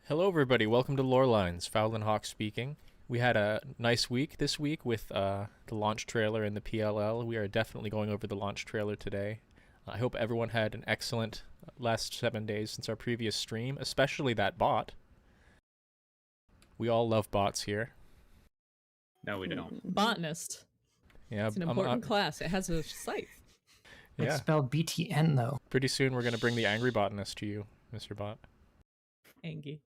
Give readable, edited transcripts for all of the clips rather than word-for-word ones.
Hello, everybody. Welcome to Lorelines. Fowlin Hawk speaking. We had a nice week this week with the launch trailer and the PLL. We are definitely going over the launch trailer today. I hope everyone had an excellent last 7 days since our previous stream, especially that bot. We all love bots here. No, we don't. Botanist. Yeah, It's an important class. It has a scythe. Yeah. It's spelled BTN though. Pretty soon we're going to bring the angry botanist to you, Mr. Bot. Angie.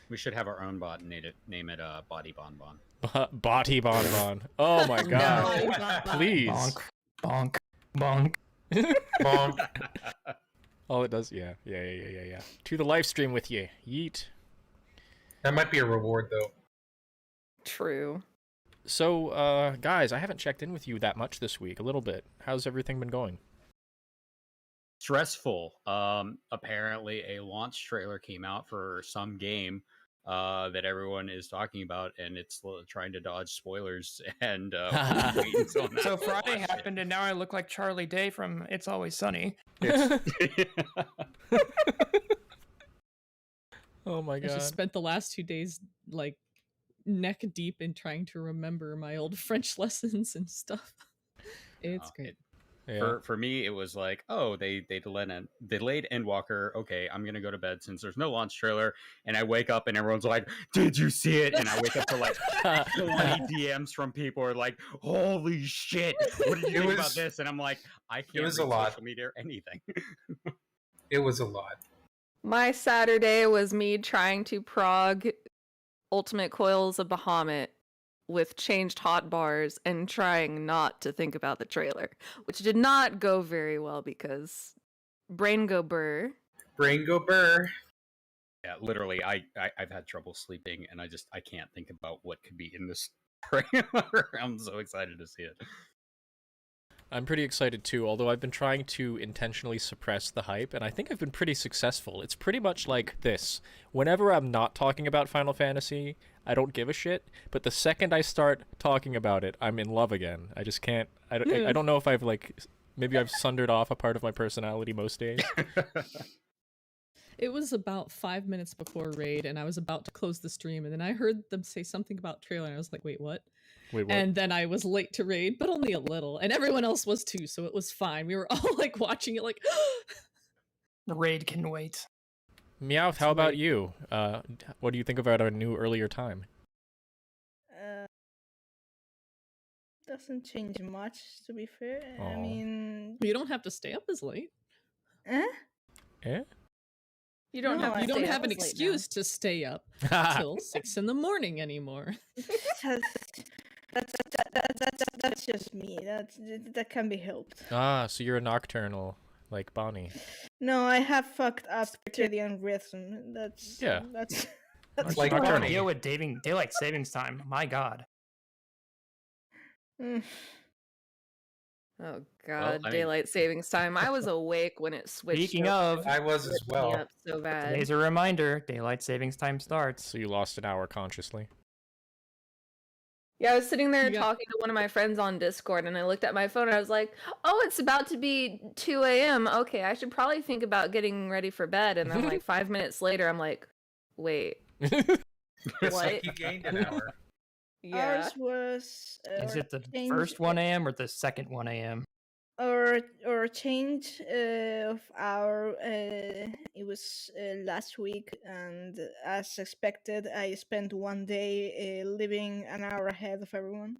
We should have our own bot and name it Body Bonbon. Botty Bonbon. Oh my god. No. Please. Bonk, bonk, bonk. Bonk. All it does, yeah. To the live stream with you. Yeet. That might be a reward, though. True. So, guys, I haven't checked in with you that much this week. A little bit. How's everything been going? Stressful. Apparently a launch trailer came out for some game that everyone is talking about, and it's trying to dodge spoilers and wait until now So to Friday watch happened, and now I look like Charlie Day from It's Always Sunny. it. Oh my I god. just spent the last 2 days like neck deep in trying to remember my old French lessons and stuff. It's Oh, great. Yeah. For me, it was like, oh, they delayed Endwalker. Okay, I'm gonna go to bed since there's no launch trailer. And I wake up and everyone's like, "Did you see it?" And I wake up to like 20 DMs from people are like, "Holy shit! What did you think about this?" And I'm like, I can't was read a lot. social media or anything. It was a lot. My Saturday was me trying to prog Ultimate Coils of Bahamut with changed hotbars and trying not to think about the trailer, which did not go very well because brain go burr. Brain go burr. Yeah, literally, I've had trouble sleeping, and I can't think about what could be in this trailer. I'm so excited to see it. I'm pretty excited too, although I've been trying to intentionally suppress the hype, and I think I've been pretty successful. It's pretty much like this. Whenever I'm not talking about Final Fantasy, I don't give a shit, but the second I start talking about it, I'm in love again. I just can't... I don't know if I've, like... Maybe I've sundered off a part of my personality most days. It was about 5 minutes before raid, and I was about to close the stream, and then I heard them say something about trailer, and I was like, wait, what? Wait, what? And then I was late to raid, but only a little, and everyone else was too, so it was fine. We were all like watching it like, The raid can wait. Meowth, how about you? What do you think about our new earlier time? Doesn't change much, to be fair. I Aw. mean, you don't have to stay up as late. eh? Eh? You don't No, have I You don't stay have up an as late now. excuse to stay up till 6 in the morning anymore. That's just me. That can be helped. Ah, so you're a nocturnal, like Bonnie. No, I have fucked up circadian rhythm. That's Yeah. That's It's like Start to Barney. deal with daylight savings time. My God. mm. Oh god, I mean- daylight savings time. I was awake when it switched. Speaking over. of, I was as Ripped me well. up so bad. today's a reminder: daylight savings time starts. So you lost an hour consciously. Yeah, I was sitting there You got- talking to one of my friends on Discord, and I looked at my phone and I was like, "Oh, it's about to be 2 a.m. Okay, I should probably think about getting ready for bed." And then, like 5 minutes later, I'm like, "Wait, It's What? like you gained an hour. yeah." Ours was Is it the change- first 1 a.m. or the second 1 a.m.? or change of our it was last week, and as expected I spent one day living an hour ahead of everyone.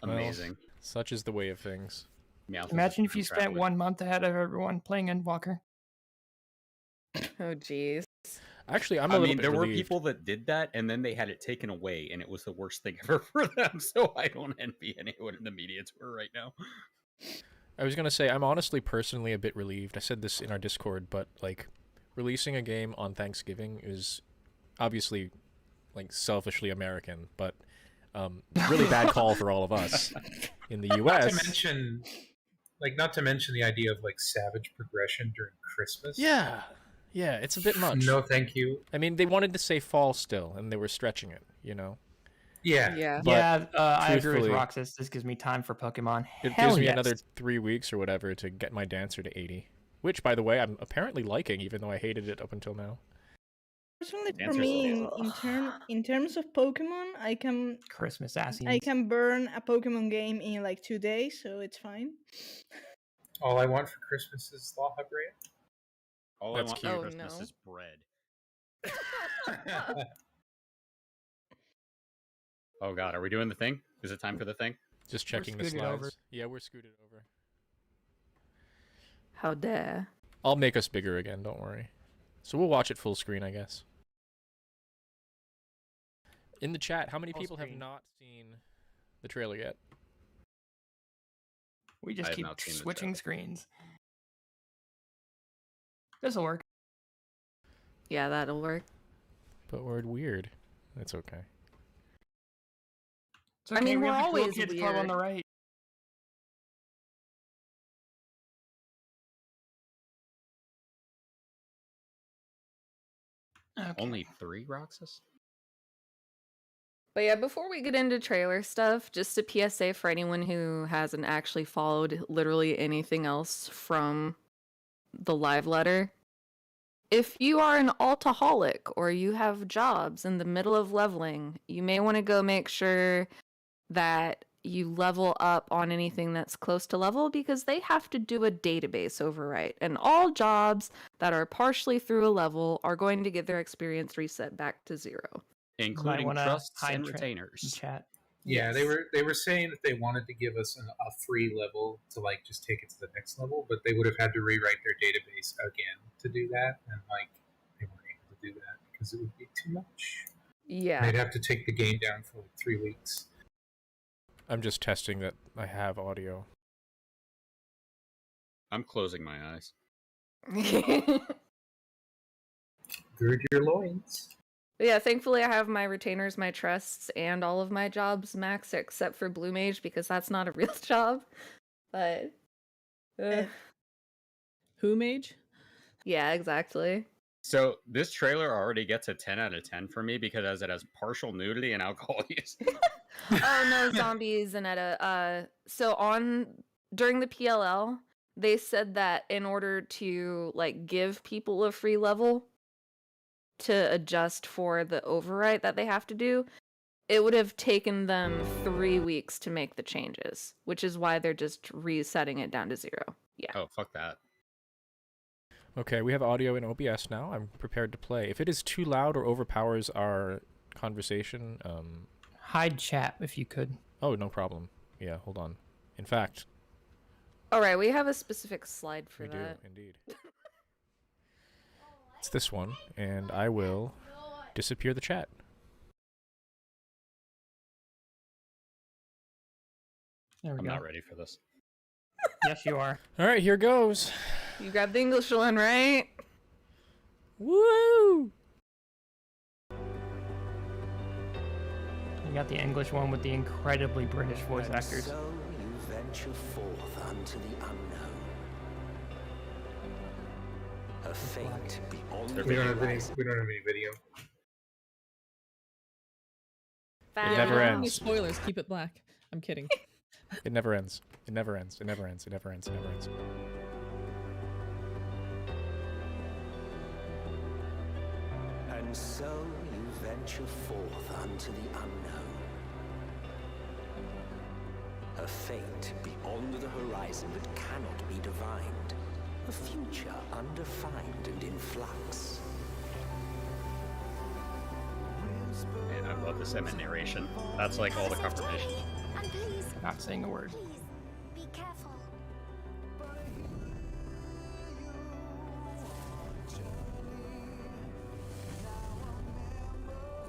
Amazing. Such is the way of things. Meowth is Imagine a if you crap spent with- 1 month ahead of everyone playing Endwalker. Oh, jeez. Actually, I'm a I little mean, bit there were relieved. people that did that, and then they had it taken away, and it was the worst thing ever for them. So I don't envy anyone in the media tour right now. I was gonna say, I'm honestly personally a bit relieved. I said this in our Discord, but like, releasing a game on Thanksgiving is obviously like selfishly American, but really bad call for all of us in the Not U.S. to mention, not to mention the idea of like savage progression during Christmas. Yeah, it's a bit much. No, thank you. I mean, they wanted to say fall still, and they were stretching it. You know, Yeah. Yeah. But Yeah, I agree with truthfully- Roxas. This gives me time for Pokemon. it Hell gives me yes. another 3 weeks or whatever to get my dancer to 80. which, by the way, I'm apparently liking, even though I hated it up until now. Personally, for Answer's me, yes. in terms of Pokemon, I Christmas ass. can burn a Pokemon game in like 2 days, so it's fine. All I want for Christmas is Law Brea. All That's I want cute. for Oh, Christmas no. is bread. Oh god, are we doing the thing? Is it time for the thing? Just checking the scooted slides. over. Yeah, we're scooted over. How dare. I'll make us bigger again, don't worry. So we'll watch it full screen, I guess. In the chat, how many Full people have screen. not seen the trailer yet? We I just have keep not seen the switching trailer. screens. This'll work. Yeah, that'll work. But we're weird. It's okay. It's okay, mean, we we're have the cool always kids club on the weird. right. Okay. Only 3 Roxas? But yeah, before we get into trailer stuff, just a PSA for anyone who hasn't actually followed literally anything else from the live letter. If you are an altaholic or you have jobs in the middle of leveling, you may want to go make sure that you level up on anything that's close to level because they have to do a database overwrite. And all jobs that are partially through a level are going to get their experience reset back to 0. Including wanna trusts hide and in retainers. chat. Yeah, Yes. they were saying that they wanted to give us a free level to like just take it to the next level, but they would have had to rewrite their database again to do that, and like they weren't able to do that because it would be too much. Yeah. They'd have to take the game down for like 3 weeks. I'm just testing that I have audio. I'm closing my eyes. Gird your loins. Yeah, thankfully I have my retainers, my trusts, and all of my jobs maxed except for Blue Mage because that's not a real job. But Who mage? yeah, exactly. So this trailer already gets a 10 out of 10 for me because it has partial nudity and alcohol use. Oh no, zombies and so during the PLL, they said that in order to like give people a free level to adjust for the overwrite that they have to do, it would have taken them 3 weeks to make the changes, which is why they're just resetting it down to 0. Yeah. Oh, fuck that. Okay, we have audio in OBS now. I'm prepared to play. If it is too loud or overpowers our conversation, Hide chat if you could. oh, no problem. Yeah, hold on. In fact, All right, we have a specific slide for we that. do, indeed. It's this one, and I will disappear the chat. There we I'm go. not ready for this. Yes, you are. All right, here goes. You grabbed the English one, right? Woo! You got the English one with the incredibly British voice actors. So you venture forth unto the unknown. A fate beyond the We don't have any. horizon. We don't have any video. It never Any ends. spoilers? Keep it black. I'm kidding. It never ends. It never ends. It never ends. It never ends. It never ends. And so you venture forth unto the unknown. A fate beyond the horizon that cannot be divined. A future undefined and in flux. Man, I love this Emmett narration. That's like all the confirmation. And please, Not saying a word. please, be careful.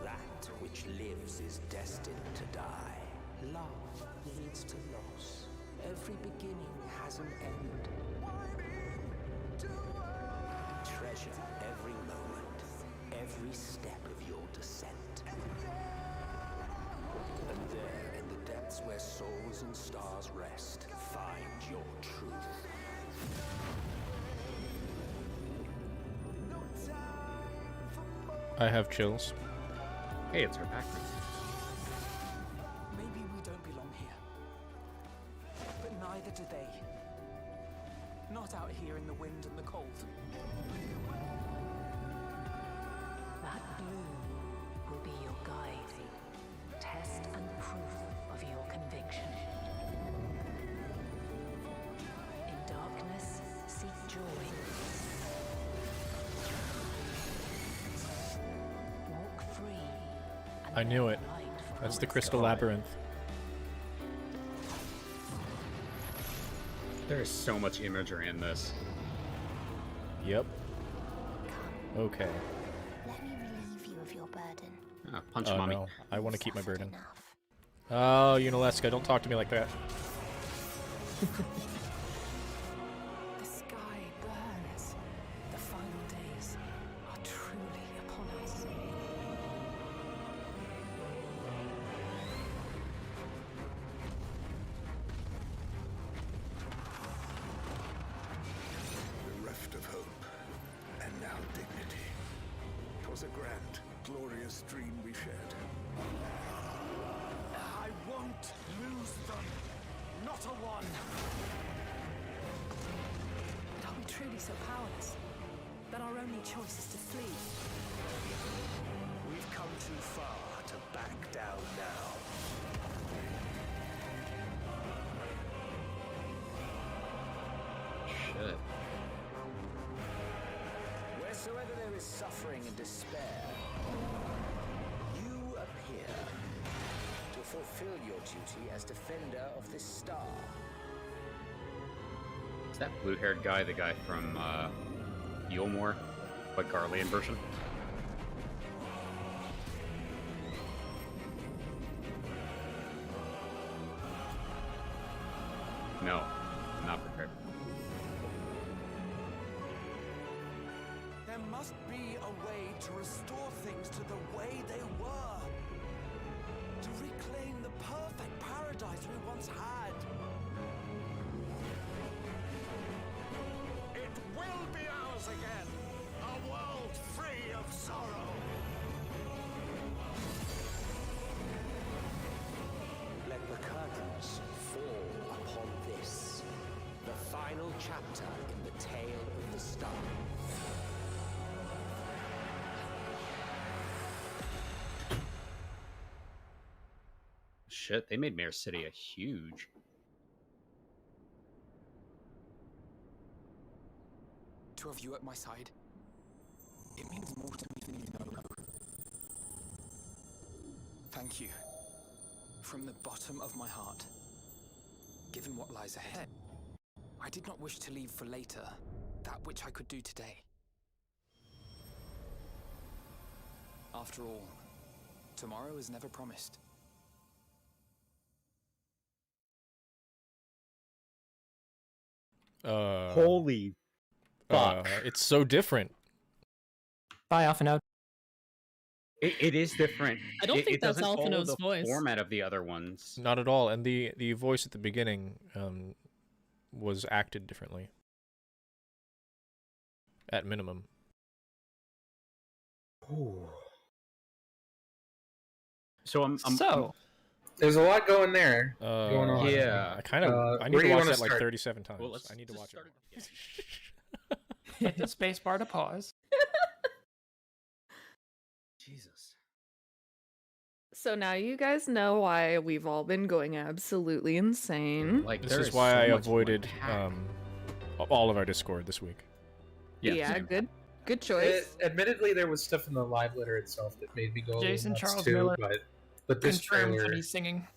That which lives is destined to die. Love leads to loss. Every beginning has an end. Treasure every moment, every step of your descent. And there, in the depths where souls and stars rest, find your truth. I have chills. Hey, it's her background. Maybe we don't belong here. But neither do they. Not out here in the wind and the cold. That blue will be your guide, test and proof of your conviction. In darkness, seek joy. Walk free. I knew it. That's the Crystal Labyrinth. There is so much imagery in this. Yep. Okay. Let me relieve you of your burden. Ah, punch Oh mommy. no, I want to keep my Suffered burden. enough. Oh, Unileska, don't talk to me like that. The sky burns. The final days are truly upon us. Bereft of hope, and now dignity. 'Twas a grand, glorious dream we shared. I won't lose them. Not a one. But are we truly so powerless that our only choice is to flee? We've come too far to back down now. Shit. Wheresoever there is suffering and despair, you appear to fulfill your duty as defender of this star. Is that blue-haired guy the guy from Yulmore, but Garlean version? No, I'm not prepared. There must be a way to restore things to the way they were. To reclaim the perfect paradise we once had. It will be ours again. A world free of sorrow. Let the curtains fall upon this. The final chapter in the tale of the star. Shit, they made Mare City a huge. To have you at my side, it means more to me than you know. Thank you. From the bottom of my heart. Given what lies ahead, I did not wish to leave for later that which I could do today. After all, tomorrow is never promised. Holy fuck. It's so different. Bye, off and out. It is different. I don't think it that's doesn't follow Alphino's the voice. format of the other ones. Not at all. And the voice at the beginning was acted differently. At minimum. So I'm There's a lot going there. Going on. Yeah. I need where to do you watch wanna that like start? 37 times. Well, let's I need to just watch start it. Hit the space bar to pause. Jesus. So now you guys know why we've all been going absolutely insane. Like This there is is why so I much avoided to unpack. all of our Discord this week. Yeah, same. good choice. Admittedly, there was stuff in the live letter itself that made me go a little Jason nuts Charles too, Miller but this Confirmed trailer, that he's singing.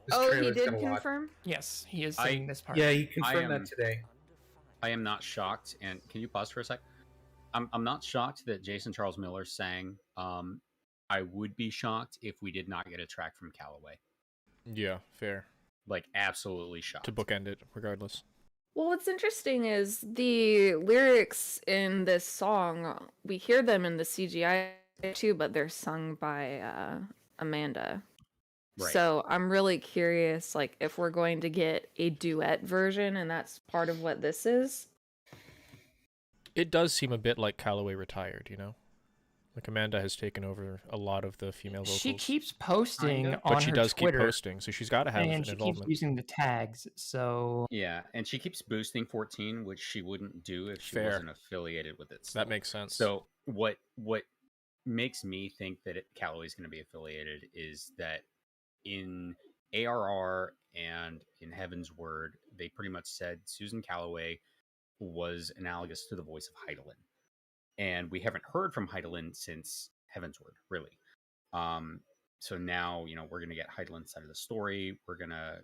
this Oh, he trailer's did got a lot. confirm? Yes, he is singing this part. Yeah, he confirmed am- that today. I am not shocked. And can you pause for a sec? I'm not shocked that Jason Charles Miller sang. I would be shocked if we did not get a track from Callaway. Yeah, fair. Like absolutely shocked. To bookend it, regardless. Well, what's interesting is the lyrics in this song, we hear them in the CGI too, but they're sung by Amanda. Right. So I'm really curious, like, if we're going to get a duet version, and that's part of what this is. It does seem a bit like Callaway retired, you know? Like Amanda has taken over a lot of the female vocals. She keeps posting Kinda. on But she her does Twitter, keep posting, so she's got to have and an she keeps involvement. using the tags. So Yeah, and she keeps boosting 14, which she wouldn't do if she Fair. wasn't affiliated with it. That still. makes sense. So what makes me think that Callaway's going to be affiliated is that in ARR and in Heaven's Word, they pretty much said Susan Callaway was analogous to the voice of Heidelin. And we haven't heard from Heidelin since Heaven's Word, really. So now, we're going to get Heidelin's side of the story. We're going to,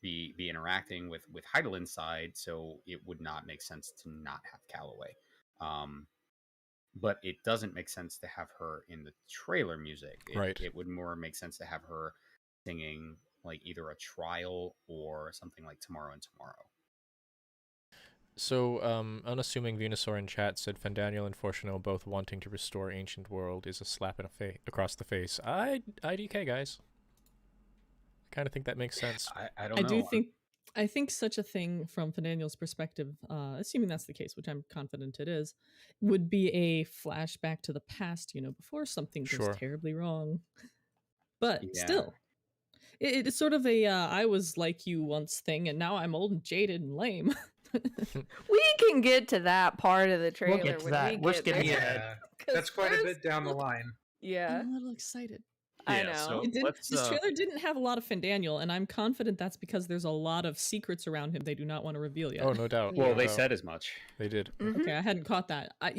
be interacting with Heidelin's side. So it would not make sense to not have Callaway. But it doesn't make sense to have her in the trailer music. Right. It would more make sense to have her singing like either a trial or something like Tomorrow and Tomorrow. So, unassuming Venusaur in chat said Fandaniel and Fortuno both wanting to restore Ancient World is a slap in across the face. IDK, guys. I kind of think that makes sense. I don't know. I think such a thing from Fandaniel's perspective, assuming that's the case, which I'm confident it is, would be a flashback to the past, before something goes terribly wrong. But still, it is sort of a I was like you once thing, and now I'm old and jaded and lame. We can get to that part of the trailer. We'll get to when that. we We're get skipping there. ahead. That's quite a bit down the line. Yeah, I'm a little excited. I know. So This trailer didn't have a lot of Fandaniel, and I'm confident that's because there's a lot of secrets around him they do not want to reveal yet. Oh, no doubt. Well, no they doubt. said as much. They did. Okay, I hadn't caught that. I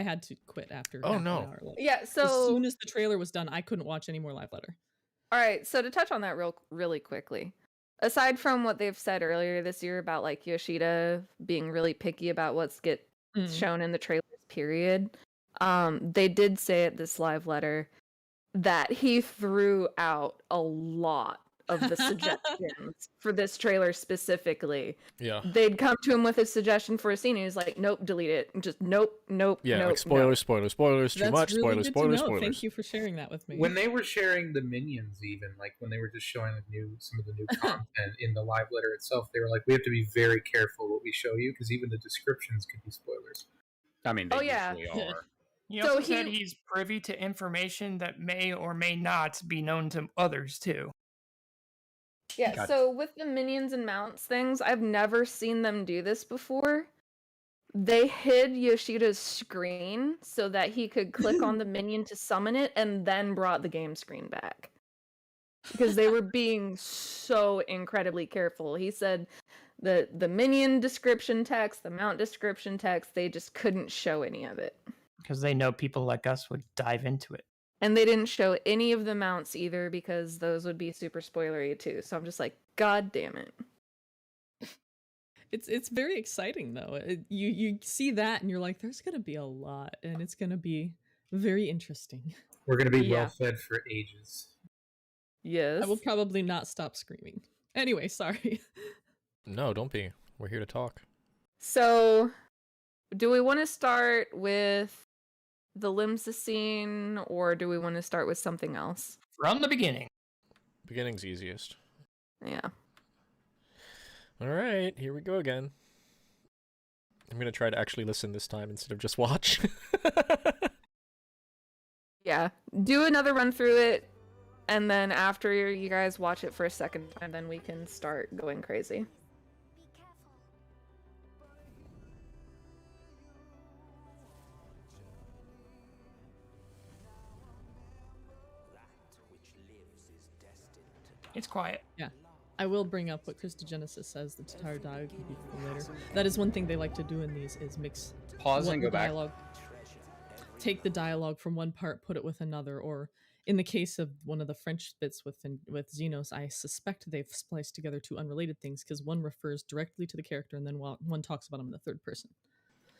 had to quit after. Oh, half an no. hour. Like, Yeah, as so soon as the trailer was done, I couldn't watch any more live letter. all right, so to touch on that really quickly. Aside from what they've said earlier this year about like Yoshida being really picky about what's shown in the trailers, period, they did say at this live letter that he threw out a lot of the suggestions for this trailer specifically. Yeah. They'd come to him with a suggestion for a scene, and he's like, "Nope, delete it." And just nope. Yeah, nope, like spoilers, spoilers, spoilers, too That's much, really spoilers, good spoilers, to know. spoilers. Thank you for sharing that with me. When they were sharing the minions, even like when they were just showing some of the new content in the live letter itself, they were like, "We have to be very careful what we show you because even the descriptions could be spoilers." I mean, they usually are. He So also said he's privy to information that may or may not be known to others too. Yeah, Gotcha. so with the minions and mounts things, I've never seen them do this before. They hid Yoshida's screen so that he could click on the minion to summon it and then brought the game screen back. Because they were being so incredibly careful. He said the minion description text, the mount description text, they just couldn't show any of it. Because they know people like us would dive into it. And they didn't show any of the mounts either because those would be super spoilery too. So I'm just like, God damn it. It's very exciting though. You see that and you're like, there's gonna be a lot, and it's gonna be very interesting. We're going to be Yeah. well fed for ages. Yes. I will probably not stop screaming. Anyway, sorry. No, don't be. We're here to talk. So, do we want to start with the Limsa scene, or do we want to start with something else? From the beginning. Beginning's easiest. Yeah. All right, here we go again. I'm gonna try to actually listen this time instead of just watch. Yeah. Do another run through it, and then after you guys watch it for a second time, then we can start going crazy. It's quiet. Yeah. I will bring up what Krista Genesis says, the entire dialogue can be for later. That is one thing they like to do in these, is mix Pause and go back. dialogue. Take the dialogue from one part, put it with another, or in the case of one of the French bits with Xenos, I suspect they've spliced together two unrelated things because one refers directly to the character and then one talks about him in the third person.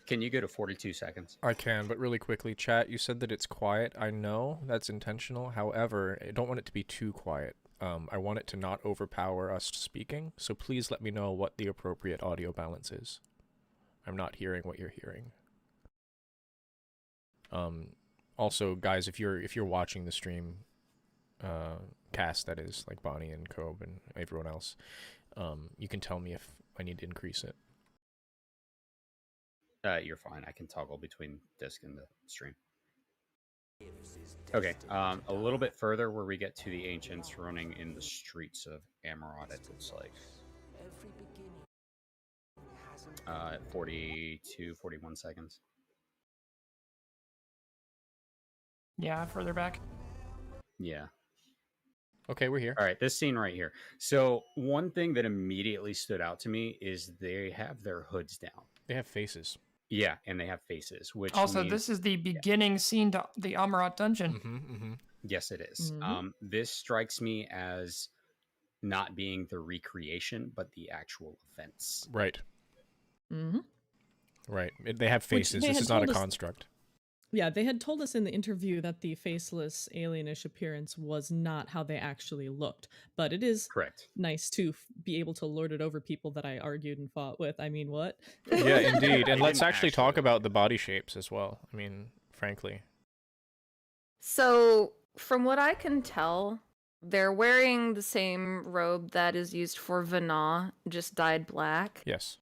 Can you go to 42 seconds? I can, but really quickly, chat, you said that it's quiet. I know that's intentional. However, I don't want it to be too quiet. I want it to not overpower us speaking, so please let me know what the appropriate audio balance is. I'm not hearing what you're hearing. Also, guys, if you're watching the stream, cast, that is, like Bonnie and Cobe and everyone else, you can tell me if I need to increase it. You're fine. I can toggle between disc and the stream. Okay, a little bit further where we get to the ancients running in the streets of Amarot, it looks like. 42, 41 seconds. Yeah, further back. Yeah. Okay, we're here. All right, this scene right here. So one thing that immediately stood out to me is they have their hoods down. They have faces. Yeah, and they have faces, which Also, means, this is the beginning scene to the Amarat dungeon. Yes, it is. This strikes me as not being the recreation, but the actual events. Right. Mm-hmm. Right. They have faces. This is not a construct. Yeah, they had told us in the interview that the faceless alienish appearance was not how they actually looked, but it is correct. Nice to be able to lord it over people that I argued and fought with. I mean, what? Yeah, indeed. And let's actually talk about the body shapes as well. I mean, frankly. So, from what I can tell, they're wearing the same robe that is used for Vana, just dyed black. Yes.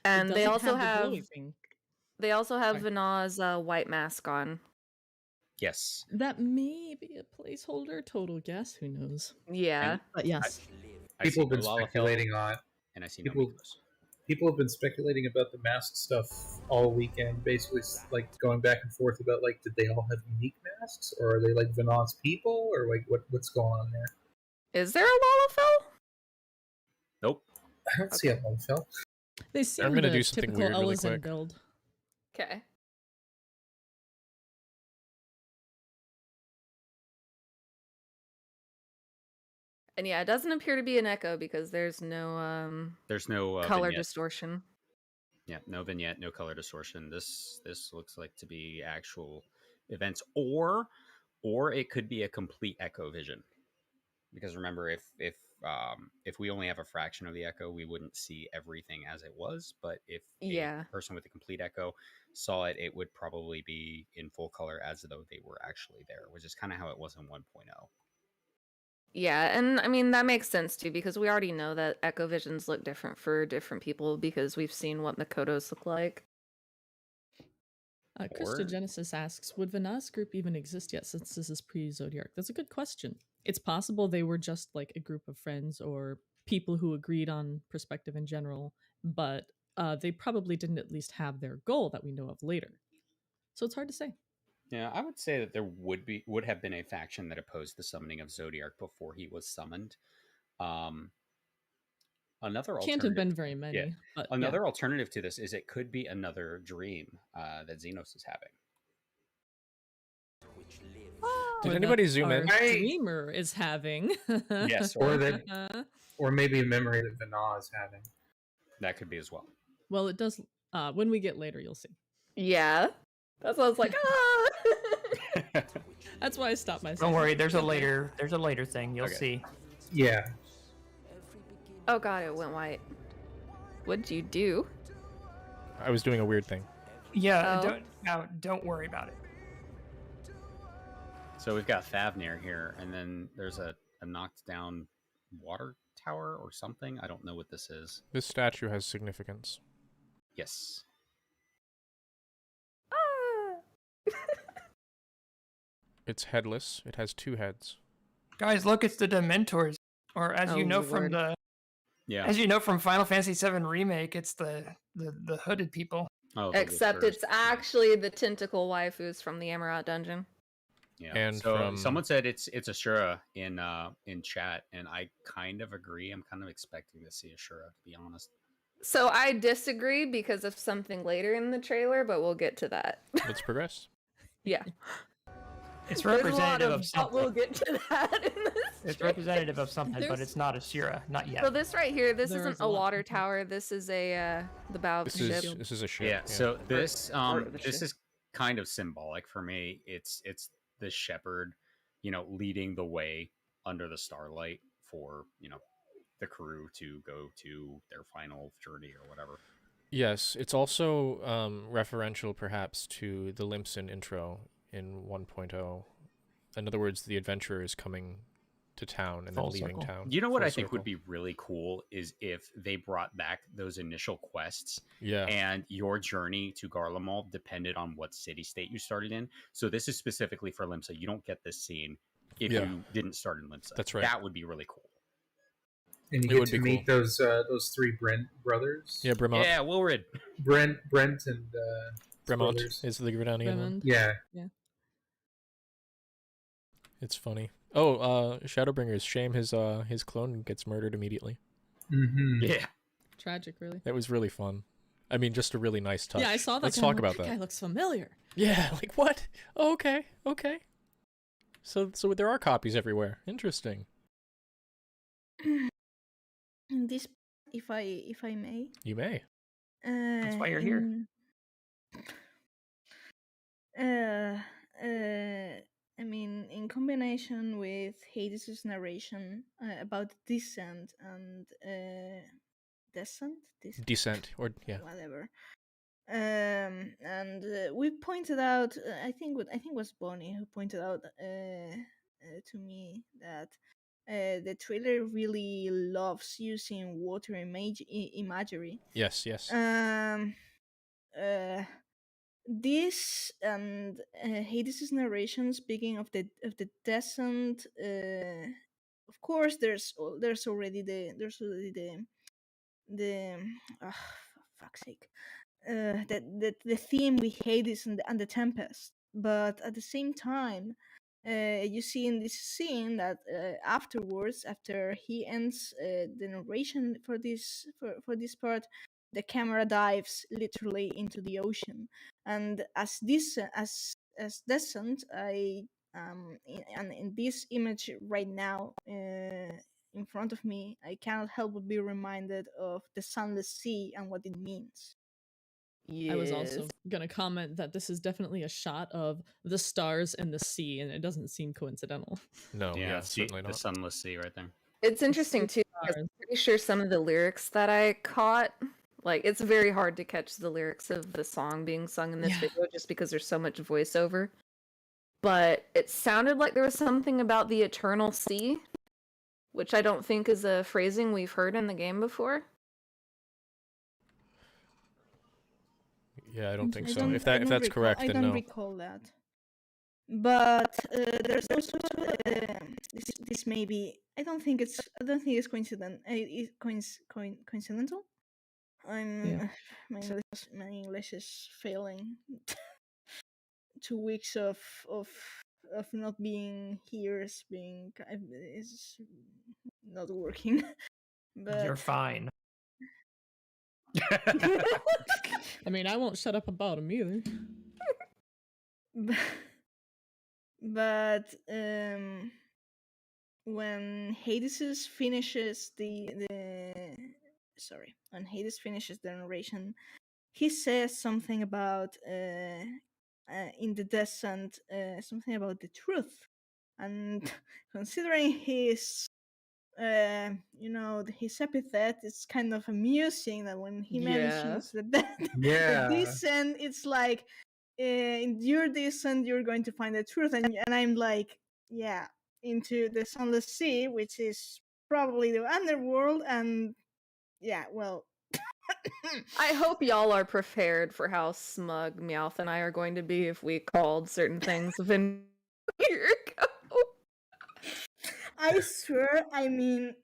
And they also have Right. Vana's white mask on. Yes. That may be a placeholder. Total guess. Who knows? Yeah. But yes. People have been speculating on it. And I see people have been speculating about the mask stuff all weekend, basically like going back and forth about like, did they all have unique masks, or are they like Vana's people, or like what's going on there? Is there a Lalafell? Nope. I don't see a Lalafell. They seem I'm gonna the do something typical weird really Elezen quick. build. Okay. And yeah, it doesn't appear to be an echo because there's no color vignette. distortion. Yeah, no vignette, no color distortion. This looks like to be actual events, or it could be a complete echo vision. Because remember, if we only have a fraction of the echo, we wouldn't see everything as it was. But if a person with a complete echo saw it, it would probably be in full color as though they were actually there, which is kind of how it was in 1.0. Yeah, and I mean, that makes sense too, because we already know that echo visions look different for different people because we've seen what Makotos look like. Krista Genesis asks, would Vana's group even exist yet since this is pre-Zodiark? That's a good question. It's possible they were just like a group of friends or people who agreed on perspective in general, but they probably didn't at least have their goal that we know of later. So it's hard to say. Yeah, I would say that there would have been a faction that opposed the summoning of Zodiark before he was summoned. Another can't have been very many. Yeah. But another alternative to this is it could be another dream that Xenos is having. Did anybody zoom in? Dreamer is having. Yes, or maybe a memory that Vana is having. That could be as well. Well, it does. When we get later, you'll see. Yeah, that's what I was like. That's why I stopped myself. Don't worry, there's a later thing. You'll see. Yeah. Oh god, it went white. What'd you do? I was doing a weird thing. Yeah, don't worry about it. So we've got Favnir here, and then there's a knocked down water tower or something. I don't know what this is. This statue has significance. Yes. It's headless. It has 2 heads. Guys, look, it's the Dementors. Or as you know from as you know from Final Fantasy VII Remake, it's the hooded people. Oh, except it's actually the tentacle waifus from the Amarot dungeon. Yeah. And so someone said it's Ashura in chat, and I kind of agree. I'm kind of expecting to see Ashura, to be honest. So I disagree because of something later in the trailer, but we'll get to that. Let's progress. Yeah. It's representative of something. We'll get to that in this. It's representative of something, but it's not Ashura, not yet. So this right here, this isn't a water tower. This is the bow of the ship. This is a ship. Yeah. So this is kind of symbolic for me. It's the shepherd, leading the way under the starlight for the crew to go to their final journey or whatever. Yes, it's also referential perhaps to the Limpson intro in 1.0. In other words, the adventurer is coming to town and Full then leaving circle. town. You know what Full I think would circle. be really cool is if they brought back those initial quests Yeah. and your journey to Garlemald depended on what city state you started in. So this is specifically for Limsa. You don't get this scene if Yeah. you didn't start in Limsa. That's right. That would be really cool. And you It get would to be meet cool. those three Brent brothers. Yeah, Bremont. Yeah, Wilrid. Brent and Bremont brothers. is the Grenadian one. Raymond. Yeah. It's funny. Oh, Shadowbringers. Shame his clone gets murdered immediately. Mm-hmm. Yeah. Tragic, really. That was really fun. I mean, just a really nice touch. Yeah, I saw that. Let's guy, I'm talk like, about that that. guy looks familiar. Yeah, like what? Oh, okay. So there are copies everywhere. Interesting. This, if I may. You may. That's why you're here. I mean, in combination with Hades' narration about descent and Descent, or yeah. whatever. And we pointed out, I think it was Bonnie who pointed out to me that the trailer really loves using water imagery. Yes. This and Hades' narration, speaking of the descent, of course there's already the for fuck's sake, the theme with Hades and the Tempest. But at the same time, you see in this scene that afterwards, after he ends the narration for this part, the camera dives literally into the ocean, and as descent, in this image right now in front of me, I cannot help but be reminded of the Sunless Sea and what it means. I was also going to comment that this is definitely a shot of the stars and the sea, and it doesn't seem coincidental. No, yeah, see, certainly not. The sunless sea right there. It's interesting too, because I'm pretty sure some of the lyrics that I caught, like, it's very hard to catch the lyrics of the song being sung in this video just because there's so much voiceover. But it sounded like there was something about the eternal sea, which I don't think is a phrasing we've heard in the game before. Yeah, I don't think so. If that's correct, then no. I don't recall that. But there's also this may be. I don't think it's coincidental. Coincidental. My English is failing. 2 weeks of not being here is not working. But You're fine. I mean, I won't shut up about him either. But when Hades finishes when Hades finishes the narration, he says something about in the descent, something about the truth, and considering his his epithet, it's kind of amusing that when he mentions the descent, it's like in your descent you're going to find the truth, and I'm like, yeah, into the Sunless Sea, which is probably the underworld, and yeah, well. I hope y'all are prepared for how smug Meowth and I are going to be if we called certain things a year ago. I swear, I mean,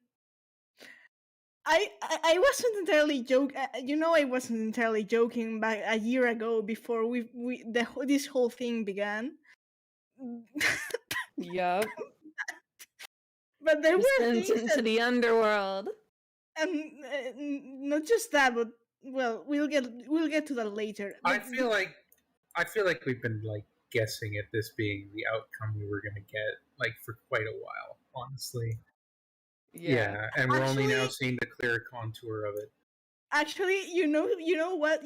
I wasn't entirely joking. I wasn't entirely joking back a year ago before this whole thing began. Yep. But there were things into the underworld. And not just that, but well, we'll get to that later. I feel like we've been like guessing at this being the outcome we were going to get like for quite a while, honestly. Yeah, and we're only now seeing the clear contour of it. Actually, you know what,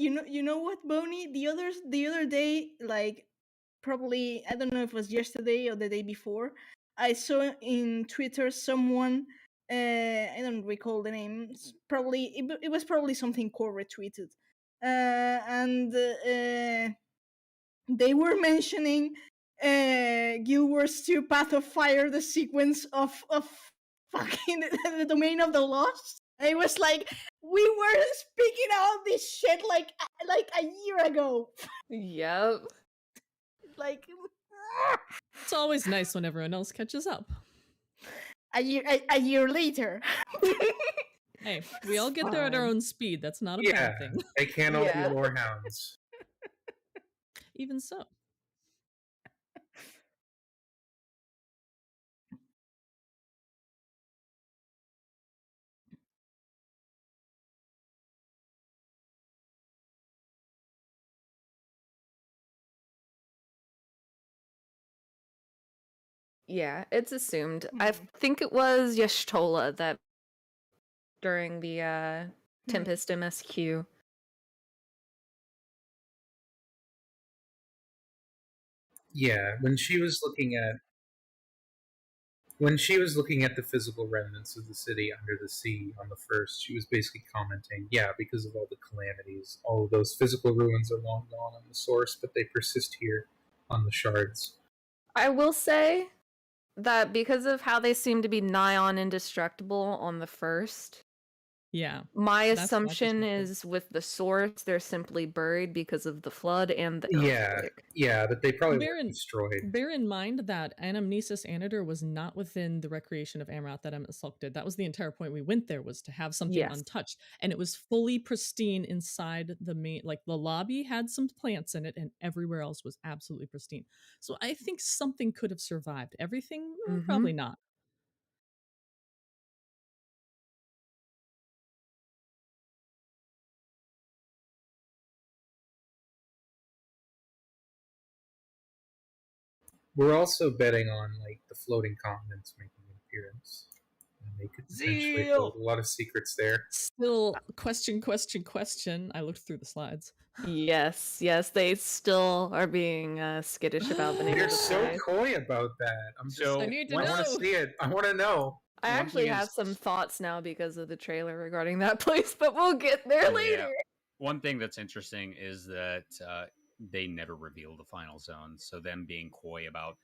Bonnie, the other day, like probably, I don't know if it was yesterday or the day before, I saw in Twitter someone. I don't recall the name. It was probably something Core retweeted, and they were mentioning Guild Wars 2 Path of Fire, the sequence of fucking the Domain of the Lost. It was like, we were speaking out this shit like a year ago. Yep. Like, it's always nice when everyone else catches up. A year later. Hey, we all get there at our own speed. That's not a bad thing. They can't all be lore hounds. Even so. Yeah, it's assumed. I think it was Yashtola that during the Tempest MSQ. Yeah, when she was looking at the physical remnants of the city under the sea on the first, she was basically commenting, because of all the calamities, all of those physical ruins are long gone on the source, but they persist here on the shards. I will say that because of how they seem to be nigh on indestructible on the first, my assumption is with the source, they're simply buried because of the flood and the earthquake. That they probably were destroyed. Bear in mind that Anamnesis Anator was not within the recreation of Amaranth that Emet did. That was the entire point we went there, was to have something untouched. And it was fully pristine inside the main, like the lobby had some plants in it and everywhere else was absolutely pristine. So I think something could have survived. Everything, probably not. We're also betting on like the floating continents making an appearance. And they could potentially hold a lot of secrets there. Still, question. I looked through the slides. Yes, they still are being skittish about the name. They're so coy about that. I need to know. I want to see it. I want to know. I actually have some thoughts now because of the trailer regarding that place, but we'll get there later. Yeah. One thing that's interesting is that they never reveal the final zone, so them being coy about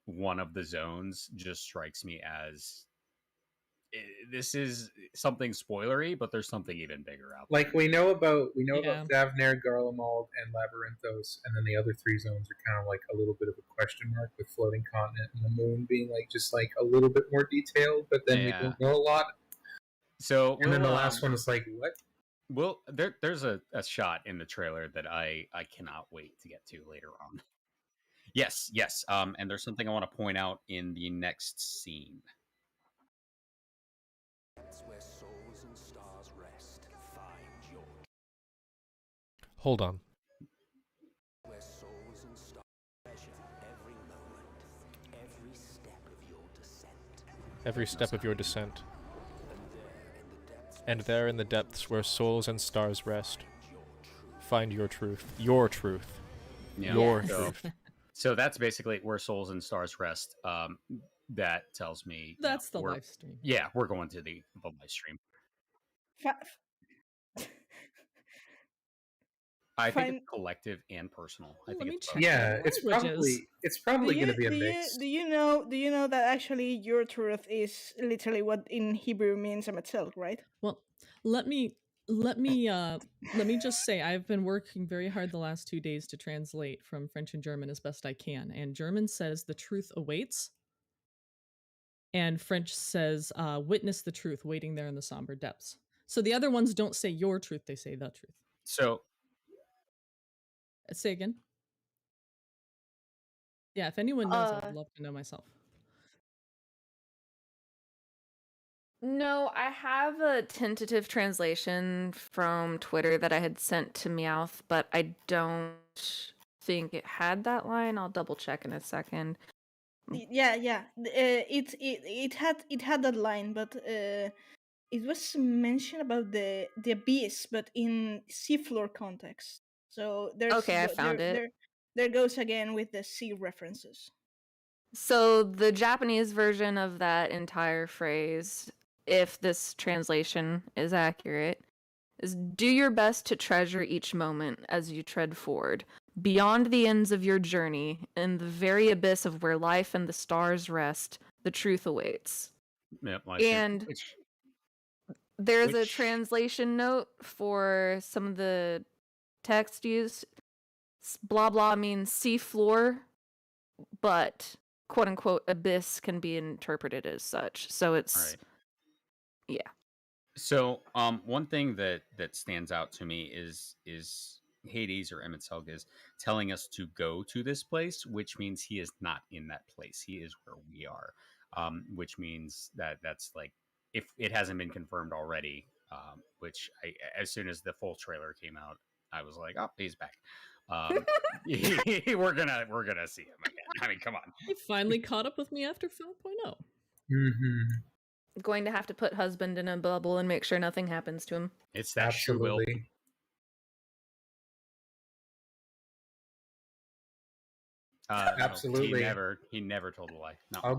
one of the zones just strikes me as this is something spoilery, but there's something even bigger out there. Like we know about Davner, Garlemald, and Labyrinthos, and then the other three zones are kind of like a little bit of a question mark, with floating continent and the moon being like just like a little bit more detailed, but then we don't know a lot. So and then the last one is like, what? Well, there's a shot in the trailer that I cannot wait to get to later on. Yes. And there's something I want to point out in the next scene. Where souls and stars rest, find your... Hold on. Where souls and stars measure every moment, every step of your descent. Every step of your descent. And there in the depths where souls and stars rest, find your truth. Your truth. Yeah. Your truth. So that's basically where souls and stars rest. That tells me that's the live stream. Yeah, we're going to the live stream. I think it's collective and personal. I think it's probably going to be a mix. Do you know that actually your truth is literally what in Hebrew means Emet, right? Well, let me just say I've been working very hard the last 2 days to translate from French and German as best I can. And German says the truth awaits. And French says witness the truth waiting there in the somber depths. So the other ones don't say your truth, they say the truth. So say again. Yeah, if anyone knows, I'd love to know myself. No, I have a tentative translation from Twitter that I had sent to Meowth, but I don't think it had that line. I'll double check in a second. Yeah. It had that line, but it was mentioned about the abyss, but in seafloor context. So there's I found it. There goes again with the sea references. So the Japanese version of that entire phrase, if this translation is accurate, is do your best to treasure each moment as you tread forward. Beyond the ends of your journey, in the very abyss of where life and the stars rest, the truth awaits. Yep, and there's a translation note for some of the text used. Blah blah means sea floor, but quote unquote abyss can be interpreted as such. So it's yeah. So one thing that stands out to me is Hades or Emmett Selg is telling us to go to this place, which means he is not in that place. He is where we are, which means that's like, if it hasn't been confirmed already, which as soon as the full trailer came out, I was like, oh, he's back. We're gonna see him again. I mean, come on. He finally caught up with me after 5.0. Mm-hmm. Going to have to put husband in a bubble and make sure nothing happens to him. It's that true will. Absolutely. No, he never told a lie. No. I'll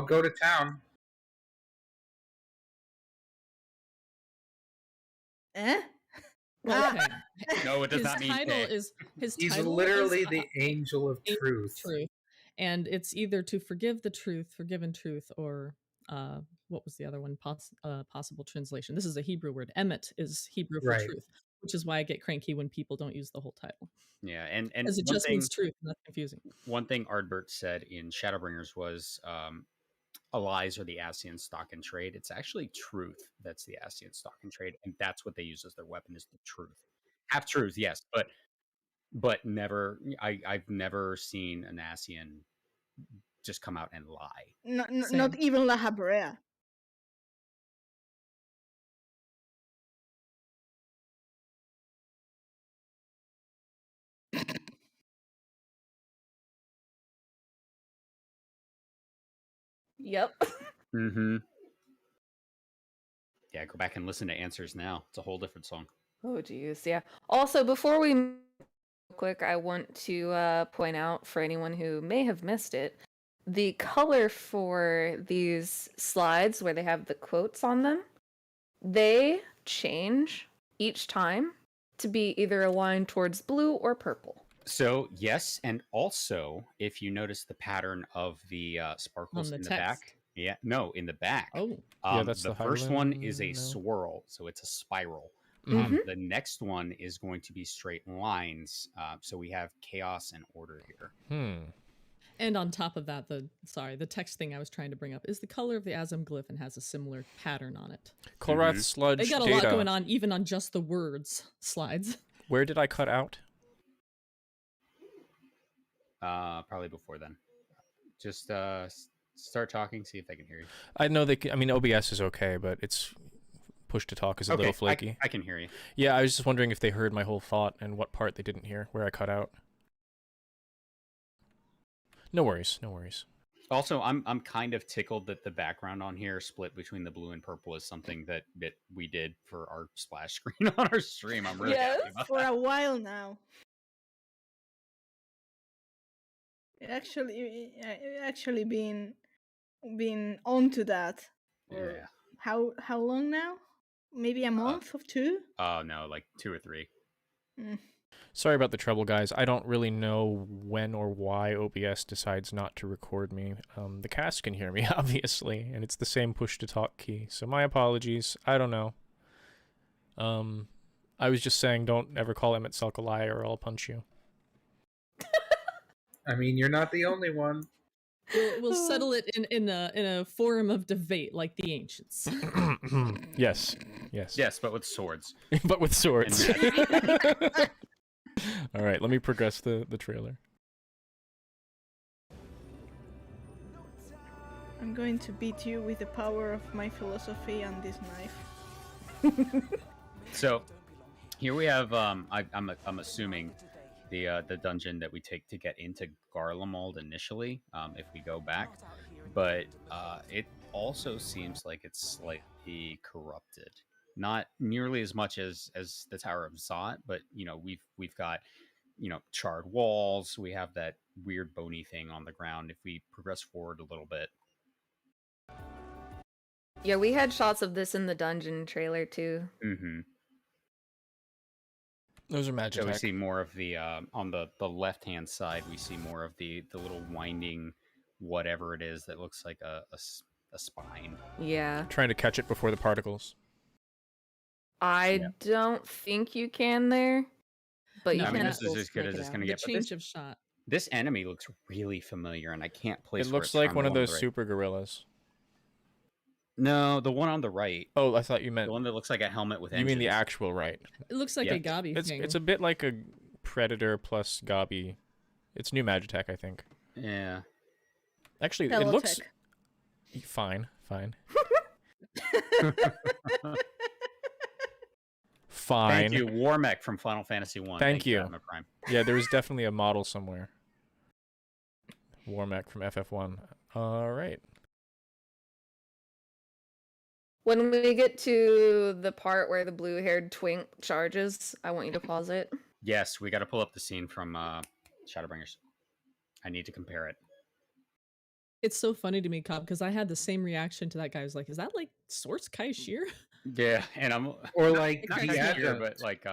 go to town. Eh? Okay. No, it does not mean He's literally the angel of truth. And it's either to forgive the truth, forgiven truth, or what was the other one? Possible translation. This is a Hebrew word. Emet is Hebrew for truth, which is why I get cranky when people don't use the whole title. Yeah, and because it just means truth, and that's confusing. One thing Ardbert said in Shadowbringers was allies are the Ascian stock and trade. It's actually truth that's the Ascian stock and trade, and that's what they use as their weapon is the truth. Half truth, yes, but never. I've never seen an Ascian just come out and lie. Not even La Habrea. Yep. Mm-hmm. Yeah, go back and listen to Answers Now. It's a whole different song. Oh, geez, yeah. Also, before we quick, I want to point out for anyone who may have missed it, the color for these slides where they have the quotes on them, they change each time to be either aligned towards blue or purple. So, yes, and also, if you notice the pattern of the sparkles in the back. Yeah, no, in the back. Oh. Yeah, that's the first one is a swirl, so it's a spiral. The next one is going to be straight lines, so we have chaos and order here. And on top of that, the text thing I was trying to bring up is the color of the Azam glyph and has a similar pattern on it. Kolrath sludge They got a lot going on, even on just the words slides. Where did I cut out? Probably before then. Just start talking, see if they can hear you. I know I mean, OBS is okay, but it's push to talk is a little flaky. I can hear you. Yeah, I was just wondering if they heard my whole thought and what part they didn't hear, where I cut out. No worries, no worries. Also, I'm kind of tickled that the background on here split between the blue and purple is something that we did for our splash screen on our stream. I'm really happy about for that. a while now. Actually been onto that. Yeah. How long now? Maybe a month or two? Oh no, like 2 or 3. Sorry about the trouble, guys. I don't really know when or why OBS decides not to record me. The cast can hear me, obviously, and it's the same push-to-talk key, so my apologies. I don't know. I was just saying don't ever call Emmett Selk a liar or I'll punch you. I mean, you're not the only one. We'll settle it in a forum of debate like the ancients. Yes, but with swords. But with swords. All right, let me progress the trailer. I'm going to beat you with the power of my philosophy and this knife. So, here we have. I'm assuming the dungeon that we take to get into Garlemald initially, if we go back, but it also seems like it's slightly corrupted. Not nearly as much as the Tower of Zot, but we've got charred walls. We have that weird bony thing on the ground. If we progress forward a little bit, yeah, we had shots of this in the dungeon trailer too. Those are magic. So we see more of the on the left hand side. We see more of the little winding, whatever it is that looks like a spine. Yeah. Trying to catch it before the particles. I don't think you can there, but you I mean, can. this is as good as it's going to The get. change of shot. This enemy looks really familiar, and I can't place. It looks like one of those super gorillas. No, the one on the right. Oh, I thought you meant the one that looks like a helmet with. You mean the actual right? It looks like a Gabi thing. It's a bit like a Predator plus Gabi. It's new Magitech, I think. Yeah. Actually, it looks fine. Fine. Thank you, Warmech from Final Fantasy 1. Thank you. Yeah, there was definitely a model somewhere. Warmech from FF1. All right. When we get to the part where the blue-haired twink charges, I want you to pause it. Yes, we got to pull up the scene from Shadowbringers. I need to compare it. It's so funny to me, Cobb, because I had the same reaction to that guy. I was like, "Is that like Source Kai Shear?" Yeah, and I'm or like not the adjunct, but like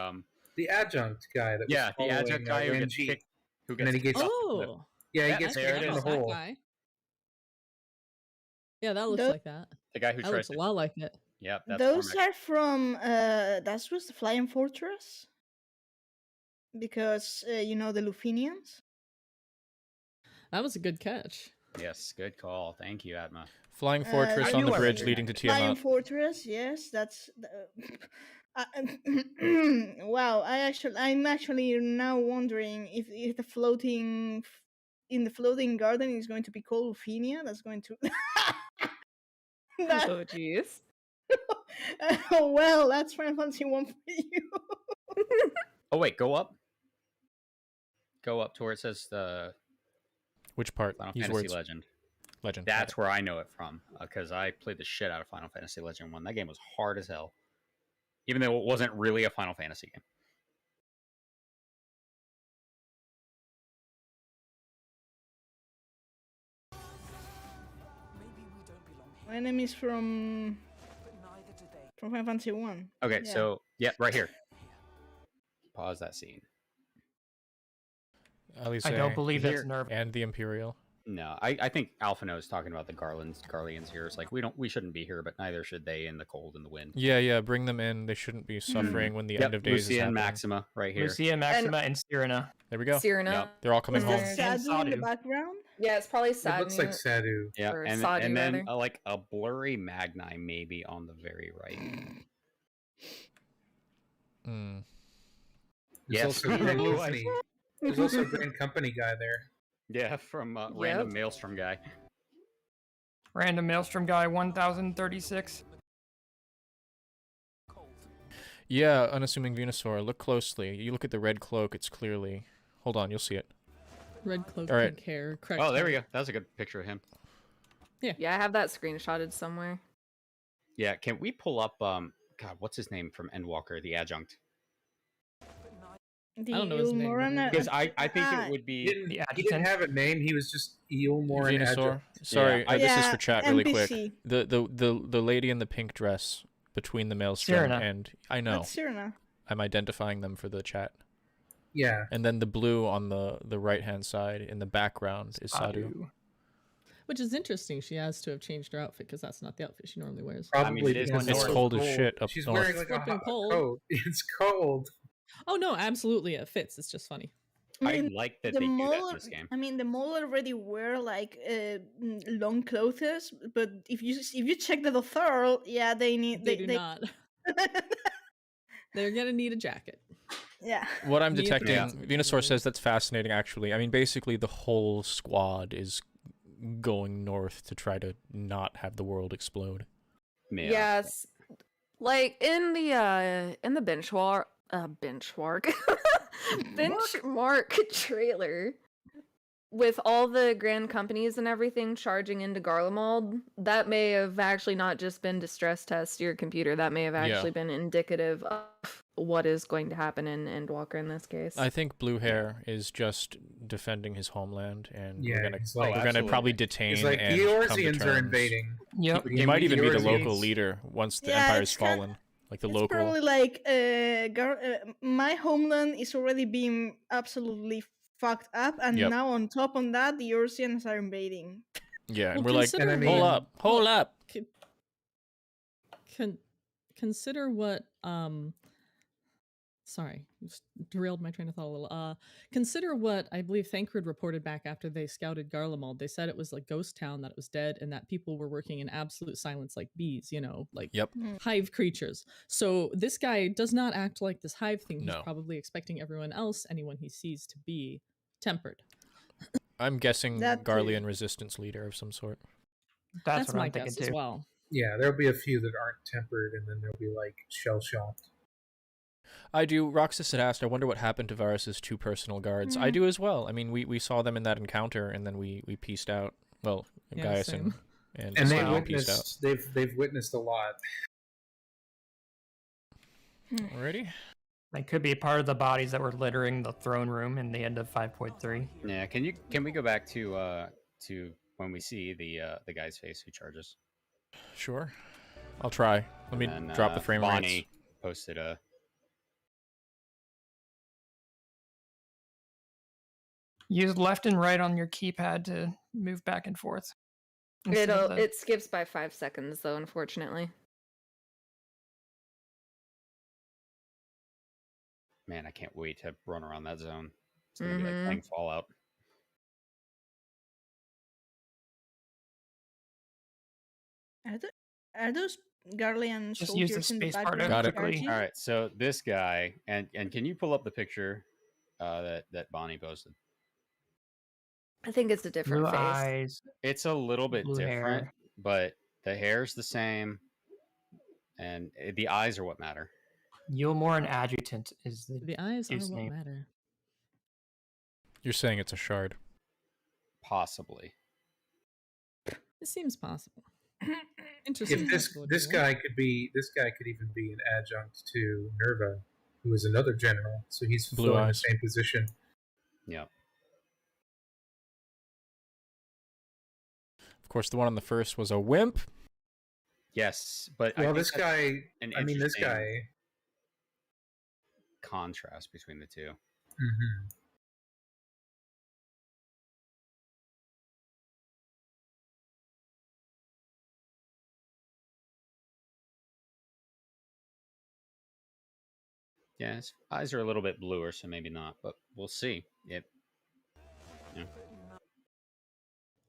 the adjunct guy that the adjunct guy who gets kicked, and then he gets he gets there it is. The hole. Guy. Yeah, that looks like that. The guy who that tries looks a lot like it. Yeah, that's those are from that was the Flying Fortress, because you know the Lufinians. That was a good catch. Yes, good call. Thank you, Atma. Flying Fortress on the bridge leading to Tiamat. Flying Fortress, yes, that's. Wow, I'm actually now wondering if the floating garden is going to be called Lufinia. That's going to. Oh jeez. Oh well, that's Final Fantasy 1 for you. Oh wait, go up. Go up to where it says the. Which part? Final Fantasy Legend. That's where I know it from, because I played the shit out of Final Fantasy Legend 1. That game was hard as hell, even though it wasn't really a Final Fantasy game. Enemies from Final Fantasy 1. Okay, so right here. Pause that scene. Alice, I don't believe that's Nerve. And the Imperial. No, I think Alphino is talking about the Garleans here. It's like we shouldn't be here, but neither should they in the cold and the wind. Yeah, bring them in. They shouldn't be suffering when the end of days Lucia is and happening. Maxima right here. Lucia, Maxima, and Cyrena. There we go. Cyrena. Yep. They're all coming home. Sadu in the background? Yeah, it's probably Sadu. It looks like Sadu. Yeah, or and Sadu, then rather. like a blurry Magni maybe on the very right. There's also Grand Company. There's also a Grand Company guy there. Yeah, from Random Maelstrom guy. Random Maelstrom guy 1036. Yeah, unassuming Venusaur. Look closely. You look at the red cloak. It's clearly. Hold on, you'll see it. Red cloak, all right. pink hair. Correct. Oh, there we go. That was a good picture of him. Yeah, I have that screenshotted somewhere. Yeah, can we pull up God, what's his name from Endwalker, the adjunct? I don't know his name. Because I think it would be He didn't have a name. He was just Eilmoran Venusaur. Adjunct. Sorry, this is for chat really quick. NPC. The lady in the pink dress between the Maelstrom Cyrena. and I know. That's Cyrena. I'm identifying them for the chat. Yeah. And then the blue on the right hand side in the background is Sadu. Which is interesting. She has to have changed her outfit because that's not the outfit she normally wears. Probably because it's cold as shit up She's north. wearing like a hot coat. It's cold. Oh no, absolutely, it fits. It's just funny. I like that they do that in this game. I mean, the mole already wear like long clothes, but if you check the author, yeah, they do not. They're gonna need a jacket. Yeah. What I'm detecting, Venusaur says that's fascinating. Actually, I mean, basically the whole squad is going north to try to not have the world explode. Yeah. Yes, like in the benchmark trailer with all the grand companies and everything charging into Garlemald, that may have actually not just been to stress test your computer. That may have actually been indicative of what is going to happen in Endwalker in this case. I think Blue Hair is just defending his homeland, and Yeah, we're gonna probably detain He's like, and the come to Eorzeans are terms. invading. Yep. He might even be the Eorzeans. local leader once the Yeah, Empire's it's kinda- fallen. Like the It's local. probably like my homeland is already being absolutely fucked up, and now on top of that, the Ursians are invading. Yeah, and Well, we're like, consider hold up. Consider what sorry, just derailed my train of thought a little. Consider what I believe Thancred reported back after they scouted Garlemald. They said it was like ghost town, that it was dead, and that people were working in absolute silence like bees, you know, like hive creatures. So this guy does not act like this hive thing. He's probably expecting everyone else, anyone he sees, to be tempered. I'm guessing Garlean resistance leader of some sort. That's my guess as well. Yeah, there'll be a few that aren't tempered, and then there'll be like shell-shocked. I do. Roxas had asked, I wonder what happened to Varus's 2 personal guards. I do as well. I mean, we saw them in that encounter, and then we pieced out. Well, Gaius and they've witnessed a lot. Alrighty. They could be part of the bodies that were littering the throne room in the end of 5.3. Yeah, can we go back to when we see the guy's face who charges? Sure. I'll try. Let me drop the frame Bonnie rates. Posted a Use left and right on your keypad to move back and forth. It skips by 5 seconds though, unfortunately. Man, I can't wait to run around that zone. It's gonna be like playing Fallout. Are those Garlean Just soldiers use the in the space bar background? quickly. charging? All right, so this guy, and can you pull up the picture that Bonnie posted? I think it's a different Blue face. eyes. It's a little bit Blue different, hair. but the hair's the same, and the eyes are what matter. Yulmore and Adjutant is The eyes are his what name. matter. You're saying it's a shard. Possibly. It seems possible. Interesting. If this guy could even be an adjunct to Nerva, who is another general, so he's fulfilling the same position. Yeah. Of course, the one on the first was a wimp. Yes, but well, this guy. This guy. Contrast between the two. Mm-hmm. Yeah, his eyes are a little bit bluer, so maybe not, but we'll see. Yeah.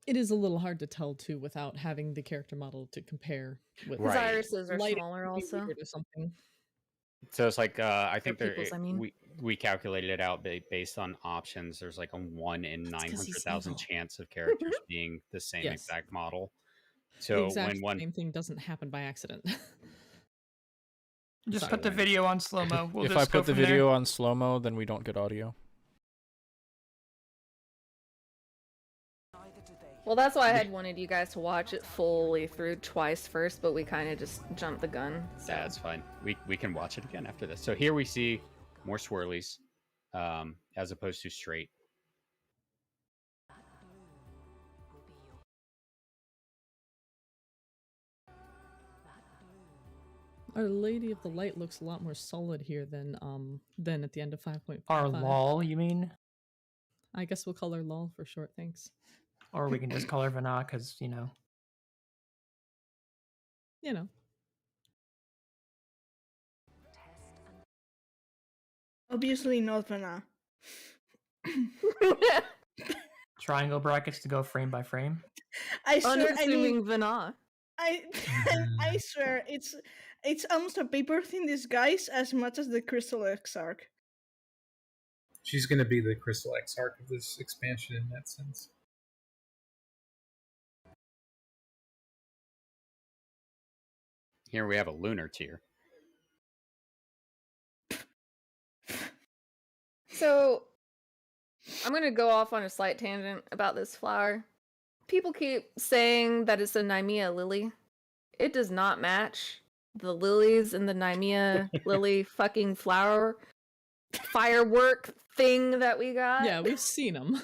It is a little hard to tell too without having the character model to compare with. His irises are smaller also. Or something. So it's like I think we calculated it out based on options. There's like a 1 in 900,000 chance of characters being the same exact model. So the exact same thing doesn't happen by accident. Just put the video on slow-mo. If I put the video on slow-mo, then we don't get audio. Well, that's why I had wanted you guys to watch it fully through twice first, but we kind of just jumped the gun. So. Yeah, that's fine. We can watch it again after this. So here we see more swirlies, as opposed to straight. Our Lady of the Light looks a lot more solid here than at the end of 5.5. Our lol, you mean? I guess we'll call her lol for short, thanks. Or we can just call her Vana, because, you know. You know. Obviously not Vana. Triangle brackets to go frame by frame. I swear, unassuming Vana. I swear, it's almost a paper thin disguise as much as the Crystal Exarch. She's going to be the Crystal Exarch of this expansion in that sense. Here we have a lunar tier. So, I'm going to go off on a slight tangent about this flower. People keep saying that it's a Nymea lily. It does not match the lilies in the Nymea lily fucking flower firework thing that we got. Yeah, we've seen them.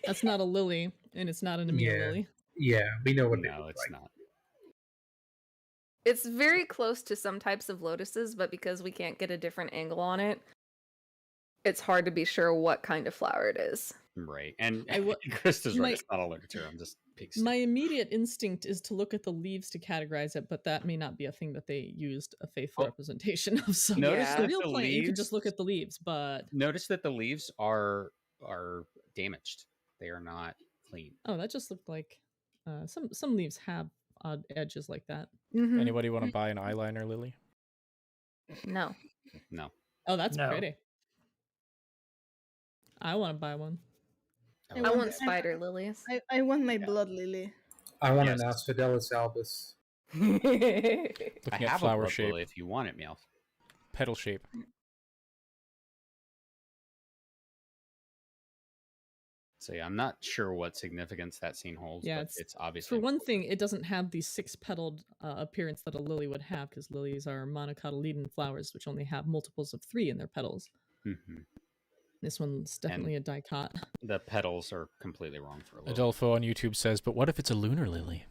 That's not a lily, and it's not a Nymea lily. Yeah, we know what they look look it's like. not. It's very close to some types of lotuses, but because we can't get a different angle on it, it's hard to be sure what kind of flower it is. Right. And Krista's right. It's not a literature. I'm just my immediate instinct is to look at the leaves to categorize it, but that may not be a thing that they used a faithful representation of. So notice that the real the plant, you leaves, could just look at the leaves, but notice that the leaves are damaged. They are not clean. Oh, that just looked like some leaves have odd edges like that. Mm-hmm. Anybody want to buy an eyeliner, Lily? No. No. Oh, that's pretty. I want to buy one. I want spider lilies. I want my blood lily. I want an Asphodelus albus. Looking at flower shape. If you want it, Meowth. Petal shape. So yeah, I'm not sure what significance that scene holds, but it's obviously... For one thing, it doesn't have the six-petaled appearance that a lily would have, because lilies are monocotyledon flowers, which only have multiples of 3 in their petals. Mm-hmm. This one's definitely a dicot. The petals are completely wrong for a lily. Adolfo on YouTube says, but what if it's a lunar lily?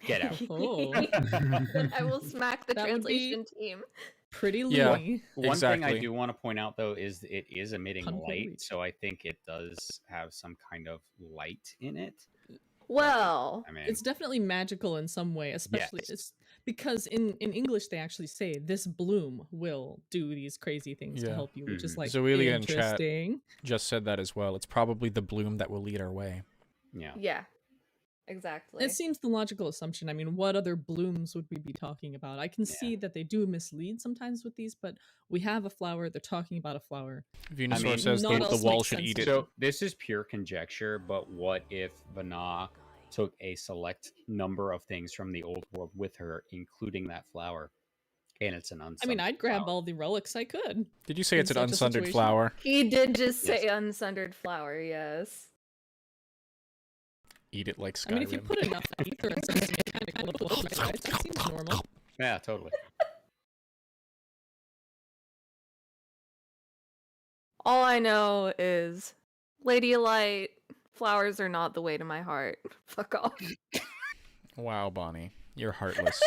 Get out. I will smack the translation team. Pretty lily. Yeah, One thing I do want to point out, though, is it is emitting light, Concrete. so I think it does have some kind of light in it. Well, I mean, it's definitely magical in some way, especially it's because in English they actually say this bloom will do these crazy things to help you, which is like Zoelia interesting. In chat just said that as well. It's probably the bloom that will lead our way. Yeah. Exactly. It seems the logical assumption. I mean, what other blooms would we be talking about? I can see that they do mislead sometimes with these, but we have a flower. They're talking about a flower. Venusaur says the wall should eat it. So this is pure conjecture, but what if Vana took a select number of things from the old world with her, including that flower? And it's an unsundered I mean, I'd grab all the relics I could. Did you say it's an unsundered flower? He did just say unsundered flower, yes. Eat it like Skyrim. I mean, if you put enough ether in something, it kind of glows, right? That seems normal. Yeah, totally. All I know is, Lady Light, flowers are not the way to my heart. Fuck off. Wow, Bonnie, you're heartless.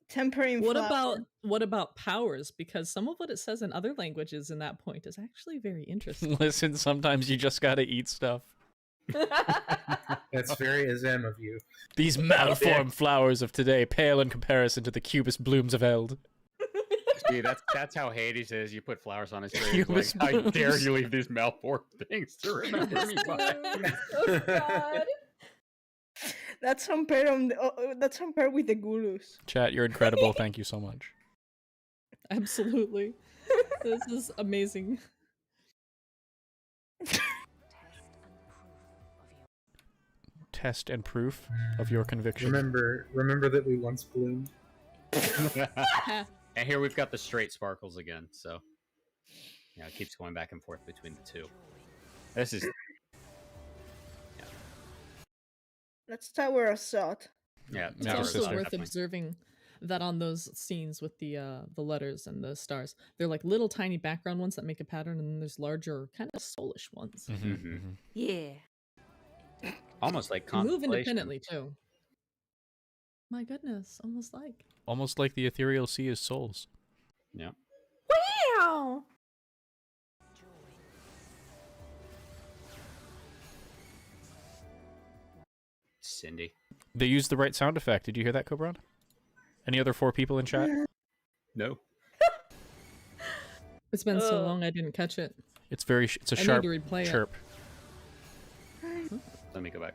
Tempering what about powers? Because some of what it says in other languages in that point is actually very interesting. Listen, sometimes you just gotta eat stuff. That's very Azem of you. These malformed flowers of today pale in comparison to the cubist blooms of Eld. See, that's how Hades is. You put flowers on his grave. Like, how dare you leave these malformed things to remember me by? Oh God. That's on par with the gurus. Chat, you're incredible. Thank you so much. Absolutely. This is amazing. Test and proof of your conviction. Remember that we once bloomed. And here we've got the straight sparkles again, so it keeps going back and forth between the two. This is That's Tower of Sot. Yeah, it's also worth observing that on those scenes with the letters and the stars, they're like little tiny background ones that make a pattern, and then there's larger kind of soulish ones. Mm-hmm. Yeah. Almost like move independently too. My goodness, almost like the ethereal sea is souls. Yeah. Wow. Cindy. They used the right sound effect. Did you hear that, Cobron? Any other 4 people in chat? No. It's been so long I didn't catch it. It's a sharp chirp. Let me go back.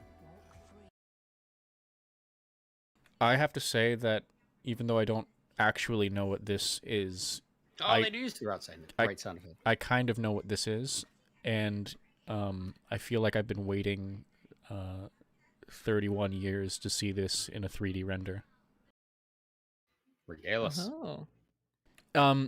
I have to say that even though I don't actually know what this is, they do use the right sound effect. I kind of know what this is, and I feel like I've been waiting 31 years to see this in a 3D render. Regale us.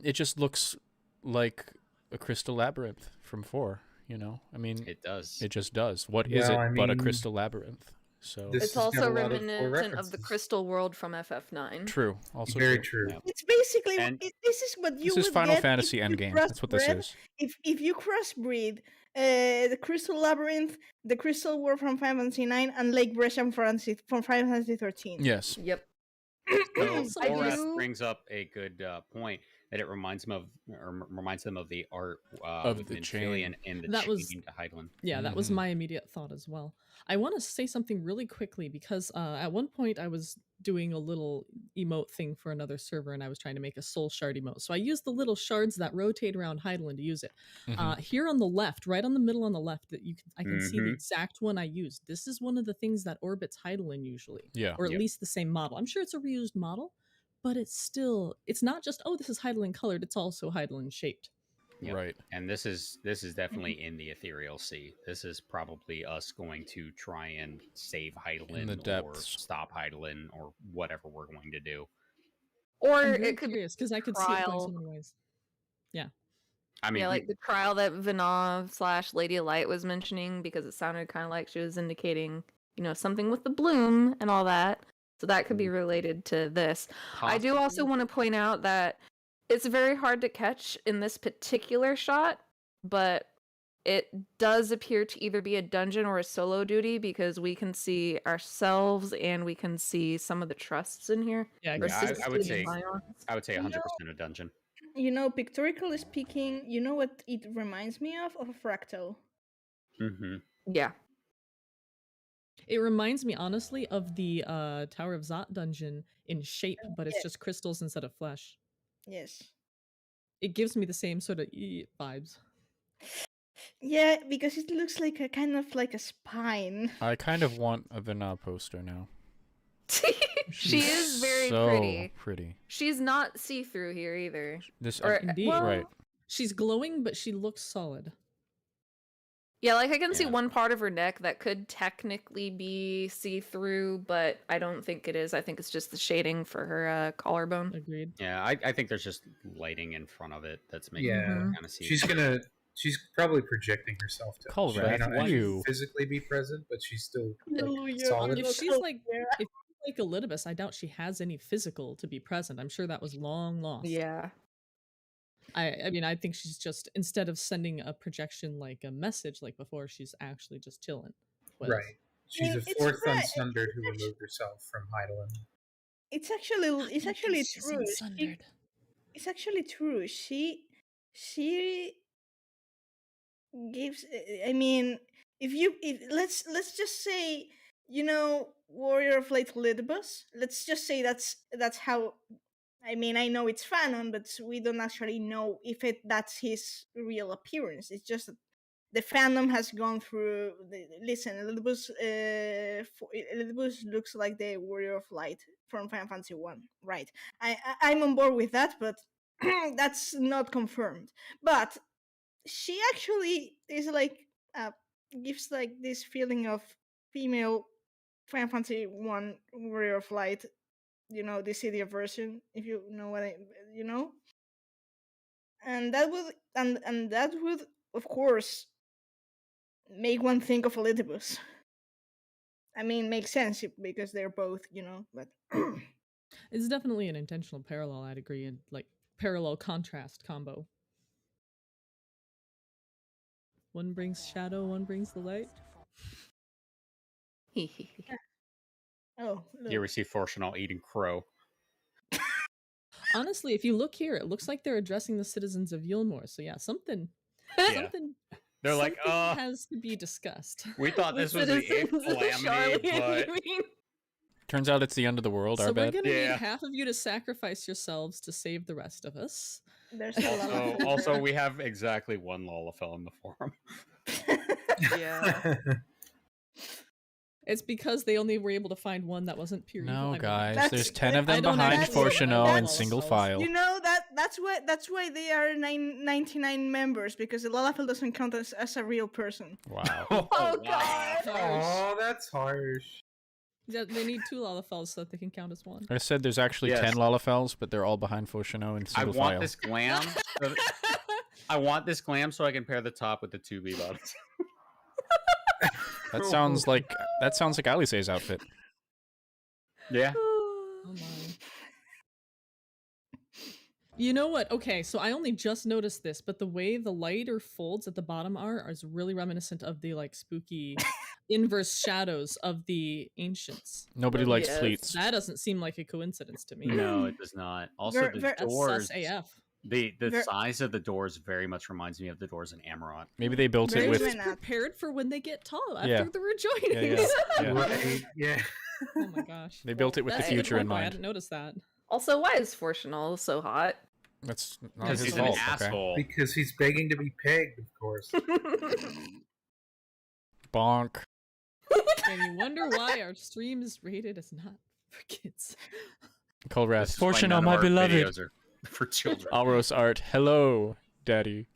It just looks like a crystal labyrinth from 4. I mean, it does. It just does. What is it but a crystal labyrinth? So it's also reminiscent of the crystal world from FF9. True. Also very true. Yeah. It's basically this is what you. This is Final Fantasy Endgame. That's what this is. If you crossbreed the crystal labyrinth, the crystal world from Final Fantasy 9, and Lake Brescia from Final Fantasy 13. Yes. Yep. So So I Boras do- brings up a good point that it reminds them of the art Of with the Minchillian chain. and the That chain was- to Heidelin. Yeah, that was Mhm. my immediate thought as well. I want to say something really quickly because at one point I was doing a little emote thing for another server and I was trying to make a soul shard emote. So I used the little shards that rotate around Heidelin to use it. Mhm. Here on the left, right on the middle on the left, that I can see the Mhm. exact one I used. This is one of the things that orbits Heidelin usually, Yeah. or at Yep. least the same model. I'm sure it's a reused model, but it's not just, oh, this is Heidelin colored, it's also Heidelin shaped. Yep. Right. And this is definitely in the ethereal sea. This is probably us going to try and save In the Heidelin or depths. stop Heidelin or whatever we're going to do. Or I'm very it could be curious because I could see it going so trial. many ways. Yeah. I mean, Yeah, like the trial that Vinov / Lady Light was mentioning, because it sounded kind of like she was indicating, something with the bloom and all that. So that could be related to this. I do also want to point out that it's very hard to catch in this particular shot, but it does appear to either be a dungeon or a solo duty because we can see ourselves and we can see some of the trusts in here. Yeah, I would say Ions. 100% a dungeon. Pictorially speaking, you know what it reminds me of? Of a fractal. Mm-hmm. Yeah. It reminds me, honestly, of the Tower of Zot dungeon in shape, but it's Yeah. just crystals instead of flesh. Yes. It gives me the same sort of vibes. Yeah, because it looks like a kind of like a spine. I kind of want a Vina poster now. She is very so pretty. She's not see-through here either. This Indeed. right. She's glowing, but she looks solid. Yeah, like I can see one part of her neck that could technically be see-through, but I don't think it is. I think it's just the shading for her collarbone. Agreed. Yeah, I think there's just lighting in front of it that's making it kind of see. She's probably projecting herself to you physically be present, but she's still Hallelujah. solid. If she's like Elidibus, I doubt she has any physical to be present. I'm sure that was long lost. Yeah. I mean, I think she's just, instead of sending a projection like a message like before, she's actually just chilling. Right. She's a fourth unsundered who removed herself from Heidelin. It's actually true. Unsundered. It's actually true. She gives. I mean, let's just say, Warrior of Late Lidibus. Let's just say that's how. I mean, I know it's fanon, but we don't actually know if that's his real appearance. It's just that the fandom has gone through. Listen, Elidibus looks like the Warrior of Light from Final Fantasy 1, right? I'm on board with that, but that's not confirmed. But she actually is like gives like this feeling of female Final Fantasy 1 Warrior of Light. The Cydia version, if you know what and that would of course make one think of Elidibus. I mean, makes sense because they're both, but It's definitely an intentional parallel, I'd agree, and like parallel contrast combo. One brings shadow, one brings the light. Oh, you ever see Fortunal eating crow? Honestly, if you look here, it looks like they're addressing the citizens of Yulmore. So yeah, something They're like, has to be discussed. We thought this was the calamity, but turns out it's the end of the world. So our we're bad. gonna need half of you to sacrifice yourselves to save the rest of us. There's a lot also we have exactly one Lalafell in the forum. Yeah. It's because they only were able to find one that wasn't pure evil. No, I mean, guys, there's 10 of them behind Fortuno in single file. That's why they are 99 members, because the Lalafell doesn't count as a real person. Wow. Oh god. Oh, that's harsh. Yeah, they need 2 Lalafells so that they can count as one. I said there's actually 10 Lalafells, but they're all behind Fortuno in single file. I want this glam. I want this glam so I can pair the top with the 2 V-Bucks. That sounds like Alice's outfit. Yeah. Oh my. You know what? Okay, so I only just noticed this, but the way the lighter folds at the bottom are is really reminiscent of the like spooky inverse shadows of the ancients. Nobody likes fleets. That doesn't seem like a coincidence to me. No, it does not. Also, the doors. That's sus AF. The size of the doors very much reminds me of the doors in Amaranth. Maybe they built it with prepared for when they get tall after the rejoining. Yeah. Oh my gosh. They built it with the future in mind. I hadn't noticed that. Also, why is Fortunal so hot? That's not because his he's fault. an asshole. Because he's begging to be pegged, of course. Bonk. And you wonder why our stream is rated as not for kids. Colress. Fortunal, my beloved. For children. Alros Art. Hello, Daddy.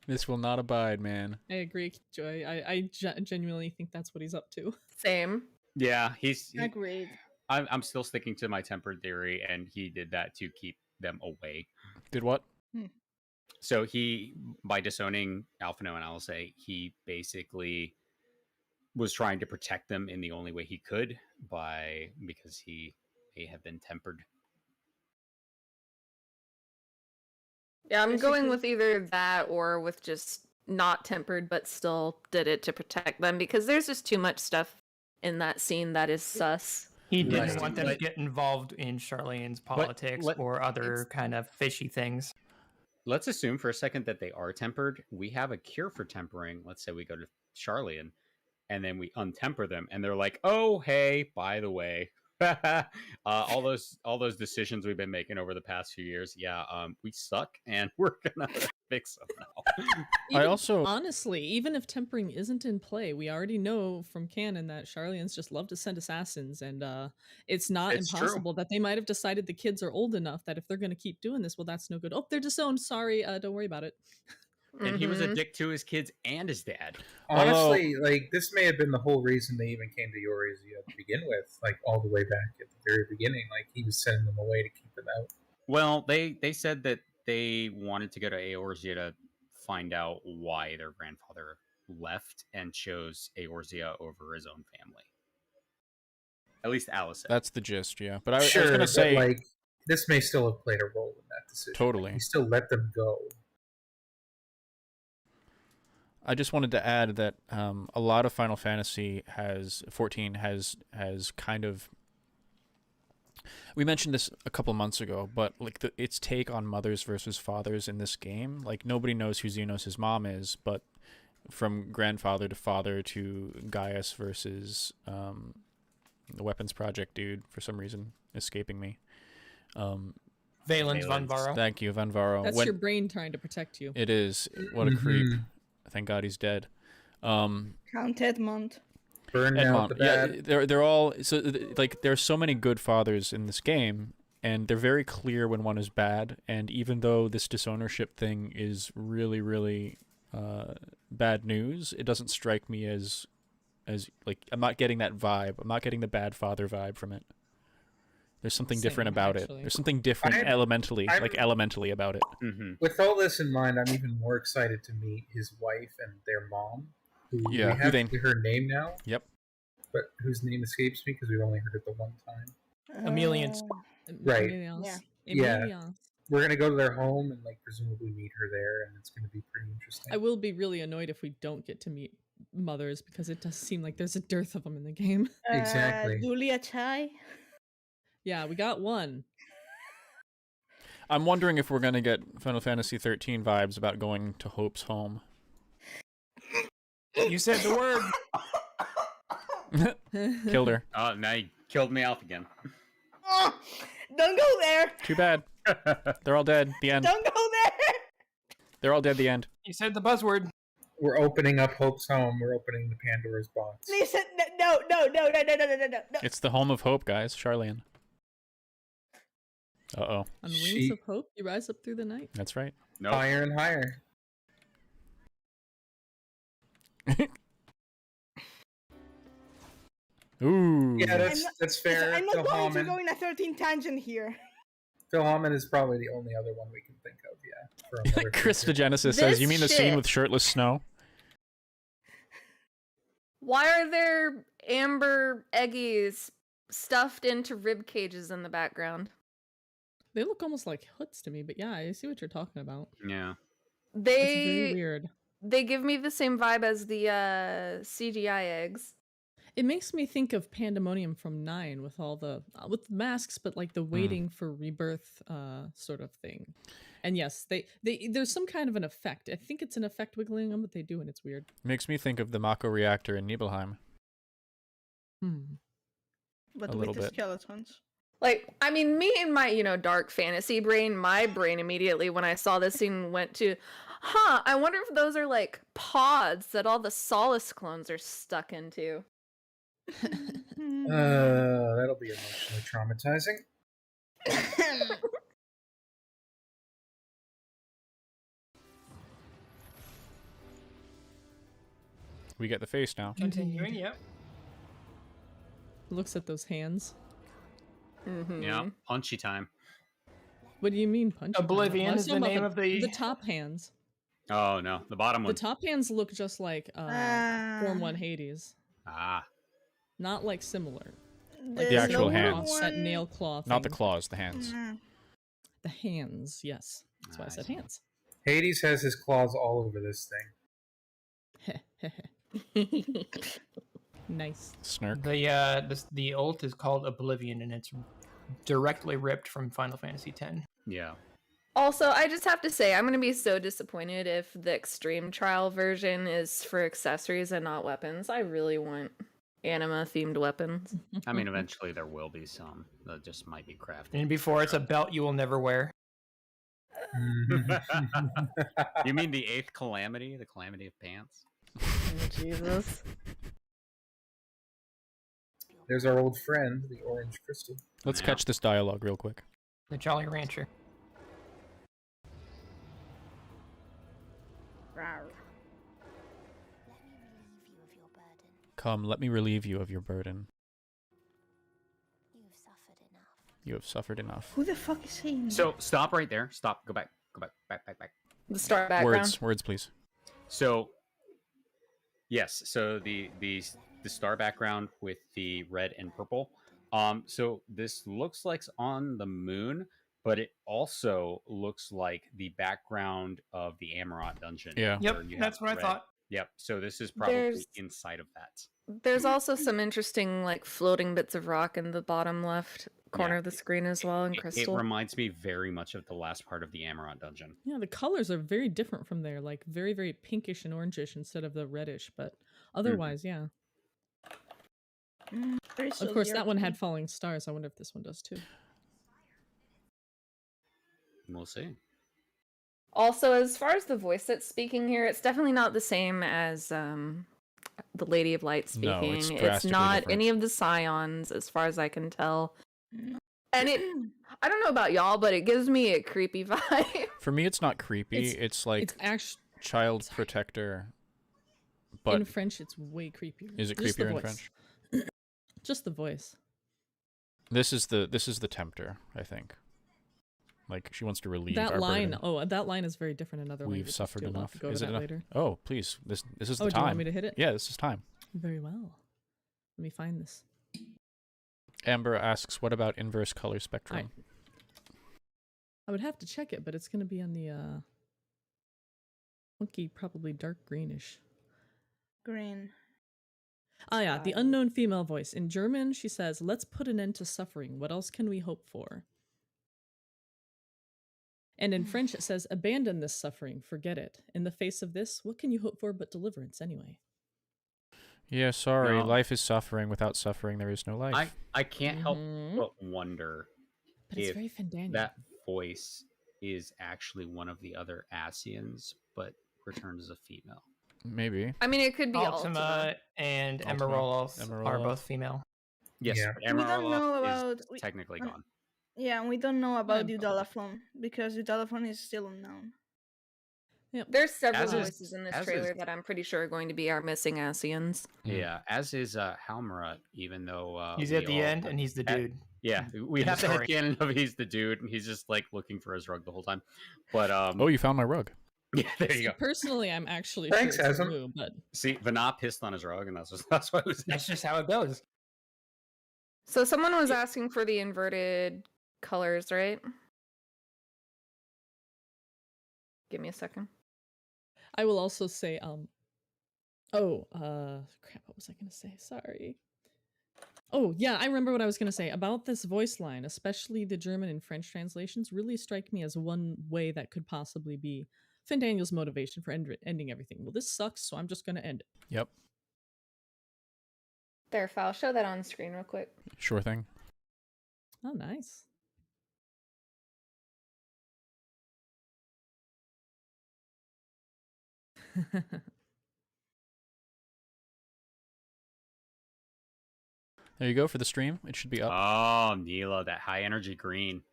This will not abide, man. I agree, Joy. I genuinely think that's what he's up to. Same. Yeah, agreed. I'm still sticking to my tempered theory, and he did that to keep them away. Did what? So he, by disowning Alphino and Alizé, he basically was trying to protect them in the only way he could because they have been tempered. Yeah, I'm going with either that or with just not tempered, but still did it to protect them, because there's just too much stuff in that scene that is sus. He didn't want them to get involved in Charlene's politics or other kind of fishy things. Let's assume for a second that they are tempered. We have a cure for tempering. Let's say we go to Charlene, and then we untemper them, and they're like, "Oh, hey, by the way, all those decisions we've been making over the past few years, we suck, and we're gonna fix them now." Honestly, even if tempering isn't in play, we already know from canon that Charlians just love to send assassins, and it's not impossible that they might have decided the kids are old enough that if they're going to keep doing this, well, that's no good. Oh, they're disowned. Sorry, don't worry about it. And he was a dick to his kids and his dad. Honestly, this may have been the whole reason they even came to Eorzea to begin with, all the way back at the very beginning. He was sending them away to keep them out. Well, they said that they wanted to go to Eorzea to find out why their grandfather left and chose Eorzea over his own family. At least Alice said. That's the gist, yeah. But I was going to say... this may still have played a role in that decision. Totally. He still let them go. I just wanted to add that a lot of Final Fantasy has kind of... We mentioned this a couple months ago, but its take on mothers versus fathers in this game, nobody knows who Xenos' mom is, but from grandfather to father to Gaius versus the Weapons Project dude, for some reason, escaping me. Valens Vanvaro. Thank you, Vanvaro. That's your brain trying to protect you. It is. What a creep. Thank God he's dead. Count Edmond. Edmond. Yeah, they're all so there's so many good fathers in this game, and they're very clear when one is bad. And even though this disownership thing is really, really bad news, it doesn't strike me as I'm not getting that vibe. I'm not getting the bad father vibe from it. There's something different about it. There's something different elementally about it. Mm-hmm. With all this in mind, I'm even more excited to meet his wife and their mom. We have her name now. Yep. But whose name escapes me because we've only heard it the one time. Emelian's. Right. Yeah. We're going to go to their home and presumably meet her there, and it's going to be pretty interesting. I will be really annoyed if we don't get to meet mothers, because it does seem like there's a dearth of them in the game. Exactly. Julia Chai. Yeah, we got one. I'm wondering if we're going to get Final Fantasy 13 vibes about going to Hope's home. You said the word. Killed her. Oh, now you killed me off again. Don't go there. Too bad. They're all dead. The end. Don't go there. They're all dead. The end. You said the buzzword. We're opening up Hope's home. We're opening the Pandora's box. Listen, no. It's the home of Hope, guys. Charlene. Uh-oh. On wings of hope, you rise up through the night. That's right. Nope. Higher and higher. Ooh. Yeah, that's fair. I'm not going to go in a 13 tangent here. Phil Hammond is probably the only other one we can think of, yeah. Krista Genesis says, you mean the scene with shirtless Snow? Why are there amber eggies stuffed into rib cages in the background? They look almost like hoods to me, but yeah, I see what you're talking about. Yeah. It's very weird. They give me the same vibe as the CGI eggs. It makes me think of Pandemonium from 9 with all the with masks, but like the waiting for rebirth sort of thing. And yes, they there's some kind of an effect. I think it's an effect wiggling them, but they do, and it's weird. Makes me think of the Mako reactor in Nibelheim. But with the skeletons. Like, I mean, me and my, dark fantasy brain, my brain immediately when I saw this scene went to, I wonder if those are like pods that all the Solace clones are stuck into. That'll be emotionally traumatizing. We get the face now. Continuing, yep. Looks at those hands. Yeah, punchy time. What do you mean punchy? Oblivion is the name of the top hands. Oh no, the bottom one. The top hands look just like Form 1 Hades. Not like similar. Like the actual hands. That nail claw thing. Not the claws, the hands. The hands, yes. That's why I said hands. Hades has his claws all over this thing. Nice. Snark. The ult is called Oblivion, and it's directly ripped from Final Fantasy X. Yeah. Also, I just have to say, I'm going to be so disappointed if the Extreme Trial version is for accessories and not weapons. I really want anima-themed weapons. I mean, eventually there will be some that just might be crafted. And before it's a belt you will never wear. You mean the 8th calamity? The calamity of pants? Oh, Jesus. There's our old friend, the orange crystal. Let's catch this dialogue real quick. The Jolly Rancher. Come, let me relieve you of your burden. You have suffered enough. Who the fuck is he? So stop right there. Stop. Go back. Back. The start background. Words, please. So, yes. So the star background with the red and purple. So this looks like it's on the moon, but it also looks like the background of the Amarant dungeon. Yeah. Yep, that's what I thought. Yep. So this is probably inside of that. There's also some interesting, like, floating bits of rock in the bottom left corner of the screen as well, in crystal. It reminds me very much of the last part of the Amarant dungeon. Yeah, the colors are very different from there, like very, very pinkish and orangish instead of the reddish, but otherwise, yeah. Of course, that one had falling stars. I wonder if this one does too. We'll see. Also, as far as the voice that's speaking here, it's definitely not the same as the Lady of Light speaking. No, it's not any of the Scions, as far as I can tell. And I don't know about y'all, but it gives me a creepy vibe. For me, it's not creepy. It's like it's actually child protector. But in French, it's way creepier. Is it creepier in French? Just the voice. This is the tempter, I think. Like she wants to relieve that our line. burden. Oh, that line is very different in other languages. We've suffered too. enough. Go Is to it that enough? later. Oh, please. This is the time. Do you want me to hit it? Yeah, this is time. Very well. Let me find this. Amber asks, "What about inverse color spectrum?" I would have to check it, but it's going to be on the funky, probably dark greenish. Green. Ah, yeah, the unknown female voice. In German, she says, "Let's put an end to suffering. What else can we hope for?" And in French, it says, "Abandon this suffering. Forget it. In the face of this, what can you hope for but deliverance anyway?" Yeah, sorry. No. Life is suffering. Without suffering, there is no life. I can't help but wonder but it's if very Fandanian. that voice is actually one of the other Asians, but returned as a female. Maybe. I mean, it could be Ultima and Emerald are both female. Yes, Yeah. but Emerald about is technically gone. Yeah, and we don't know about Eudalaphon because Eudalaphon is still unknown. Yep. There's several voices in this trailer that I'm pretty sure are going to be our missing Asians. Yeah, as is Halmarat, even though he's at the end and he's the dude. Yeah, we have to hit the end of he's the dude, and he's just like looking for his rug the whole time. But oh, you found my rug. Yeah, there you go. Personally, I'm actually Thanks, sure it's Hasm. blue, but See, Vanna pissed on his rug, and that's why it was. That's just how it goes. So someone was asking for the inverted colors, right? Give me a second. I will also say, crap, what was I gonna say? Sorry. Oh, yeah, I remember what I was gonna say about this voice line, especially the German and French translations really strike me as one way that could possibly be Finn Daniel's motivation for ending everything. Well, this sucks, so I'm just gonna end it. Yep. There, Fal, show that on screen real quick. Sure thing. Oh, nice. There you go for the stream. It should be up. Oh, Neela, that high energy green.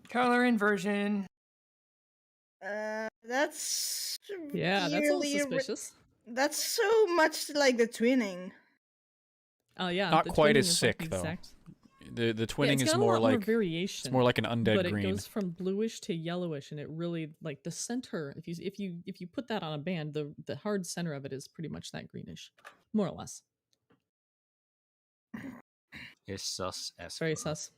Color inversion. That's yeah, that's a little suspicious. That's so much like the twinning. Oh yeah, not quite as sick like though. The twinning is more like variation. It's more like an undead but green. It goes from bluish to yellowish, and it really like the center. If you put that on a band, the hard center of it is pretty much that greenish, more or less. It's sus as very sus.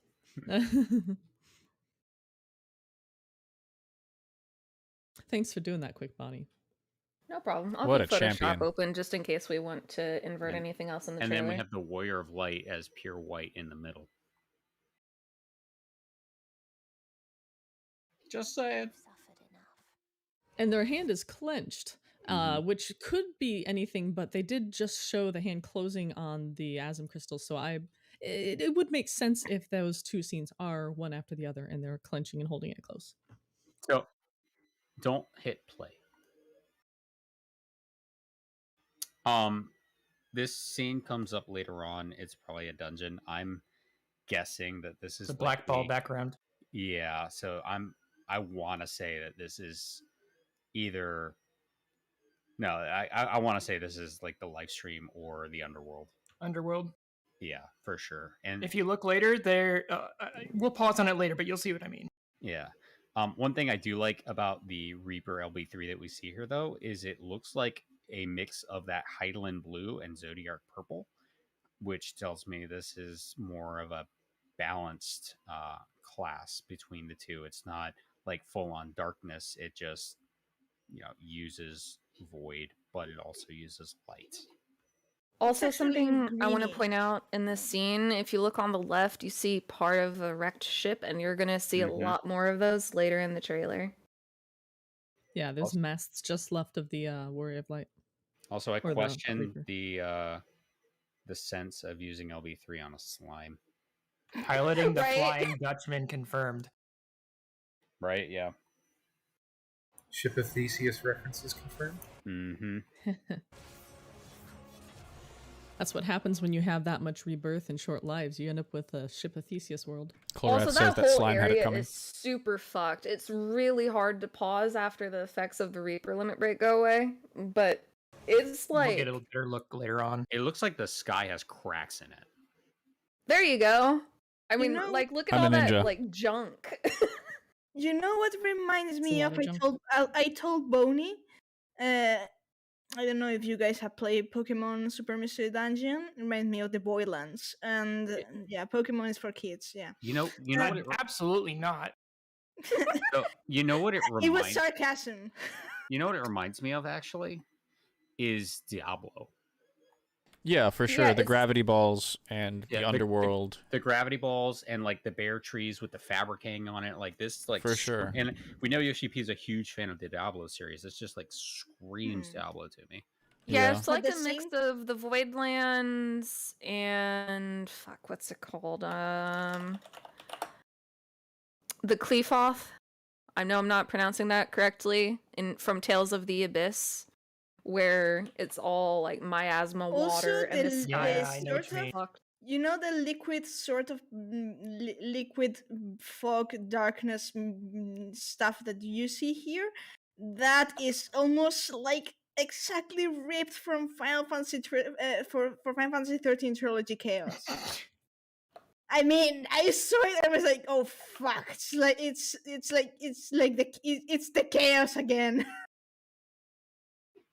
Thanks for doing that quick, Bonnie. No problem. I'll what keep a Photoshop champion. open just in case we want to invert anything else in the trailer. And then we have the Warrior of Light as pure white in the middle. Just saying. And their hand is clenched, which could be anything, but they did just show the hand closing on the Asm crystals, so it would make sense if those two scenes are one after the other and they're clenching and holding it close. So, don't hit play. This scene comes up later on. It's probably a dungeon. I'm guessing that this is a black ball background. Yeah, so I want to say that this is either no, I want to say this is like the live stream or the underworld. Underworld. Yeah, for sure. And if you look later, there we'll pause on it later, but you'll see what I mean. Yeah. One thing I do like about the Reaper LB3 that we see here, though, is it looks like a mix of that Heidelin blue and Zodiac purple, which tells me this is more of a balanced class between the two. It's not like full-on darkness. It just, uses void, but it also uses light. Also, something I want to point out in this scene, if you look on the left, you see part of a wrecked ship, and you're going to see a lot more of those later in the trailer. Yeah, there's masts just left of the Warrior of Light. Also, I question the sense of using LB3 on a slime. Piloting the Flying Dutchman confirmed. Right, yeah. Ship of Theseus references confirmed? Mm-hmm. That's what happens when you have that much rebirth and short lives. You end up with a Ship of Theseus world. Also, that whole area is super fucked. It's really hard to pause after the effects of the Reaper limit break go away, but it's like... We'll get a better look later on. It looks like the sky has cracks in it. There you go. I mean, like, look at all that, like, junk. You know what reminds me of? I told Boney, I don't know if you guys have played Pokemon Super Mystery Dungeon. It reminds me of the Boylands, and yeah, Pokemon is for kids. Yeah, you know, absolutely not. So, you know what it reminds? It was sarcasm. You know what it reminds me of actually is Diablo. Yeah, for sure. The gravity balls and the underworld. The gravity balls and like the bare trees with the fabric hanging on it. Like this, like for sure. And we know Yoshi P is a huge fan of the Diablo series. It's just like screams Diablo to me. Yeah, it's like a mix of the Voidlands and what's it called? The Qlifoth. I know I'm not pronouncing that correctly. From Tales of the Abyss, where it's all like miasma water and the sky. You know the liquid sort of liquid fog darkness stuff that you see here? That is almost like exactly ripped from Final Fantasy for Final Fantasy 13 Trilogy Chaos. I mean, I saw it and I was like, "Oh fuck!" It's like the chaos again.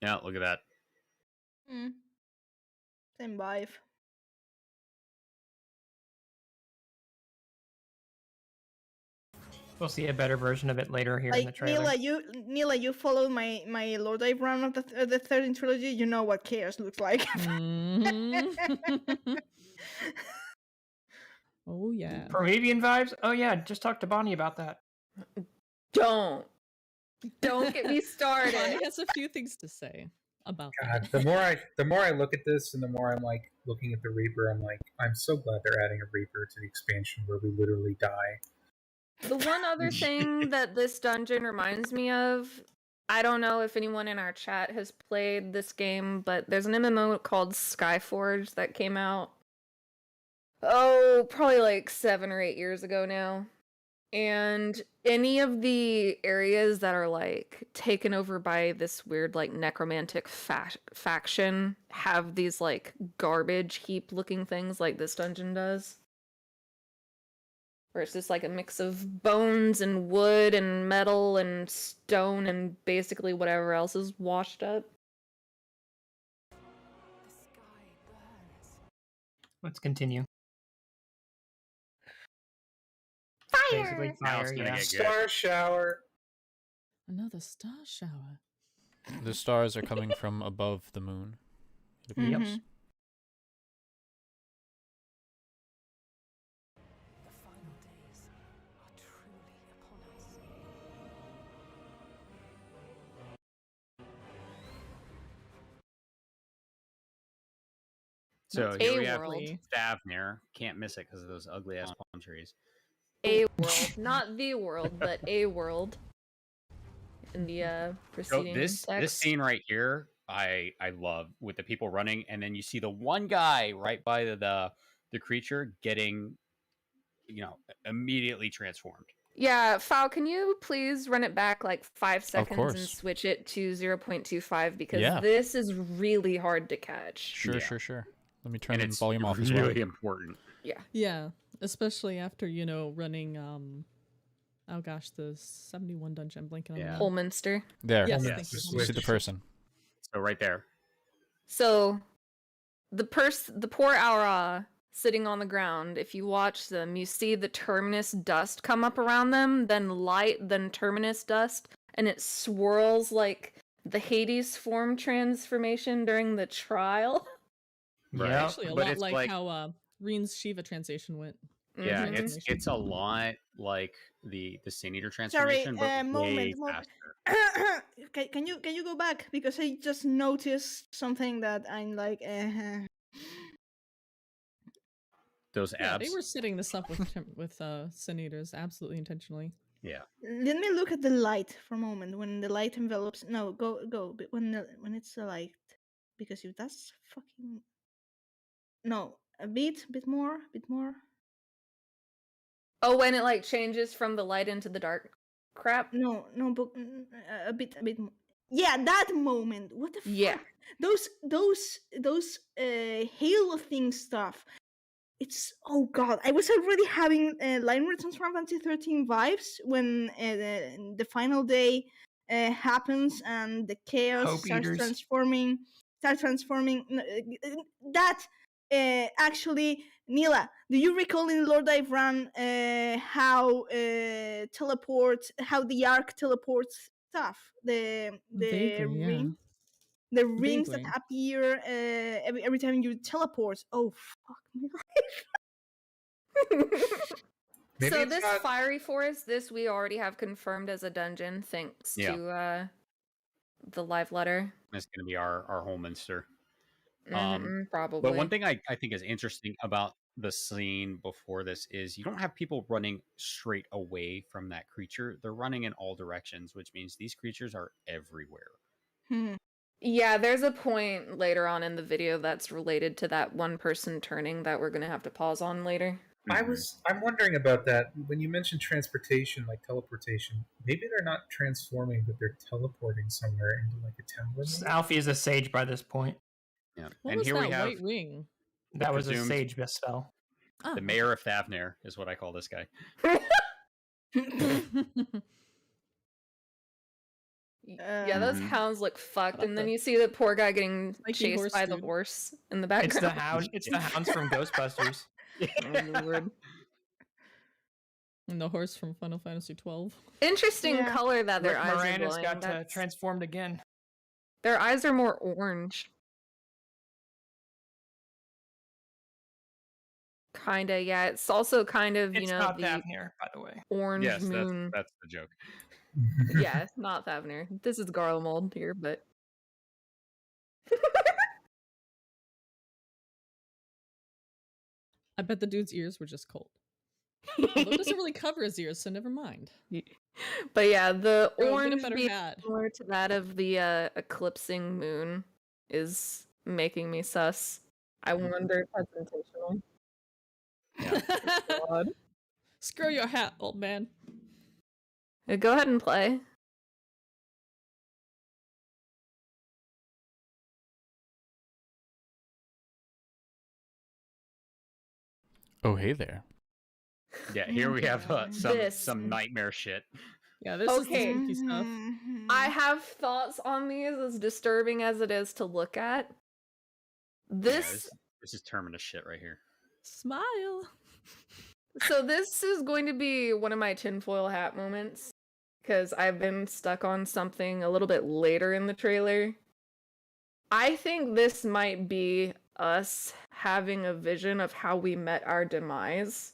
Yeah, look at that. Same vibe. We'll see a better version of it later here in the trailer. Neela, you followed my Lord Dive run of the third trilogy. You know what chaos looks like. Oh yeah. Promethean vibes? Oh yeah, just talked to Bonnie about that. Don't get me started. Bonnie has a few things to say about God, that. the more I look at this and the more I'm like looking at the Reaper, I'm like, I'm so glad they're adding a Reaper to the expansion where we literally die. The one other thing that this dungeon reminds me of, I don't know if anyone in our chat has played this game, but there's an MMO called Skyforge that came out, probably like 7 or 8 years ago now. And any of the areas that are like taken over by this weird like necromantic faction have these like garbage heap looking things like this dungeon does. Where it's just like a mix of bones and wood and metal and stone and basically whatever else is washed up. Let's continue. Fire! Basically fire, yeah. Star shower. Another star shower. The stars are coming from above the moon. It Mm-hmm. appears. So A here we have world. Thavnir. Can't miss it because of those ugly ass palm trees. A world. Not the world, but a world. In the preceding this text. scene right here, I love with the people running, and then you see the one guy right by the creature getting, immediately transformed. Yeah, Foul, can you please run it back like 5 seconds and course. switch it to 0.25 because Yeah. this is really hard to catch. Sure. Let me turn And the it's volume off as really well. important. Yeah. Yeah, especially after running oh gosh, the 71 dungeon. I'm blanking on the name. Holminster. There. Yes, Yes. thank you. You see the person. So right there. So the poor Aura sitting on the ground, if you watch them, you see the terminus dust come up around them, then light, then terminus dust, and it swirls like the Hades form transformation during the trial. Right. Yeah. Actually, a But lot it's like how Reen's Shiva translation went. Yeah, Mhm. it's a lot like the Sin Eater Sorry, transformation, but way moment. faster. Can you go back because I just noticed something that I'm like. Those Yeah, abs. they were setting this up with Sin Eaters absolutely intentionally. Yeah. Let me look at the light for a moment. When the light envelops, no, go. But when it's the light, because if that's fucking no, a bit more. Oh, when it like changes from the light into the dark crap? No, but a bit more. Yeah, that moment. What the fuck? Yeah. Those Halo thing stuff. It's oh god. I was already having Line Returns from 2013 vibes when the final day happens and the chaos Hope starts eaters. transforming. That actually, Neela, do you recall in Lord I've Run how the Ark teleports stuff? The Vaguely, yeah. ring, the rings Vaguely. that appear every time you teleport. Oh fuck me! Maybe So it's this not- fiery forest, this we already have confirmed as a dungeon thanks to the live letter. That's going to be our Holminster. Probably. But one thing I think is interesting about the scene before this is you don't have people running straight away from that creature. They're running in all directions, which means these creatures are everywhere. Yeah, there's a point later on in the video that's related to that one person turning that we're gonna have to pause on later. I'm wondering about that. When you mentioned transportation, like teleportation, maybe they're not transforming, but they're teleporting somewhere into like a template. Alfie is a sage by this point. Yeah. What And was here that we have white ring? That was a presumed- sage spell. Oh, the mayor of Thavnir is what I call this guy. Yeah, those hounds look fucked, About and then the you see the poor guy getting spiky chased horse by the dude. horse in the It's background. the hound. It's the hounds from Ghostbusters. Oh, Lord. And the horse from Final Fantasy 12. Interesting color that their eyes are glowing. Got transformed again. Their eyes are more orange. Kinda, yeah. It's also kind of, it's not Thavnir, by the way. Orange yes, moon. That's the joke. Yeah, not Thavnir. This is Garlemald here, but I bet the dude's ears were just cold. Although it doesn't really cover his ears, so never mind. But yeah, the Bro, orange get a better being hat. similar to that of the eclipsing moon is making me sus. I wonder if that's intentional. Yeah. God. Screw your hat, old man. Go ahead and play. Oh, hey there. Yeah, here we have some nightmare shit. Yeah, this is the spooky stuff. I have thoughts on these, as disturbing as it is to look at. This is Terminus shit right here. Smile. So this is going to be one of my tinfoil hat moments, because I've been stuck on something a little bit later in the trailer. I think this might be us having a vision of how we met our demise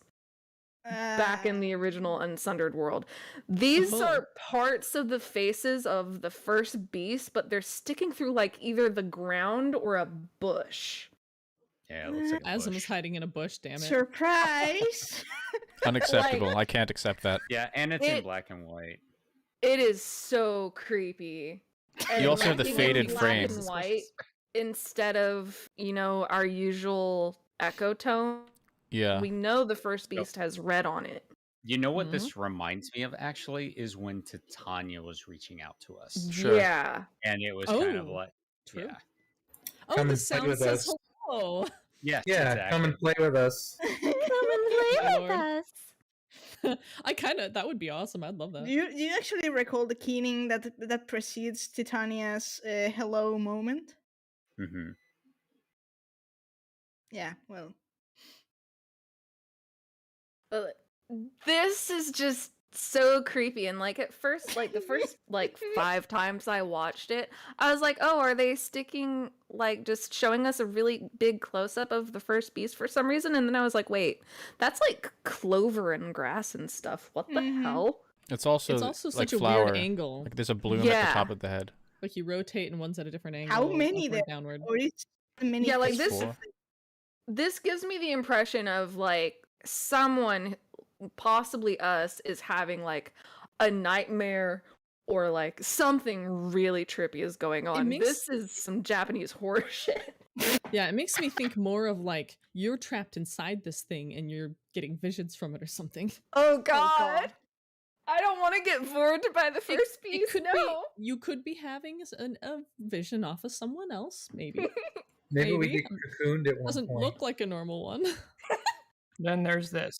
back in the original Unsundered world. These are parts of the faces of the first beast, but they're sticking through like either the ground or a bush. Yeah, it looks like a Asm is bush. hiding in a bush, damn it. Surprise! Unacceptable. I can't accept that. Yeah, and it's in black and white. It is so creepy. And You also have the making it faded black frame. and white instead of, our usual echo tone. Yeah. We know the first beast has red on it. You know what this reminds me of, actually, is when Titania was reaching out to us. Sure. Yeah. And it was kind of like, true. yeah. Oh, Come the and play sound with says us. hello. Yes, Yeah, exactly. come and play with us. Come and play with Lord. us. That would be awesome. I'd love that. Do you actually recall the keening that precedes Titania's hello moment? Mm-hmm. Yeah, well. This is just so creepy, and at first, the first 5 times I watched it, I was like, oh, are they sticking just showing us a really big close-up of the first beast for some reason? And then I was like, wait, that's clover and grass and stuff. What the hell? It's also such a flower. weird angle. Like there's a bloom at the top of the head. Like you rotate and one's at a different angle. How many upward, there? downward. Or is many? Yeah, this. This gives me the impression of someone, possibly us, is having a nightmare or something really trippy is going on. This is some Japanese horror shit. Yeah, it makes me think more of you're trapped inside this thing and you're getting visions from it or something. Oh god. I don't want to get bored by the first beast. You could be having a vision off of someone else, maybe. Maybe we get cocooned at one Doesn't point. look like a normal one. Then there's this.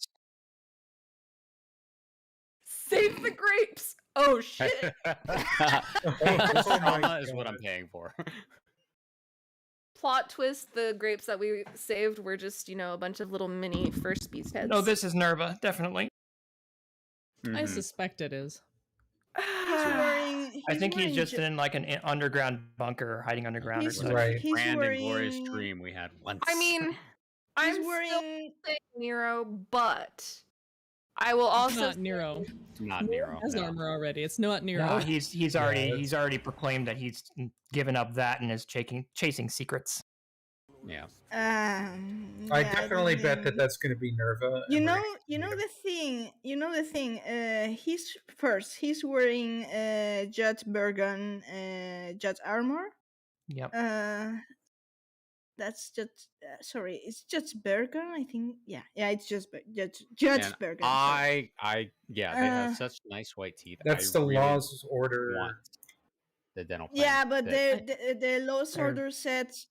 Save the grapes! Oh shit! This trauma is what I'm paying for. Plot twist, the grapes that we saved were just, a bunch of little mini first beast heads. No, this is Nerva, definitely. I suspect it is. I think he's just in an underground bunker, hiding underground or something. Right. Grand and glorious dream we had once. I mean, I'm wearing still saying Nero, but I will also Not Nero. Not Nero. He has armor already. It's not Nero. No, he's already proclaimed that he's given up that and is chasing secrets. Yeah. I definitely bet that's going to be Nerva. You know the thing. He's wearing Judge Bergen Judge armor. Yep. That's just sorry. It's Judge Bergen, I think. Yeah. It's just Judge Bergen. They have such nice white teeth. That's the law's order. Want the dental plan. Yeah, but the law's order sets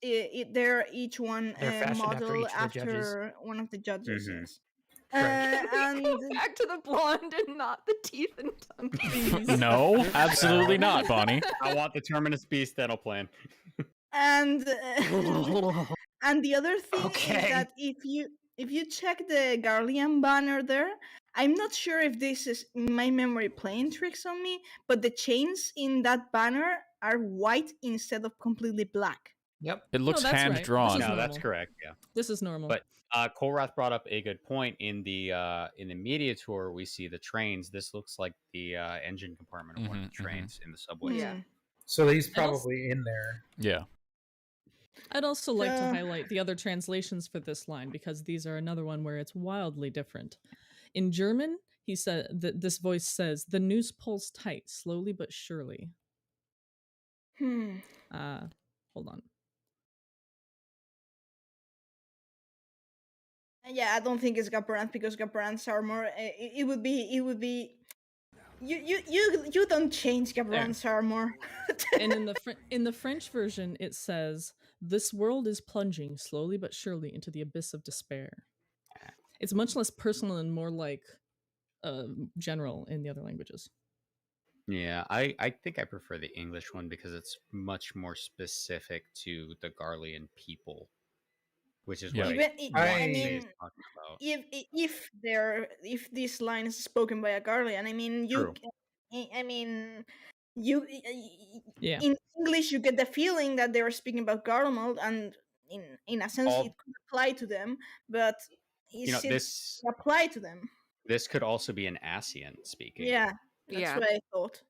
they're each one modeled after one of the judges. Mm-hmm. And back to the blonde and not the teeth and tongue, please. No, absolutely not, Bonnie. I want the Terminus Beast dental plan. And the other thing is that if if you check the Garlean banner there, I'm not sure if this is my memory playing tricks on me, but the chains in that banner are white instead of completely black. Yep. It looks hand right. drawn. No, that's correct. Yeah. This is normal. But Kolrath brought up a good point. In the media tour, we see the trains. This looks like the engine compartment of one of the trains in the subway. Yeah. So he's probably in there. Yeah. I'd also like to highlight the other translations for this line, because these are another one where it's wildly different. In German, he said that this voice says, "The noose pulls tight, slowly but surely." Hmm. Hold on. Yeah, I don't think it's Gabrant, because Gabrant's armor. It would be. You don't change Gabrant's armor. And in the French version, it says, "This world is plunging slowly but surely into the abyss of despair." It's much less personal and more like general in the other languages. Yeah, I think I prefer the English one because it's much more specific to the Garlean people, which is what I mean, if this line is spoken by a Garlean, I mean, in English you get the feeling that they are speaking about Garlemald, and in a sense it could apply to them, but this apply to them. This could also be an Asian speaking. Yeah, that's what I thought.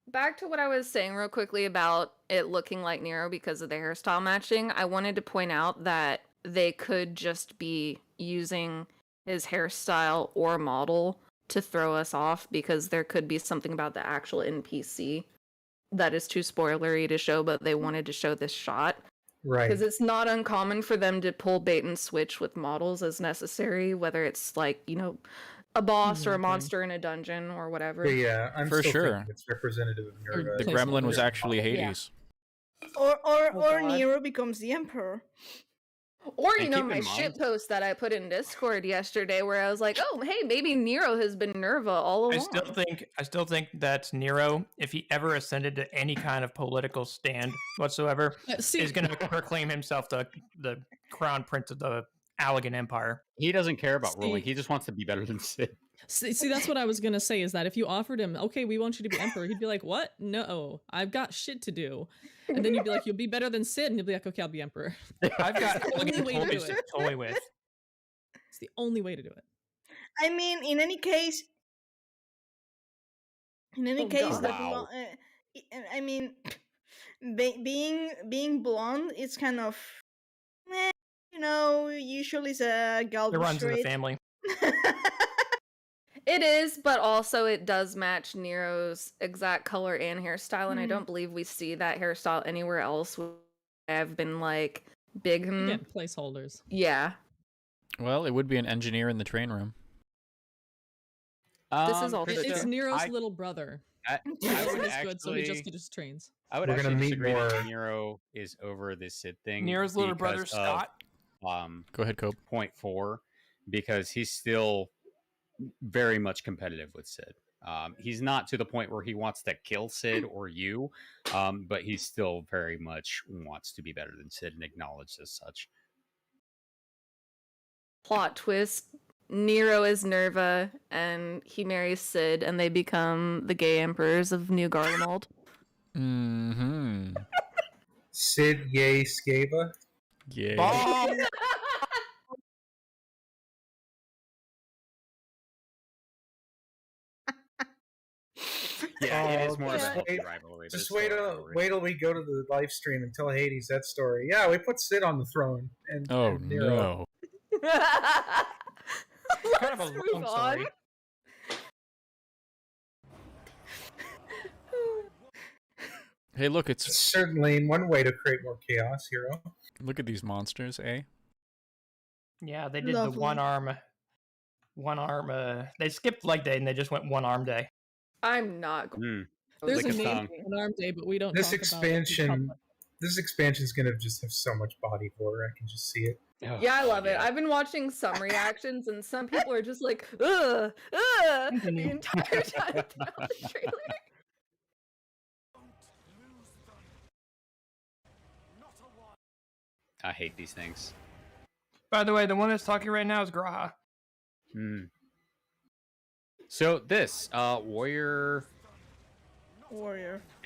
Back to what I was saying real quickly about it looking like Nero because of the hairstyle matching. I wanted to point out that they could just be using his hairstyle or model to throw us off, because there could be something about the actual NPC that is too spoilery to show, but they wanted to show this shot. Right. Because it's not uncommon for them to pull bait and switch with models as necessary, whether it's like, you know, a boss or a monster in a dungeon or whatever. Yeah, I'm for still sure. thinking it's representative of Nero. The gremlin was actually Hades. Or Nero becomes the Emperor. Or, you know, my shit post that I put in Discord yesterday where I was like, oh, hey, maybe Nero has been Nerva all along. I still think that Nero, if he ever ascended to any kind of political stand whatsoever, is going to proclaim himself the crown prince of the Allegan Empire. He doesn't care about ruling. He just wants to be better than Sid. See, that's what I was gonna say, is that if you offered him, okay, we want you to be emperor, he'd be like, what? No, I've got shit to do. And then you'd be like, you'll be better than Sid, and you'll be like, okay, I'll be emperor. I've got toys to toy with. It's the only way to do it. I mean, in any case, I mean, being blonde, it's kind of, you know, usually it's a Galbus trait. It runs in the family. It is, but also it does match Nero's exact color and hairstyle, and I don't believe we see that hairstyle anywhere else. I've been like big placeholders. Yeah. Well, it would be an engineer in the train room. This is also it's Nero's little brother. I would actually, good, so he just gets trains. I would actually disagree that Nero is over this Sid thing. Nero's little brother Scott. Go ahead, Cope. 0.4, because he's still very much competitive with Sid. He's not to the point where he wants to kill Sid or you, but he still very much wants to be better than Sid and acknowledged as such. Plot twist: Nero is Nerva, and he marries Sid, and they become the gay emperors of New Garlemald. Mm-hmm. Sid Yay Scaba. Yay. Yeah, it is more of a rivalry. Just wait till we go to the live stream and tell Hades that story. Yeah, we put Sid on the throne. And no. Kind of a long story. Hey, look, it's certainly one way to create more chaos, Hero. Look at these monsters, eh? Yeah, they did the one arm. They skipped leg day and they just went one arm day. I'm not. There's a name for an arm day, but we don't. This expansion is gonna just have so much body horror. I can just see it. Yeah, I love it. I've been watching some reactions, and some people are just like, ugh, the entire time throughout the trailer. I hate these things. By the way, the one that's talking right now is Graha. So this warrior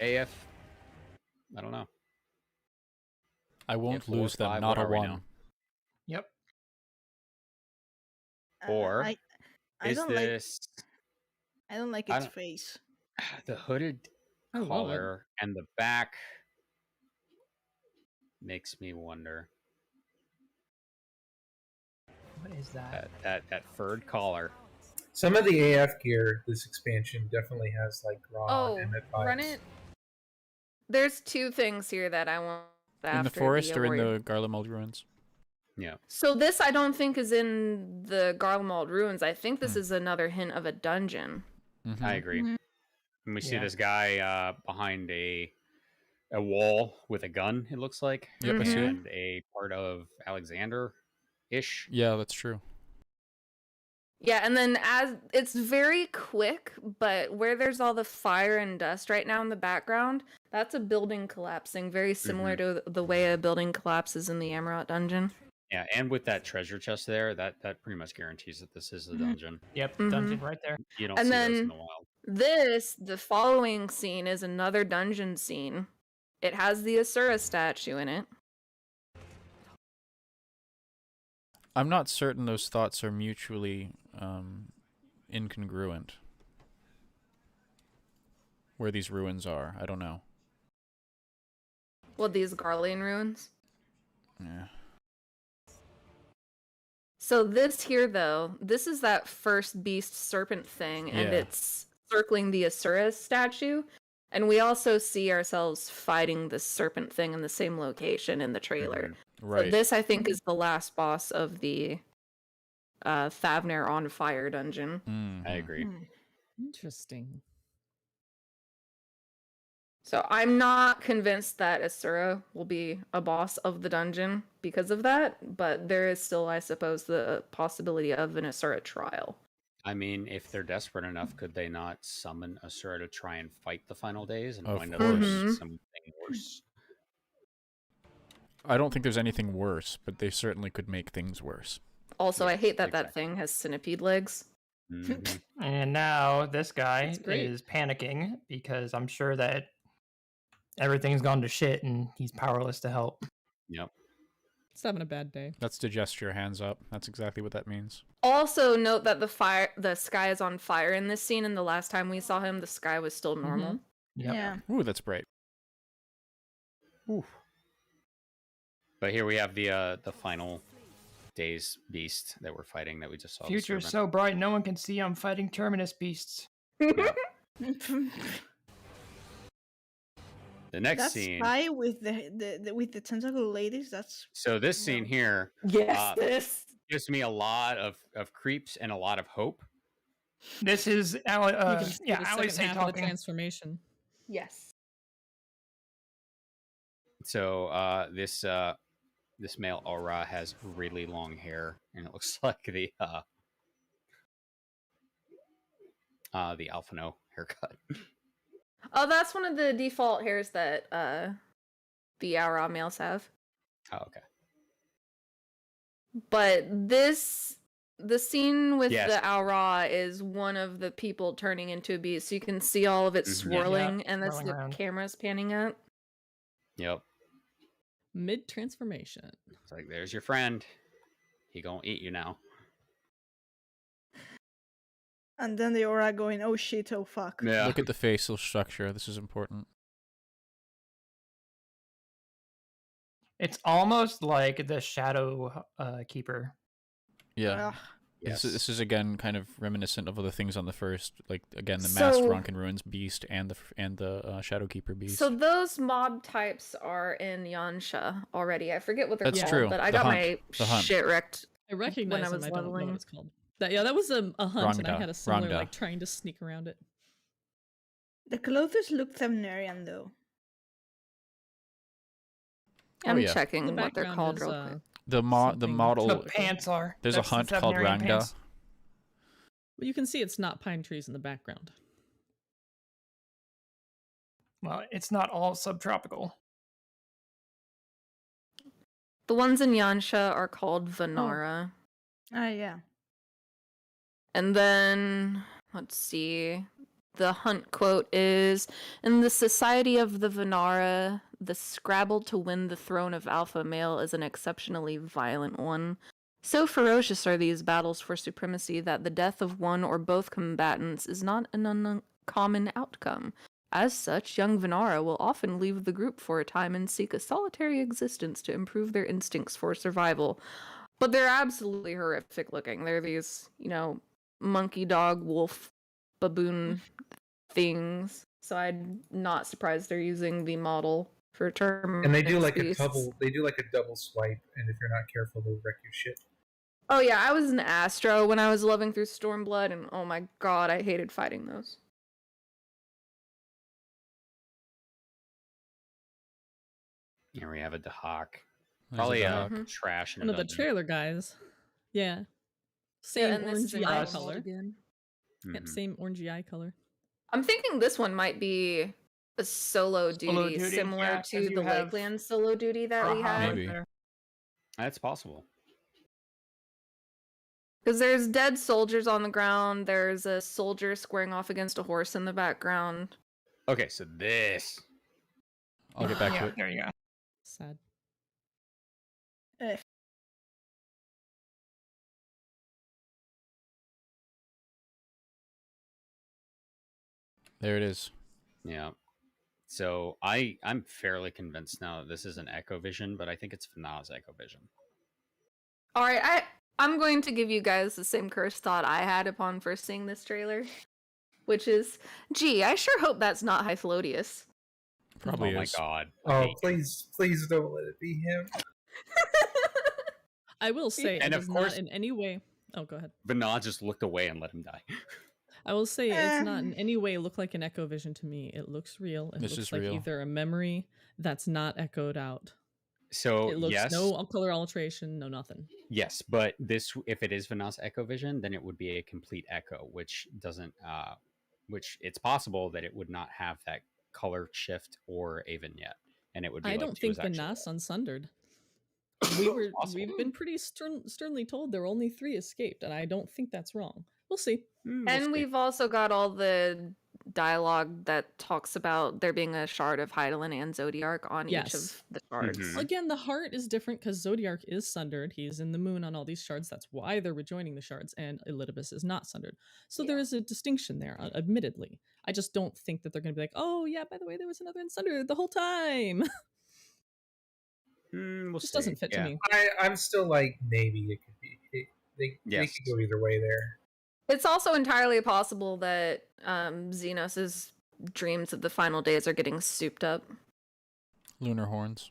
AF, I don't know. I won't lose them. Not a one. Yep. Or I is don't this? I don't like its face. The hooded collar and the back makes me wonder. What is that? That furred collar. Some of the AF gear, this expansion definitely has like raw and Emmett vibes. Run it. There's two things here that I want. In the forest or in the Garlemald ruins? Yeah. So this I don't think is in the Garlemald ruins. I think this is another hint of a dungeon. I agree. And we see this guy behind a wall with a gun, it looks like. Yep, I see it. And a part of Alexander-ish. Yeah, that's true. Yeah, and then as it's very quick, but where there's all the fire and dust right now in the background, that's a building collapsing, very similar to the way a building collapses in the Amarot dungeon. Yeah, and with that treasure chest there, that pretty much guarantees that this is the dungeon. Yep, dungeon right there. You don't And see then those in the wild. the following scene is another dungeon scene. It has the Asura statue in it. I'm not certain those thoughts are mutually incongruent. Where these ruins are, I don't know. Well, these Garlean ruins. Yeah. So this here, though, this is that first beast serpent thing, and it's circling the Asura statue. And we also see ourselves fighting the serpent thing in the same location in the trailer. Right. So this, I think, is the last boss of the Thavner on Fire dungeon. I agree. Interesting. So I'm not convinced that Asura will be a boss of the dungeon because of that, but there is still, I suppose, the possibility of an Asura trial. I mean, if they're desperate enough, could they not summon Asura to try and fight the final days and wind up doing something worse? I don't think there's anything worse, but they certainly could make things worse. Also, I hate that that thing has centipede legs. And now this guy is panicking because I'm sure that everything's gone to shit and he's powerless to help. Yep. It's having a bad day. That's to gesture hands up. That's exactly what that means. Also, note that the sky is on fire in this scene, and the last time we saw him, the sky was still normal. Yep. Yeah. Ooh, that's bright. Ooh. But here we have the final days beast that we're fighting that we just saw. Future's so bright, no one can see I'm fighting Terminus beasts. The next that scene. Spy with the tentacle ladies. That's so. This scene here. Yes. Gives me a lot of creeps and a lot of hope. This is You can see the I always second say half of the talking. transformation. Yes. So this male aura has really long hair, and it looks like the Alphino haircut. Oh, that's one of the default hairs that the Aura males have. Oh, okay. But the scene with the Aura is one of the people turning into a beast. So you can see all of it swirling, and that's the camera's panning up. Yep. Mid-transformation. It's like, there's your friend. He gonna eat you now. And then the aura going, oh shit, oh fuck. Yeah. Look at the facial structure. This is important. It's almost like the Shadow Keeper. Yeah. Yes. This is again kind of reminiscent of other things on the first, like again the masked Ronkin Ruins beast and the Shadowkeeper beast. So those mob types are in Yansha already. I forget what they're That's called, true. but I The got hunt. my shit wrecked. I recognize when I them. was I don't know leveling. what it's called. That was a hunt, and I Rangda. had a similar Rangda. like trying to sneak around it. The clothes look Thavnerian though. I'm yeah. checking The what they're background called is, real quick. The model. The pants are. There's That's a hunt the called Thavnerian Rangda. pants. Well, you can see it's not pine trees in the background. Well, it's not all subtropical. The ones in Yansha are called Vanara. Yeah. And then, let's see. The hunt quote is, in the society of the Vanara, the scrabble to win the throne of alpha male is an exceptionally violent one. So ferocious are these battles for supremacy that the death of one or both combatants is not an uncommon outcome. As such, young Vanara will often leave the group for a time and seek a solitary existence to improve their instincts for survival. But they're absolutely horrific looking. They're these, monkey, dog, wolf, baboon things. So I'm not surprised they're using the model for term. And they do like a double swipe, and if you're not careful, they'll wreck your shit. Oh yeah, I was an Astro when I was loving through Stormblood, and oh my god, I hated fighting those. Here we have a Dahak. Probably trash. One of the trailer guys. Yeah. Same orangey eye color. Again. Yep, same orangey eye color. I'm thinking this one might be a solo duty, similar to the Lakeland solo duty that we had. Maybe. That's possible. Because there's dead soldiers on the ground. There's a soldier squaring off against a horse in the background. Okay, so this. I'll get back to it. There you go. Sad. There it is. Yeah. So I'm fairly convinced now that this is an Echo Vision, but I think it's FNAF's Echo Vision. All right, I'm going to give you guys the same cursed thought I had upon first seeing this trailer, which is, gee, I sure hope that's not Hyphlodius. Probably oh is. my god. Oh, please don't let it be him. I will say, and it of is course, not in any way. Oh, go ahead. Vanad just looked away and let him die. I will say it's not in any way look like an Echo Vision to me. It looks real. It looks like real. either a memory that's not echoed out. So it looks yes, no color alteration, no nothing. Yes, but this, if it is Vanad's Echo Vision, then it would be a complete echo, which doesn't. Which it's possible that it would not have that color shift or a vignette, and it would be. I don't think Vanad's unsundered. We've been pretty sternly told there were only 3 escaped, and I don't think that's wrong. We'll see. And we've also got all the dialogue that talks about there being a shard of Hydaelyn and Zodiark on each of the shards. Mm-hmm. Again, the heart is different because Zodiark is sundered. He's in the moon on all these shards. That's why they're rejoining the shards, and Elidibus is not sundered. So there is a distinction there, admittedly. I just don't think that they're going to be like, oh yeah, by the way, there was another unsundered the whole time. We'll just doesn't fit to me. I'm still like, maybe it could be. They could go either way there. It's also entirely possible that Xenos' dreams of the final days are getting souped up. Lunar horns.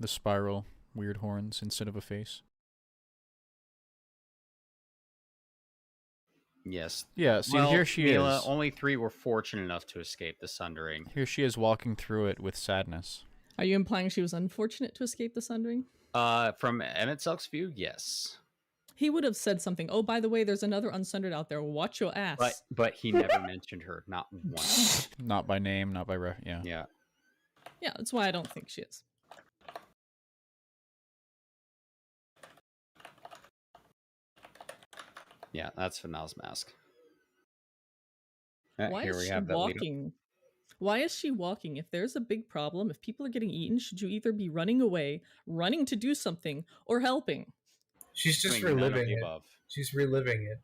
The spiral weird horns instead of a face. Yes. Yeah, see, here she Mila, is. Only 3 were fortunate enough to escape the sundering. Here she is walking through it with sadness. Are you implying she was unfortunate to escape the sundering? From Emmett Selk's view, yes. He would have said something. Oh, by the way, there's another unsundered out there. Watch your ass. But he never mentioned her, not once. Not by name, not by yeah. Yeah. Yeah, that's why I don't think she is. Yeah, that's Fanal's mask. Why is she walking? Why is she walking? If there's a big problem, if people are getting eaten, should you either be running away, running to do something, or helping? She's just reliving it. She's reliving it.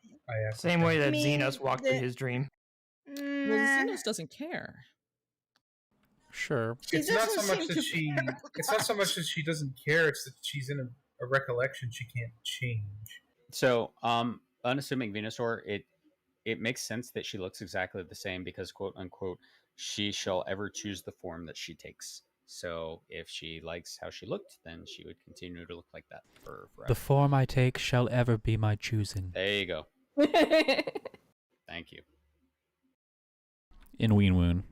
Same way that Xenos walked through his dream. Well, Xenos doesn't care. Sure. It's not so much that she. It's not so much that she doesn't care. It's that she's in a recollection she can't change. So, unassuming Venusaur, it makes sense that she looks exactly the same because, quote unquote, she shall ever choose the form that she takes. So if she likes how she looked, then she would continue to look like that for forever. The form I take shall ever be my choosing. There you go. Thank you. In Ween Woon.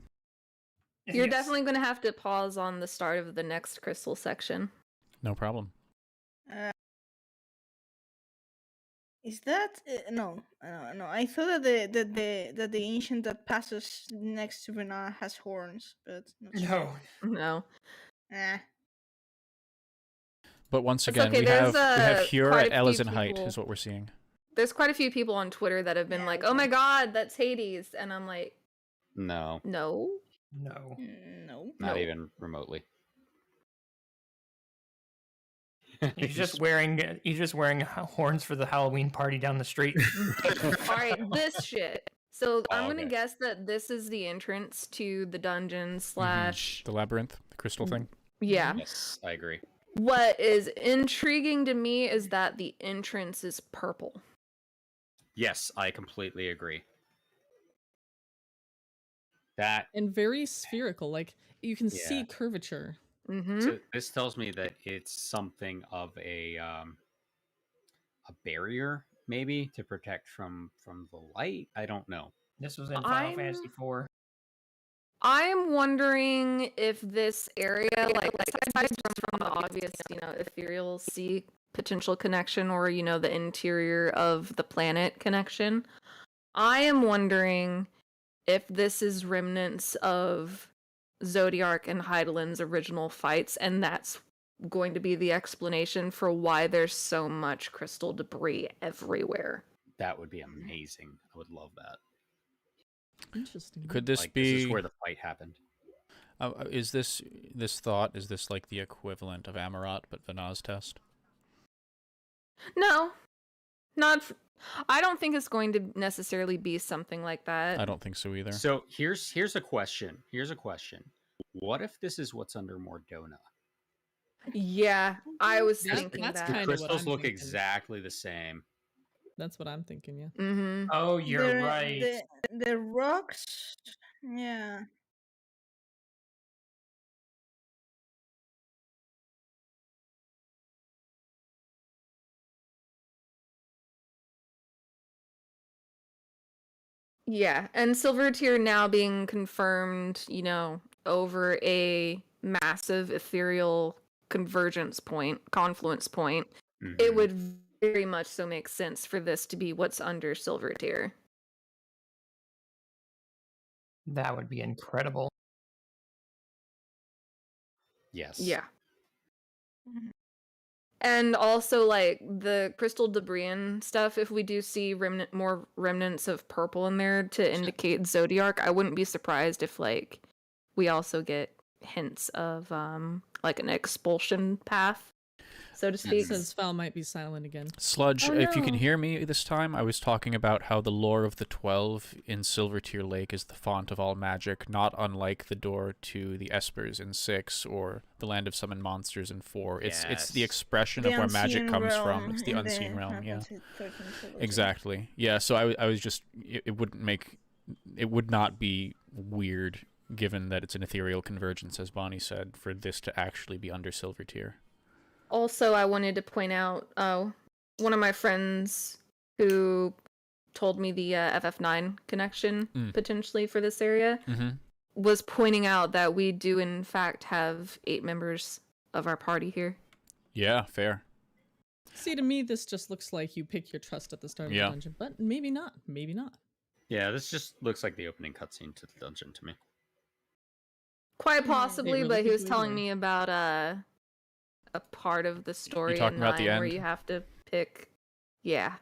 You're definitely going to have to pause on the start of the next crystal section. No problem. Is that no? I thought that the ancient that passes next to Vena has horns, but no. No. But once again, we have Hura, Ella's, and Height is what we're seeing. There's quite a few people on Twitter that have been like, "Oh my god, that's Hades," and I'm like, no, not even remotely. He's just wearing horns for the Halloween party down the street. All right, this shit. So I'm gonna guess that this is the entrance to the dungeon / the labyrinth, the crystal thing. Yeah. Yes, I agree. What is intriguing to me is that the entrance is purple. Yes, I completely agree. And very spherical, like you can see curvature. So this tells me that it's something of a barrier, maybe, to protect from the light. I don't know. This was in Final Fantasy IV. I'm wondering if this area, like aside from the obvious, ethereal sea potential connection, or the interior of the planet connection, I am wondering if this is remnants of Zodiark and Heidelin's original fights, and that's going to be the explanation for why there's so much crystal debris everywhere. That would be amazing. I would love that. Interesting. Could this be... This is where the fight happened. Is this like the equivalent of Amarat, but Vanna's test? No. I don't think it's going to necessarily be something like that. I don't think so either. So here's a question. What if this is what's under Mordona? Yeah, I was thinking that's that. kind The crystals of what I'm look thinking. exactly the same. That's what I'm thinking, yeah. Mm-hmm. Oh, you're right. The rocks, yeah. Yeah, and Silver Tier now being confirmed, over a massive ethereal confluence point, it would very much so make sense for this to be what's under Silver Tier. That would be incredible. Yes. Yeah. And also, like, the crystal debris and stuff, if we do see more remnants of purple in there to indicate Zodiark, I wouldn't be surprised if, like, we also get hints of, like, an expulsion path, so to speak. Says Val might be silent again. Sludge, if you can hear me this time, I was talking about how the lore of the 12 in Silver Tier Lake is the font of all magic, not unlike the door to the Espers in 6 or the Land of Summoned Monsters in 4. It's the expression of where magic comes from. It's the unseen realm, yeah. Exactly. Yeah, so I was just, it would not be weird, given that it's an ethereal convergence, as Bonnie said, for this to actually be under Silver Tier. Also, I wanted to point out one of my friends who told me the FF9 connection potentially for this area was pointing out that we do in fact have 8 members of our party here. Yeah, fair. See, to me, this just looks like you pick your trust at the start of the dungeon, but maybe not. Maybe not. Yeah, this just looks like the opening cutscene to the dungeon to me. Quite possibly, but he was telling me about a part of the story in 9 where you have to pick. Yeah.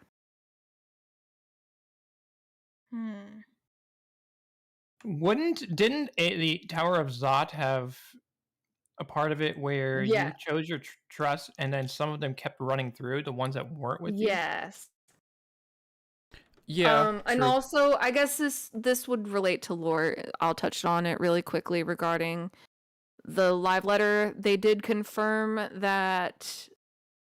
Didn't the Tower of Zot have a part of it where you chose your trust and then some of them kept running through, the ones that weren't with you? Yes. Yeah. And also, I guess this would relate to lore. I'll touch on it really quickly regarding the live letter. They did confirm that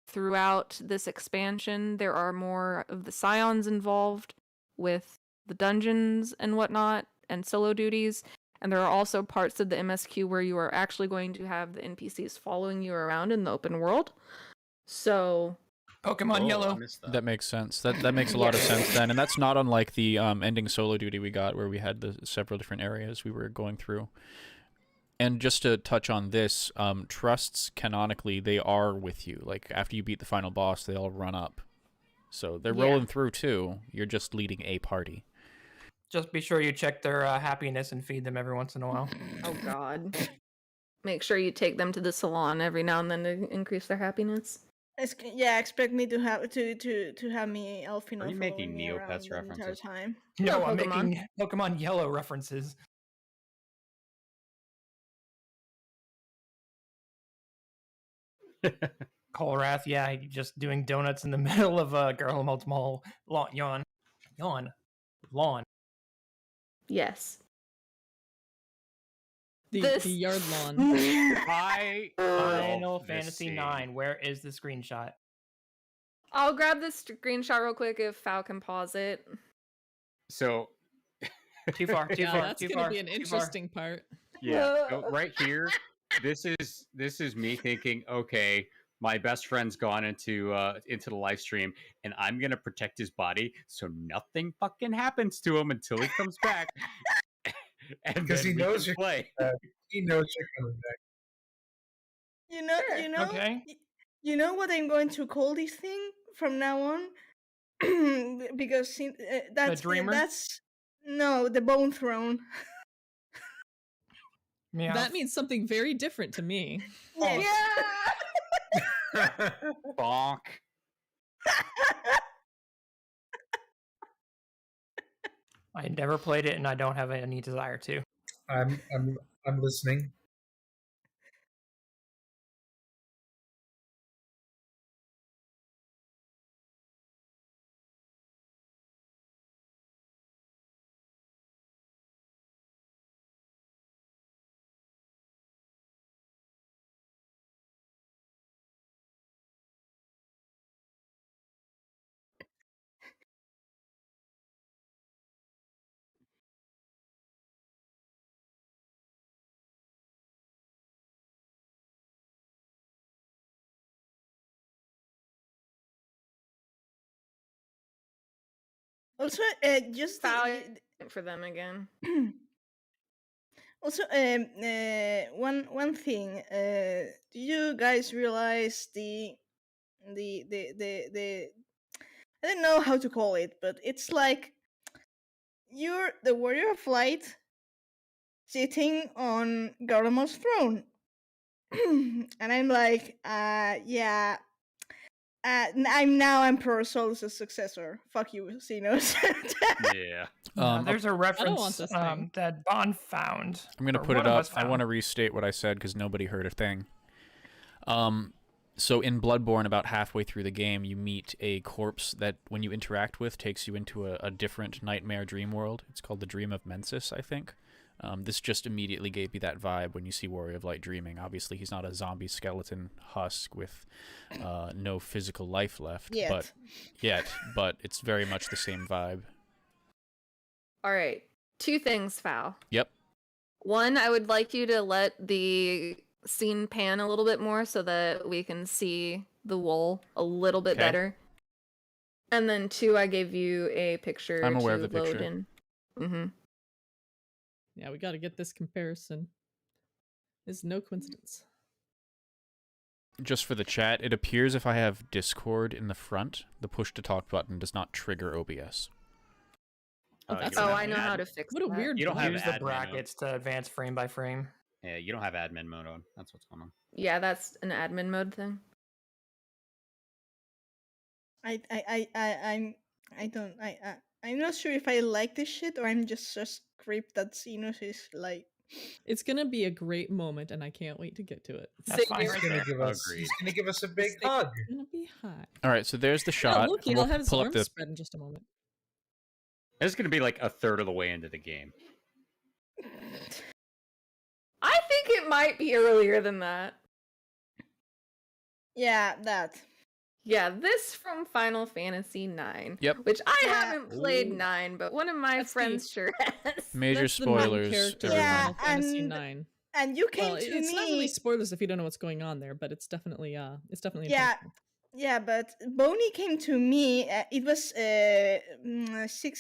throughout this expansion, there are more of the scions involved with the dungeons and whatnot and solo duties. And there are also parts of the MSQ where you are actually going to have the NPCs following you around in the open world. So... Pokemon Yellow. That makes sense. That makes a lot of sense then. And that's not unlike the ending solo duty we got where we had the several different areas we were going through. And just to touch on this, trusts, canonically, they are with you. Like, after you beat the final boss, they all run up. So they're rolling through, too. You're just leading a party. Just be sure you check their happiness and feed them every once in a while. Oh, God. make sure you take them to the salon every now and then to increase their happiness. Yeah, expect me to have me Elfino. Are you making me Neopets the entire references? time. No, I'm making Pokemon Yellow references. Colrath, yeah, just doing donuts in the middle of a Garlemald's Mall lawn. Yes. The yard lawn. Final Fantasy IX. Where is the screenshot? I'll grab this screenshot real quick if Fal can pause it. So too far. That's gonna be an interesting part. Yeah, so right here, this is me thinking, okay, my best friend's gone into the live stream, and I'm gonna protect his body so nothing fucking happens to him until he comes back. Because he knows you're play. He knows you're coming back. Okay. You know what I'm going to call this thing from now on? Because that's the dreamer. That's no, the Bone Throne. Yeah. That means something very different to me. Yeah. Bonk. I never played it, and I don't have any desire to. I'm listening. Also, just for them again. Also, one thing. Do you guys realize the I don't know how to call it, but it's like you're the warrior of light sitting on Garlemald's throne, and I'm like, yeah. I'm now Emperor Solus' successor. Fuck you, Xenos. Yeah. There's a reference that Bond found. I'm going to put it up. I want to restate what I said because nobody heard a thing. So in Bloodborne, about halfway through the game, you meet a corpse that, when you interact with, takes you into a different nightmare dream world. It's called the Dream of Mensis, I think. This just immediately gave me that vibe when you see Warrior of Light dreaming. Obviously, he's not a zombie skeleton husk with no physical life left. But it's very much the same vibe. All right. 2 things, Fal. Yep. 1, I would like you to let the scene pan a little bit more so that we can see the wool a little bit better. And then 2, I gave you a picture. I'm aware of the picture. In. Mm-hmm. Yeah, we got to get this comparison. It's no coincidence. Just for the chat, it appears if I have Discord in the front, the push to talk button does not trigger OBS. I know how to fix that. What a weird. You don't have use the brackets to advance frame by frame. Yeah, you don't have admin mode on. That's what's going on. Yeah, that's an admin mode thing. I'm not sure if I like this shit or I'm just creeped that Xenos is like. It's gonna be a great moment, and I can't wait to get to it. He's gonna give us a big hug. It's gonna be hot. All right, so there's the shot. Look, he'll have his arms spread in just a moment. It's gonna be like a third of the way into the game. I think it might be earlier than that. Yeah, that. Yeah, this from Final Fantasy IX. Yep. Which I haven't played 9, but one of my friends sure has. Major spoilers. Final Fantasy IX. And you came to it's me. Not really spoilers if you don't know what's going on there, but it's definitely yeah. Important. Yeah, but Bonnie came to me. It was 6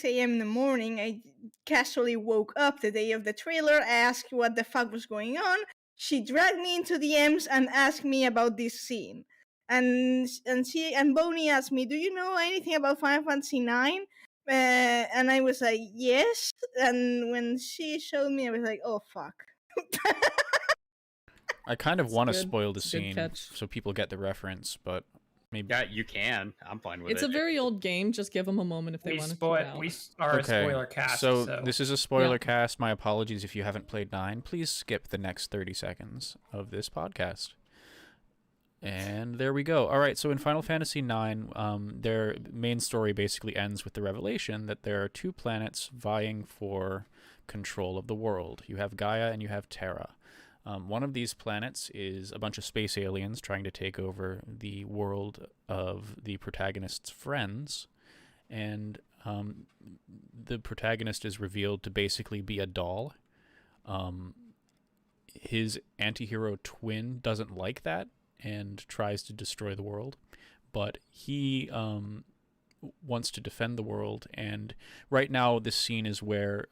a.m. in the morning. I casually woke up the day of the trailer. I asked what the fuck was going on. She dragged me into the DMs and asked me about this scene. And Bonnie asked me, "Do you know anything about Final Fantasy IX?" And I was like, "Yes." And when she showed me, I was like, "Oh fuck." I kind of want to good. spoil the It's a good scene catch. so people get the reference, but maybe. Yeah, you can. I'm fine with It's it. a very old game. Just give them a moment if they want to try out. We are a spoiler cast. So this is a spoiler Yeah. cast. My apologies if you haven't played 9. Please skip the next 30 seconds of this podcast. And there we go. All right, so in Final Fantasy IX, their main story basically ends with the revelation that there are 2 planets vying for control of the world. You have Gaia and you have Terra. One of these planets is a bunch of space aliens trying to take over the world of the protagonist's friends, and the protagonist is revealed to basically be a doll. His anti-hero twin doesn't like that and tries to destroy the world, but he wants to defend the world. And right now this scene is where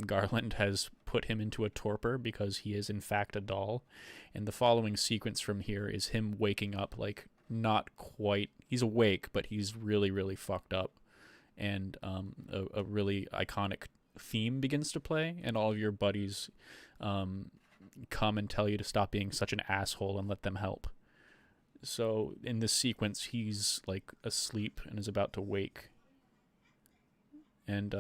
Garland has put him into a torpor because he is in fact a doll, and the following sequence from here is him waking up, like, not quite, he's awake, but he's really, really fucked up, and a really iconic theme begins to play, and all of your buddies come and tell you to stop being such an asshole and let them help. So in this sequence, he's like asleep and is about to wake and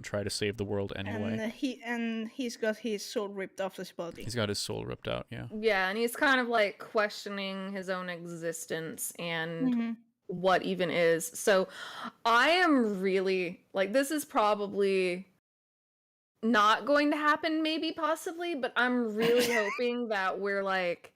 try to save the world anyway. And he's got his soul ripped off his body. He's got his soul ripped out, yeah. Yeah, and he's kind of like questioning his own existence and what even is. So I am really like, this is probably not going to happen, maybe, possibly, but I'm really hoping that we're like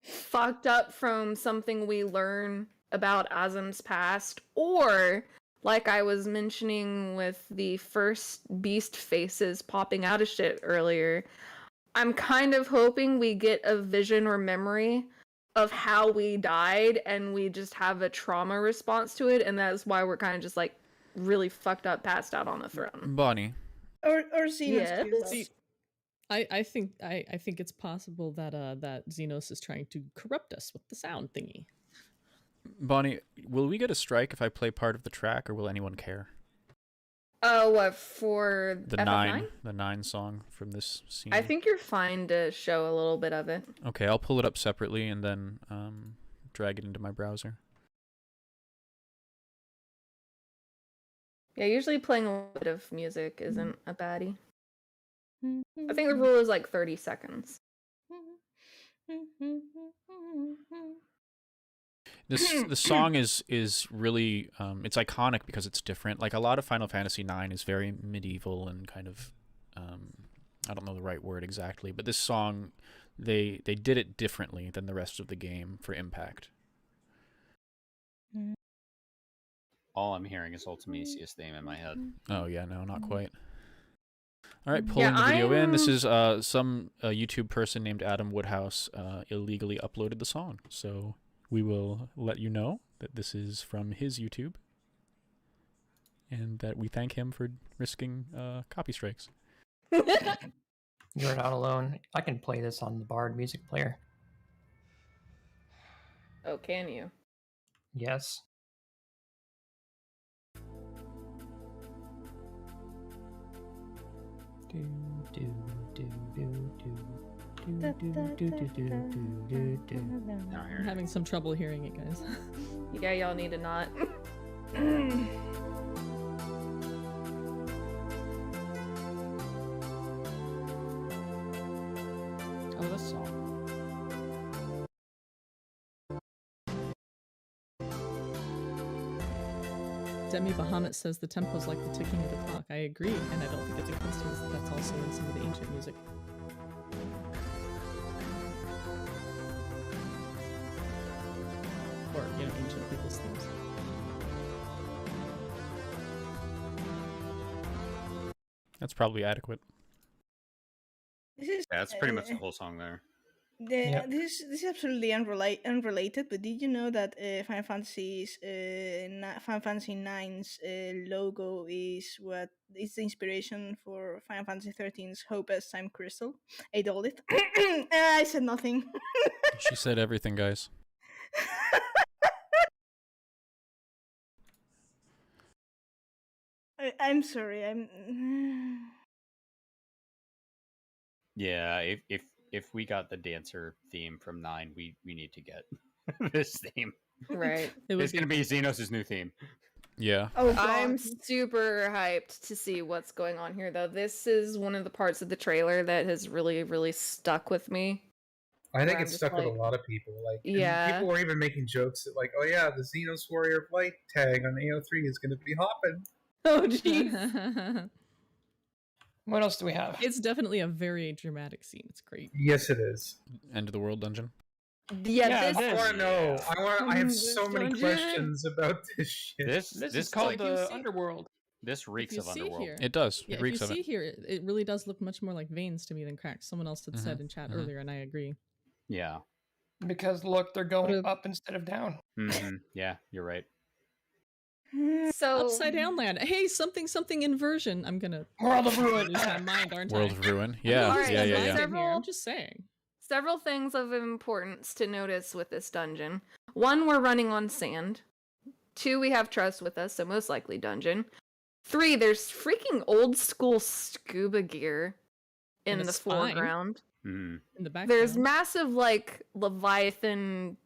fucked up from something we learn about Azim's past, or like I was mentioning with the first beast faces popping out of shit earlier, I'm kind of hoping we get a vision or memory of how we died and we just have a trauma response to it, and that's why we're kind of just like really fucked up, passed out on the throne. Bonnie. Or Xenos. Yes. I think it's possible that that Xenos is trying to corrupt us with the sound thingy. Bonnie, will we get a strike if I play part of the track, or will anyone care? Oh, what, for the FF9? The 9 song from this scene? I think you're fine to show a little bit of it. Okay, I'll pull it up separately and then drag it into my browser. Yeah, usually playing a little bit of music isn't a baddie. I think the rule is like 30 seconds. The song is really it's iconic because it's different. Like, a lot of Final Fantasy IX is very medieval and kind of I don't know the right word exactly, but this song they did it differently than the rest of the game for impact. All I'm hearing is Ultimisia's theme in my head. Oh yeah, no, not quite. All right, pulling the video in. This is some YouTube person named Adam Woodhouse illegally uploaded the song, so we will let you know that this is from his YouTube, and that we thank him for risking copy strikes. You're not alone. I can play this on the Bard music player. Oh, can you? Yes. I'm having some trouble hearing it, guys. Yeah, y'all need to not. Oh, this song. Demi Bahamut says the tempo's like the ticking of the clock. I agree, and I don't think it's a coincidence that that's also in some of the ancient music. Or, you know, ancient people's themes. That's probably adequate. Yeah, that's pretty much the whole song there. This is absolutely unrelated, but did you know that Final Fantasy IX's logo is what is the inspiration for Final Fantasy XIII's Hope as Time Crystal? I told it. I said nothing. She said everything, guys. I'm sorry. Yeah, if if we got the dancer theme from 9, we need to get this theme. Right. It's going to be Xenos' new theme. Yeah. Oh, God. I'm super hyped to see what's going on here, though. This is one of the parts of the trailer that has really, really stuck with me. I think it's stuck with a lot of people. Like, yeah, people were even making jokes that, like, oh yeah, the Xenos Warrior of Light tag on AO3 is going to be hopping. Oh, jeez. What else do we have? It's definitely a very dramatic scene. It's great. Yes, it is. End of the world dungeon. Yeah, I want to know. I have so many questions about this shit. This is called the Underworld. This reeks of Underworld. Here, it does. Yeah, it reeks if you of see it. here, it really does look much more like veins to me than cracks. Someone else had said in chat earlier, and I agree. Yeah. Because look, they're going up instead of down. Yeah, you're right. So upside down land. Hey, something inversion. I'm gonna World of Ruin. lose my mind, aren't I? World of Ruin. Yeah. All right, yeah. I'm just saying. Several things of importance to notice with this dungeon. 1, we're running on sand. 2, we have Trust with us, so most likely dungeon. 3, there's freaking old school scuba gear in the foreground. In the background. There's massive, like, Leviathan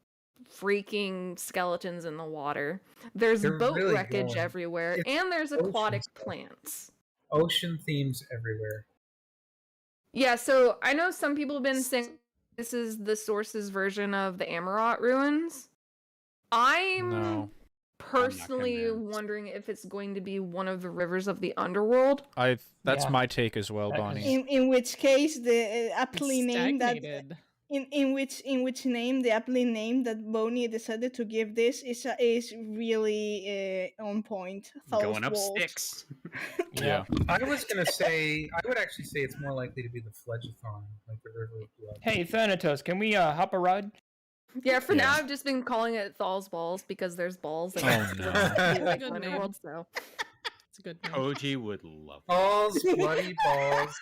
freaking skeletons in the water. There's boat really wreckage everywhere, and there's aquatic plants. Ocean themes everywhere. Yeah, so I know some people have been saying this is the Source's version of the Amarot ruins. I'm personally wondering if it's going to be one of the rivers of the underworld. That's my take as well, Bonnie. In which case, the aptly named that in which name the aptly name that Bonnie decided to give this is really on point. Going up sticks. Yeah. I was gonna say I would actually say it's more likely to be the Phlegethon, like the River of Blood. Hey, Thanatos, can we hop a ride? Yeah, for now I've just been calling it Thal's Balls because there's balls in like Underworld, so it's a good name. Koji would love balls, bloody balls.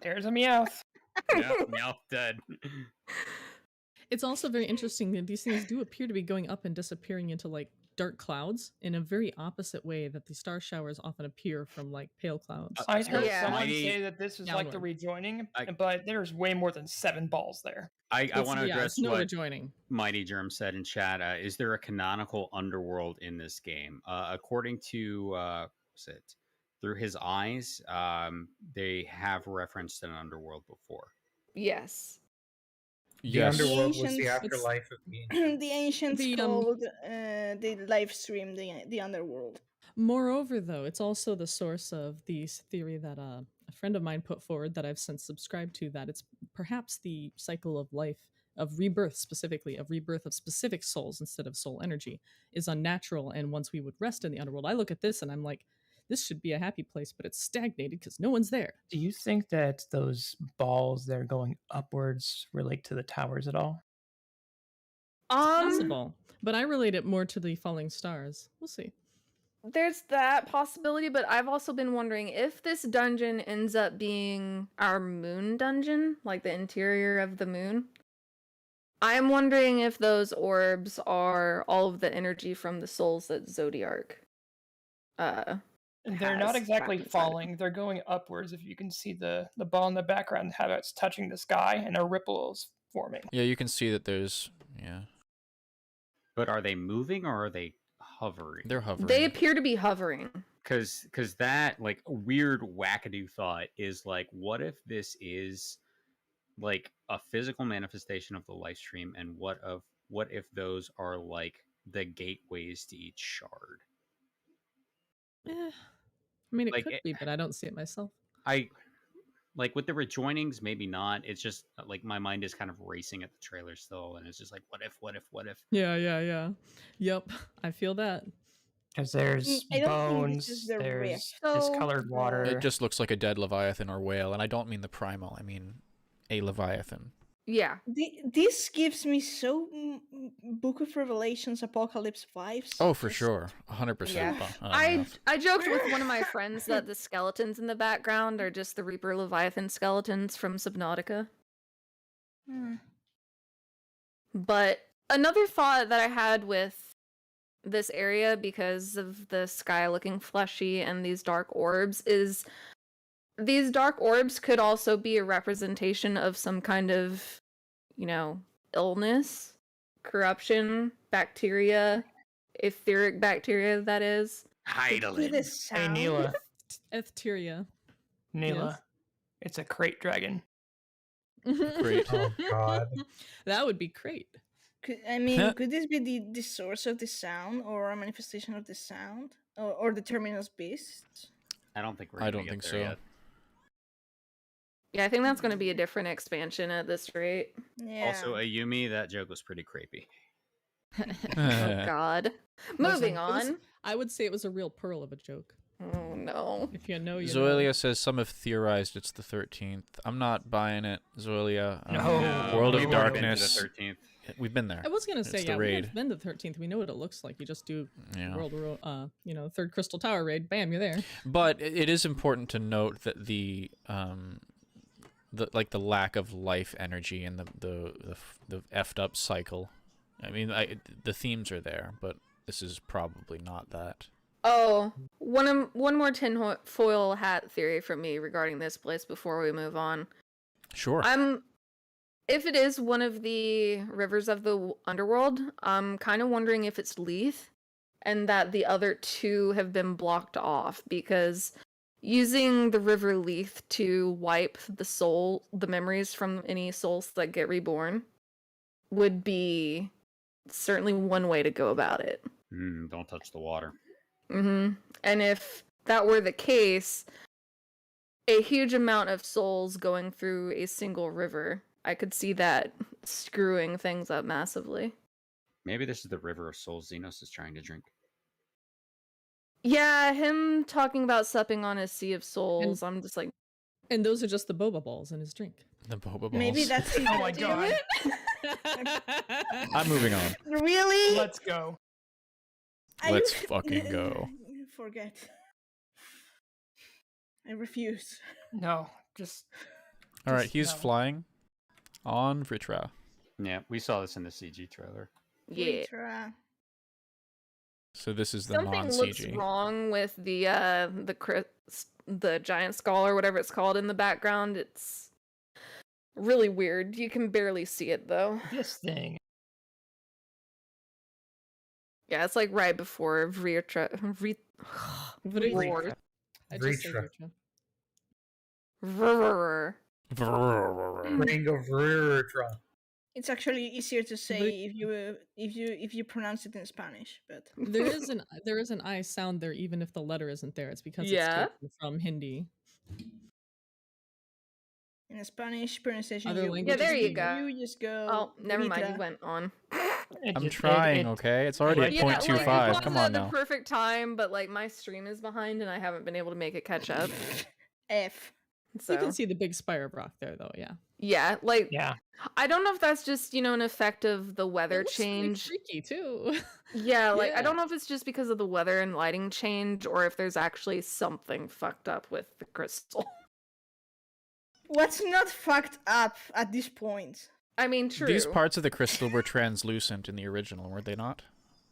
There's a Meowth. Yeah, Meowth dead. It's also very interesting that these things do appear to be going up and disappearing into like dark clouds in a very opposite way that the star showers often appear from like pale clouds. I heard someone say that this is like the rejoining, but there's way more than 7 balls there. I want to address what rejoining. Mighty Germ said in chat. Is there a canonical underworld in this game? According to Through His Eyes, they have referenced an underworld before. Yes. The underworld was the afterlife of the ancients. The ancients called the live stream the underworld. Moreover, though, it's also the source of the theory that a friend of mine put forward that I've since subscribed to, that it's perhaps the cycle of life, of rebirth specifically, of rebirth of specific souls instead of soul energy, is unnatural, and once we would rest in the underworld, I look at this and I'm like, this should be a happy place, but it's stagnated because no one's there. Do you think that those balls that are going upwards relate to the towers at all? It's possible, but I relate it more to the falling stars. We'll see. There's that possibility, but I've also been wondering if this dungeon ends up being our moon dungeon, like the interior of the moon. I'm wondering if those orbs are all of the energy from the souls that Zodiark they're not exactly falling. They're going upwards. If you can see the ball in the background, how it's touching the sky and a ripple is forming. Yeah, you can see that there's But are they moving or are they hovering? They're hovering. They appear to be hovering. Because that like weird wackadoo thought is like, what if this is like a physical manifestation of the live stream, and what if those are like the gateways to each shard? I mean, it could be, but I don't see it myself. I like with the rejoinings, maybe not. It's just like my mind is kind of racing at the trailer still, and it's just like, what if? Yeah. Yep, I feel that. Because there's bones, there's discolored water. It just looks like a dead Leviathan or whale, and I don't mean the primal, I mean a Leviathan. Yeah. This gives me so Book of Revelations Apocalypse vibes. Oh, for sure. 100%. Yeah. I joked with one of my friends that the skeletons in the background are just the Reaper Leviathan skeletons from Subnautica. But another thought that I had with this area, because of the sky looking fleshy and these dark orbs, is these dark orbs could also be a representation of some kind of, illness, corruption, bacteria, etheric bacteria, that is. Heidelin. Hey, Neela. Etheria. Neela. Yes. It's a crate dragon. Great. Oh, God. That would be great. Could this be the source of the sound, or a manifestation of the sound, or the terminus beast? I don't think we're. I don't think so. Yet. Yeah, I think that's going to be a different expansion at this rate. Yeah. Also, Ayumi, that joke was pretty creepy. Oh God. Moving on. I would say it was a real pearl of a joke. Oh no. If you know, you Zoelia know. says some have theorized it's the 13th. I'm not buying it, Zoelia. No. World We've of already been to Darkness. the 13th. We've been there. I was gonna say, It's yeah, the we raid. have been to the 13th. We know what it looks like. You just do Yeah. Third Crystal Tower raid. Bam, you're there. But it is important to note that the lack of life energy and the effed up cycle. I mean, the themes are there, but this is probably not that. Oh, one more tinfoil hat theory from me regarding this place before we move on. Sure. If it is one of the rivers of the underworld, I'm kind of wondering if it's Leith, and that the other two have been blocked off, because using the river Leith to wipe the memories from any souls that get reborn would be certainly one way to go about it. Don't touch the water. And if that were the case, a huge amount of souls going through a single river, I could see that screwing things up massively. Maybe this is the river of souls Xenos is trying to drink. Yeah, him talking about supping on a sea of souls, I'm just like... And those are just the boba balls in his drink. The boba balls. Maybe that's the Oh my God. I'm moving on. Really? Let's go. Let's fucking go. Forget. I refuse. No, just... All right, he's no. flying on Vritra. Yeah, we saw this in the CG trailer. Yeah. So this is the Something looks non-CG. wrong with the giant skull or whatever it's called in the background. It's really weird. You can barely see it though. This thing. Yeah, it's like right before Vritra. Vritra. I just said Vritra. Ring of Vritra. It's actually easier to say if you pronounce it in Spanish, but there is an I sound there even if the letter isn't there. It's because it's taken from Hindi. In Spanish pronunciation, yeah, there you go. You just go. Oh, never mind. You went on. I'm trying, okay? It's already at 0.25. Like, Come on at now. the perfect time, but like my stream is behind and I haven't been able to make it catch up. F. So you can see the big spire of rock there, though. Yeah. Yeah, like yeah. I don't know if that's just an effect of the weather change. Freaky too. Yeah, like I don't know if it's just because of the weather and lighting change, or if there's actually something fucked up with the crystal. What's not fucked up at this point? I mean, true. These parts of the crystal were translucent in the original, were they not?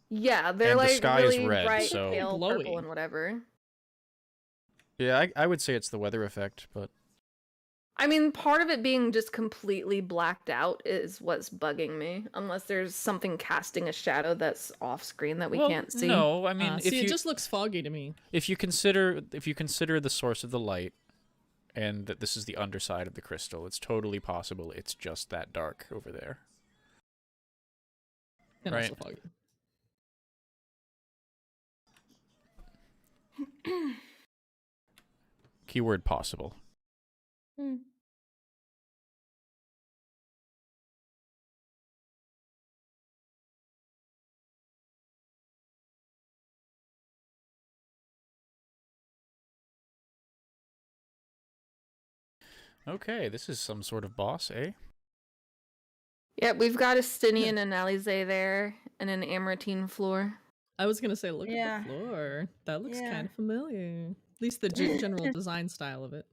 Yeah, they're and like the sky really is red, bright, so pale, purple, and whatever. Yeah, I would say it's the weather effect, but I mean, part of it being just completely blacked out is what's bugging me, unless there's something casting a shadow that's off screen that we can't see. No, I mean, it just looks foggy to me. If you consider the source of the light, and that this is the underside of the crystal, it's totally possible it's just that dark over there. And right? Also foggy. Keyword possible. Okay, this is some sort of boss, eh? Yeah, we've got a Stinian and Alize there, and an Amratine floor. I was gonna say, look at the floor. That looks kind of familiar. At least the general design style of it.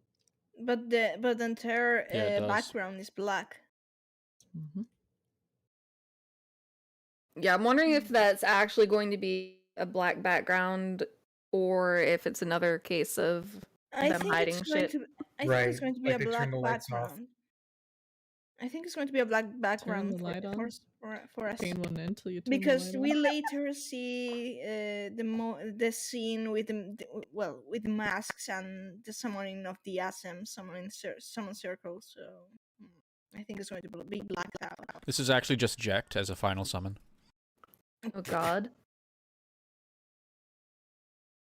But the entire background is black. Yeah, I'm wondering if that's actually going to be a black background, or if it's another case of I them think hiding it's going shit. to. I think Right, it's going to be like a they turn black the lights off. background. I think it's going to be a black Turn background the light on. for us. Pain one until you turn Because the light we on. later see the scene with with the masks and the summoning of the ASM summon circle. So I think it's going to be blacked out. This is actually just Jekt as a final summon. Oh god.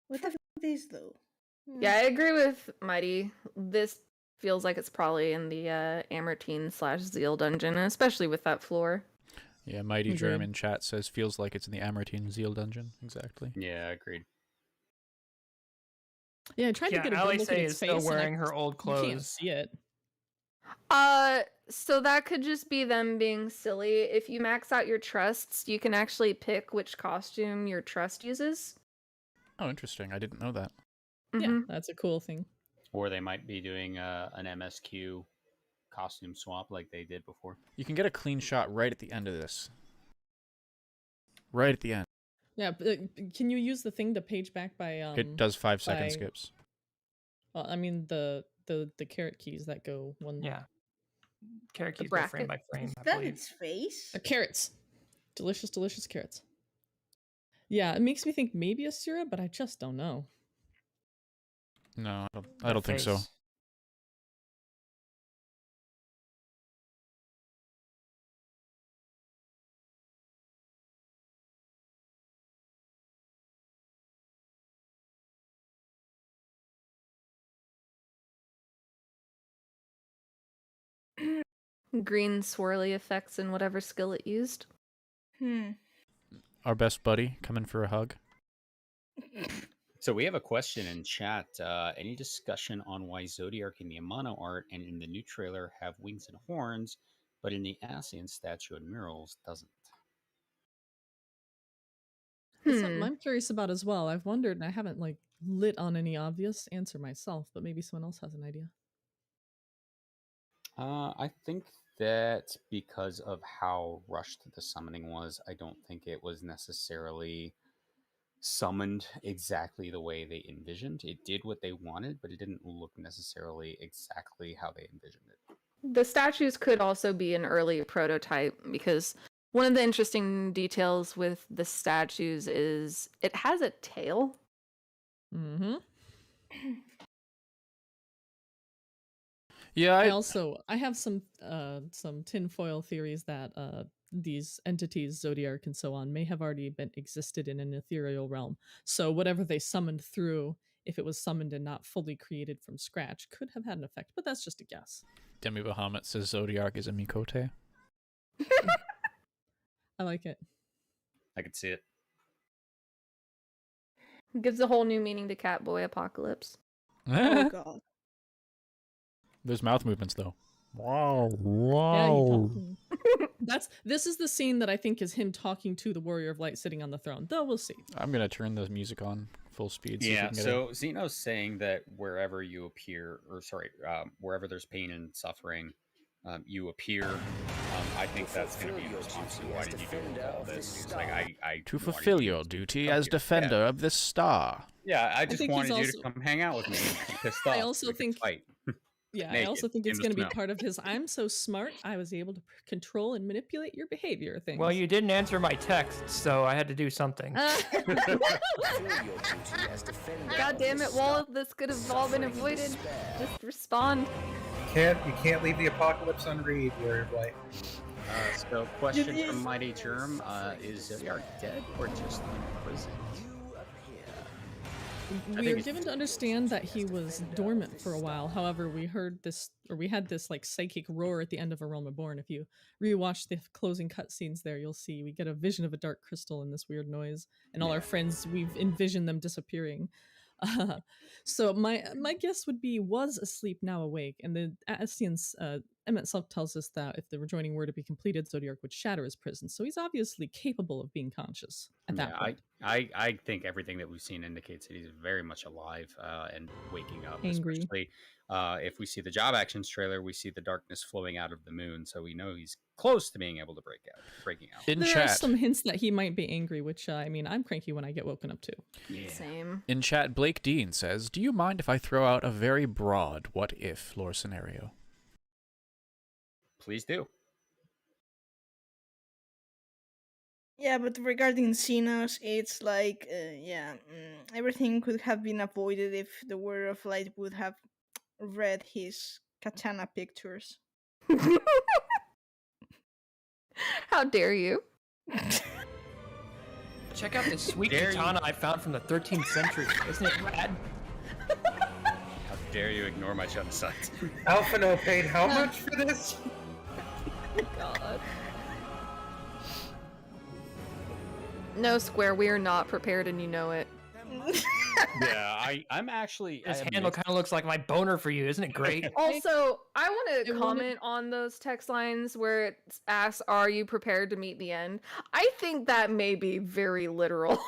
What the f is though? Yeah, I agree with Mighty. This feels like it's probably in the Amartine/Zeal dungeon, especially with that floor. Yeah, Mighty Germ in chat says feels like it's in the Amartine Zeal dungeon. Exactly. Yeah, agreed. Yeah, I tried to get a good look at its is face. still wearing her old clothes. You can't see it. So that could just be them being silly. If you max out your trusts, you can actually pick which costume your trust uses. Oh, interesting. I didn't know that. Yeah, that's a cool thing. Or they might be doing an MSQ costume swap like they did before. You can get a clean shot right at the end of this. Right at the end. Yeah, can you use the thing to page back by it does 5-second skips. Well, I mean the carrot keys that go one. Yeah. Carrot keys go frame by frame. Is that its face? Carrots. Delicious, delicious carrots. Yeah, it makes me think maybe a syrup, but I just don't know. No, I don't think so. Green swirly effects in whatever skill it used. Our best buddy coming for a hug. So we have a question in chat. Any discussion on why Zodiark in the Amano art and in the new trailer have wings and horns, but in the Ascian statue and murals doesn't? It's something I'm curious about as well. I've wondered, and I haven't lit on any obvious answer myself, but maybe someone else has an idea. I think that because of how rushed the summoning was, I don't think it was necessarily summoned exactly the way they envisioned. It did what they wanted, but it didn't look necessarily exactly how they envisioned it. The statues could also be an early prototype, because one of the interesting details with the statues is it has a tail. Mm-hmm. Yeah, I have some tinfoil theories that these entities, Zodiark and so on, may have already existed in an ethereal realm. So whatever they summoned through, if it was summoned and not fully created from scratch, could have had an effect. But that's just a guess. Demi Bahamut says Zodiark is a Mikote. I like it. I could see it. Gives a whole new meaning to Catboy Apocalypse. Oh god. There's mouth movements though. Wow. Yeah, this is the scene that I think is him talking to the Warrior of Light sitting on the throne. Though we'll see. I'm gonna turn the music on full speed. Yeah. So Xeno's saying that wherever you appear, wherever there's pain and suffering, you appear. I think that's going to be a response to why did you do all this? It's like to fulfill your duty as defender of this star. Yeah, I just wanted you to come hang out with me. I also think. Yeah, I also think it's going to be part of his "I'm so smart, I was able to control and manipulate your behavior" thing. Well, you didn't answer my text, so I had to do something. God damn it, Wall, this could have all been avoided. Just respond. You can't leave the apocalypse unread, Warrior of Light. So, question from Mighty Germ: is Zodiark dead or just in prison? We are given to understand that he was dormant for a while. However, we had this psychic roar at the end of A Realm Reborn. If you rewatch the closing cutscenes there, you'll see we get a vision of a dark crystal and this weird noise, and all our friends, we've envisioned them disappearing. So my guess would be was asleep, now awake, and the Ascians Emmett Selk tells us that if the rejoining were to be completed, Zodiark would shatter his prison. So he's obviously capable of being conscious at that point. I think everything that we've seen indicates that he's very much alive and waking up. Angry. Especially if we see the Job Actions trailer, we see the darkness flowing out of the moon, so we know he's close to being able to breaking out. There are some hints that he might be angry, which I mean, I'm cranky when I get woken up too. Yeah. Same. In chat, Blake Dean says, "Do you mind if I throw out a very broad what-if lore scenario?" Please do. Yeah, but regarding Xenos, it's like, everything could have been avoided if the Word of Light would have read his katana pictures. How dare you? Check out this sweet katana I found from the 13th century. Isn't it rad? How dare you ignore my chum sites? Alphino paid how much for this? God. No, Square, we are not prepared and you know it. Yeah, I'm actually... This handle kind of looks like my boner for you, isn't it great? Also, I want to comment on those text lines where it asks, "Are you prepared to meet the end?" I think that may be very literal.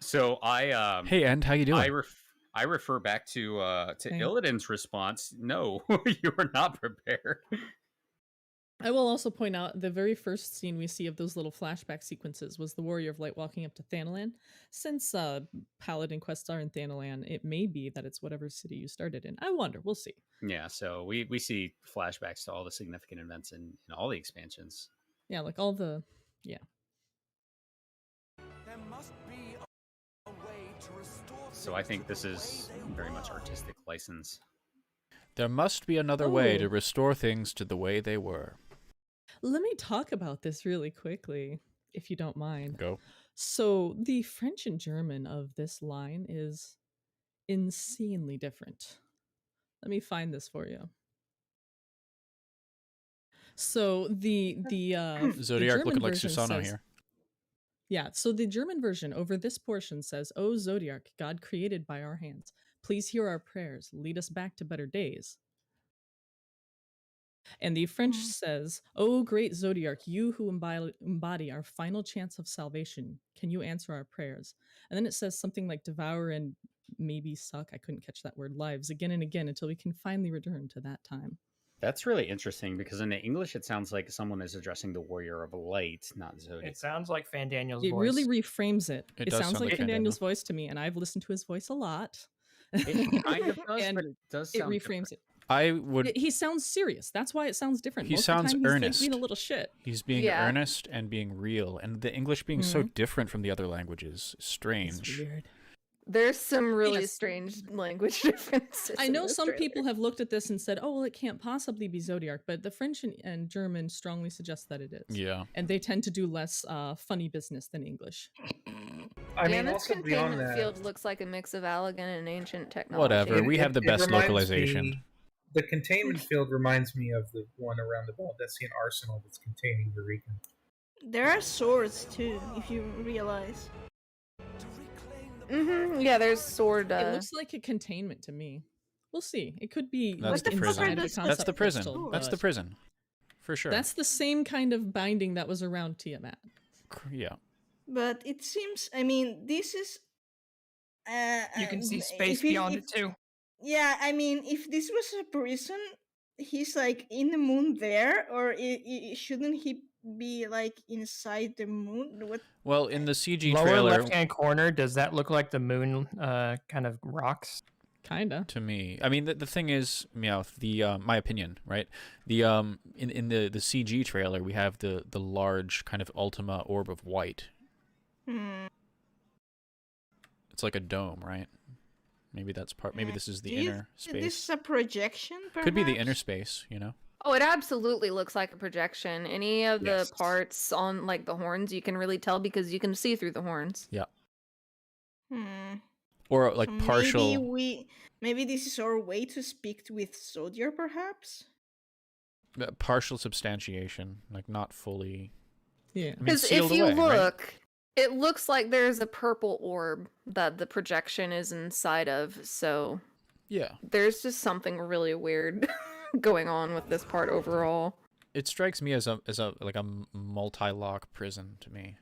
So Hey, End, how you doing? I refer back to Illidan's response. No, you are not prepared. I will also point out the very first scene we see of those little flashback sequences was the Warrior of Light walking up to Thanalan. Since Paladin quests are in Thanalan, it may be that it's whatever city you started in. I wonder. We'll see. Yeah, so we see flashbacks to all the significant events in all the expansions. Yeah, like all the... Yeah. There must be a way to restore. So I think this is very much artistic license. There must be another way to restore things to the way they were. Let me talk about this really quickly, if you don't mind. Go. So the French and German of this line is insanely different. Let me find this for you. So the Zodiark looking like Susano here. Yeah, so the German version over this portion says, "O Zodiark, God created by our hands, please hear our prayers, lead us back to better days." And the French says, "O great Zodiark, you who embody our final chance of salvation, can you answer our prayers?" And then it says something like devour and maybe suck, I couldn't catch that word, lives again and again until we can finally return to that time. That's really interesting because in the English it sounds like someone is addressing the Warrior of Light, not Zodiac. It sounds like Fandaniel's voice. It really reframes it. It sounds like Fandaniel's voice to me, and I've listened to his voice a lot. It kind of does, but it does sound reframes different. He sounds serious. That's why it sounds different. He Most sounds of the time, earnest. He's being a little shit. He's being earnest and being real, and the English being so different from the other languages. Strange. It's weird. There's some really strange language differences. I know some people have looked at this and said, "Oh, well, it can't possibly be Zodiark," but the French and German strongly suggest that it is. Yeah, and they tend to do less funny business than English. I mean, this containment field looks like a mix of Allagan and ancient technology. Whatever, we have the best localization. The containment field reminds me of the one around the Baldessian arsenal that's containing Eureka. There are swords too, if you realize. Yeah, there's sword. It looks like a containment to me. We'll see. It could be. That's the prison. That's the prison. That's the prison, for sure. That's the same kind of binding that was around Tiamat. Yeah. But it seems. I mean, this is. You can see space beyond it too. Yeah, I mean, if this was a prison, he's like in the moon there, or shouldn't he be like inside the moon? What? Well, in the CG lower trailer, left-hand corner, does that look like the moon kind of rocks? Kinda. To me, I mean, the thing is, Meowth, the my opinion, right? The in the CG trailer, we have the large kind of Ultima orb of white. It's like a dome, right? Maybe that's part. Maybe this is the inner space. This is a projection, perhaps? Could be the inner space, you know. Oh, it absolutely looks like a projection. Any of the parts on like the horns, you can really tell because you can see through the horns. Yeah. Or like so partial. Maybe this is our way to speak with Zodiac, perhaps. Partial substantiation, like not fully. Yeah. Because if you look, it looks like there's a purple orb that the projection is inside of. So yeah, there's just something really weird going on with this part overall. It strikes me as a like a multi-lock prison to me.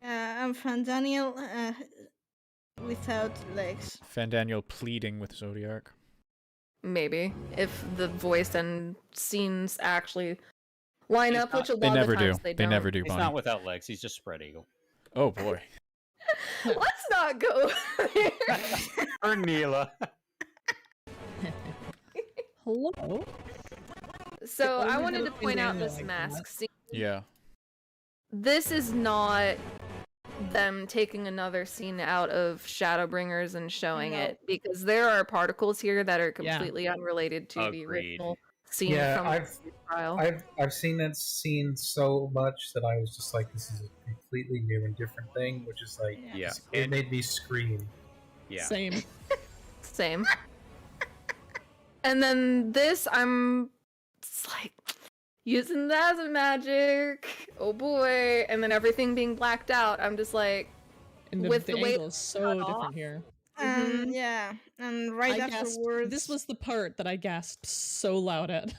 I'm Fandaniel without legs. Fandaniel pleading with Zodiark. Maybe if the voice and scenes actually line up, which a lot They never of times do. they They don't. never do. He's Bonnie. not without legs. He's just spread eagle. Oh boy. Let's not go there. Or Neela. Hello. So I wanted to point out this mask scene. Yeah. This is not them taking another scene out of Shadowbringers and showing it, because there are particles here that are completely unrelated to the original scene from the trial. I've seen that scene so much that I was just like, this is a completely new and different thing, which is like, it made me scream. Yeah. Same. Same. And then this, it's like using that as a magic. Oh boy. And then everything being blacked out. I'm just like, And with the the way angle is so different here. Yeah, and right afterwards, this was the part that I gasped so loud at.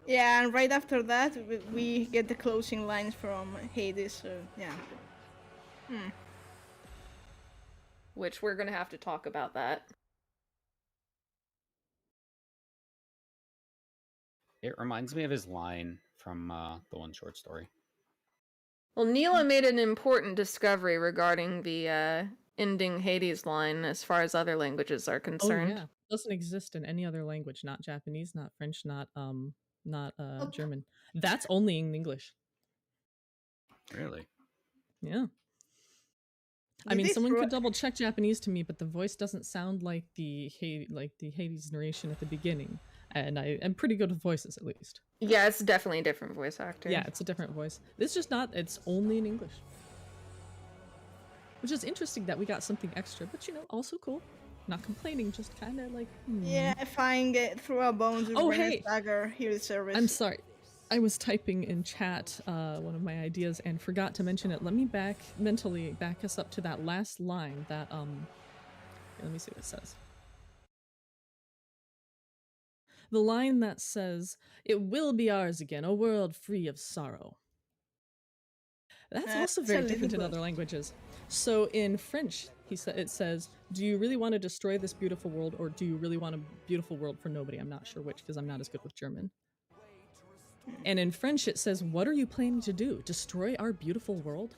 yeah, and right after that, we get the closing lines from Hades. So yeah. Which we're gonna have to talk about that. It reminds me of his line from the one short story. Well, Neela made an important discovery regarding the ending Hades line as far as other languages are concerned. Oh yeah, it doesn't exist in any other language, not Japanese, not French, not German. That's only in English. Really? Yeah. I mean, someone could double check Japanese to me, but the voice doesn't sound like the Hades narration at the beginning, and I'm pretty good with voices, at least. Yeah, it's definitely a different voice actor. Yeah, it's a different voice. It's just not. It's only in English, which is interesting that we got something extra, but also cool. Not complaining, just kind of like. Yeah, if I can get through a bones with Renner's dagger, here's service. I'm sorry. I was typing in chat one of my ideas and forgot to mention it. Let me mentally back us up to that last line that let me see what it says. The line that says, "It will be ours again, a world free of sorrow." That's also very different in other languages. So in French, it says, "Do you really want to destroy this beautiful world, or do you really want a beautiful world for nobody?" I'm not sure which, because I'm not as good with German. And in French, it says, "What are you planning to do? Destroy our beautiful world?"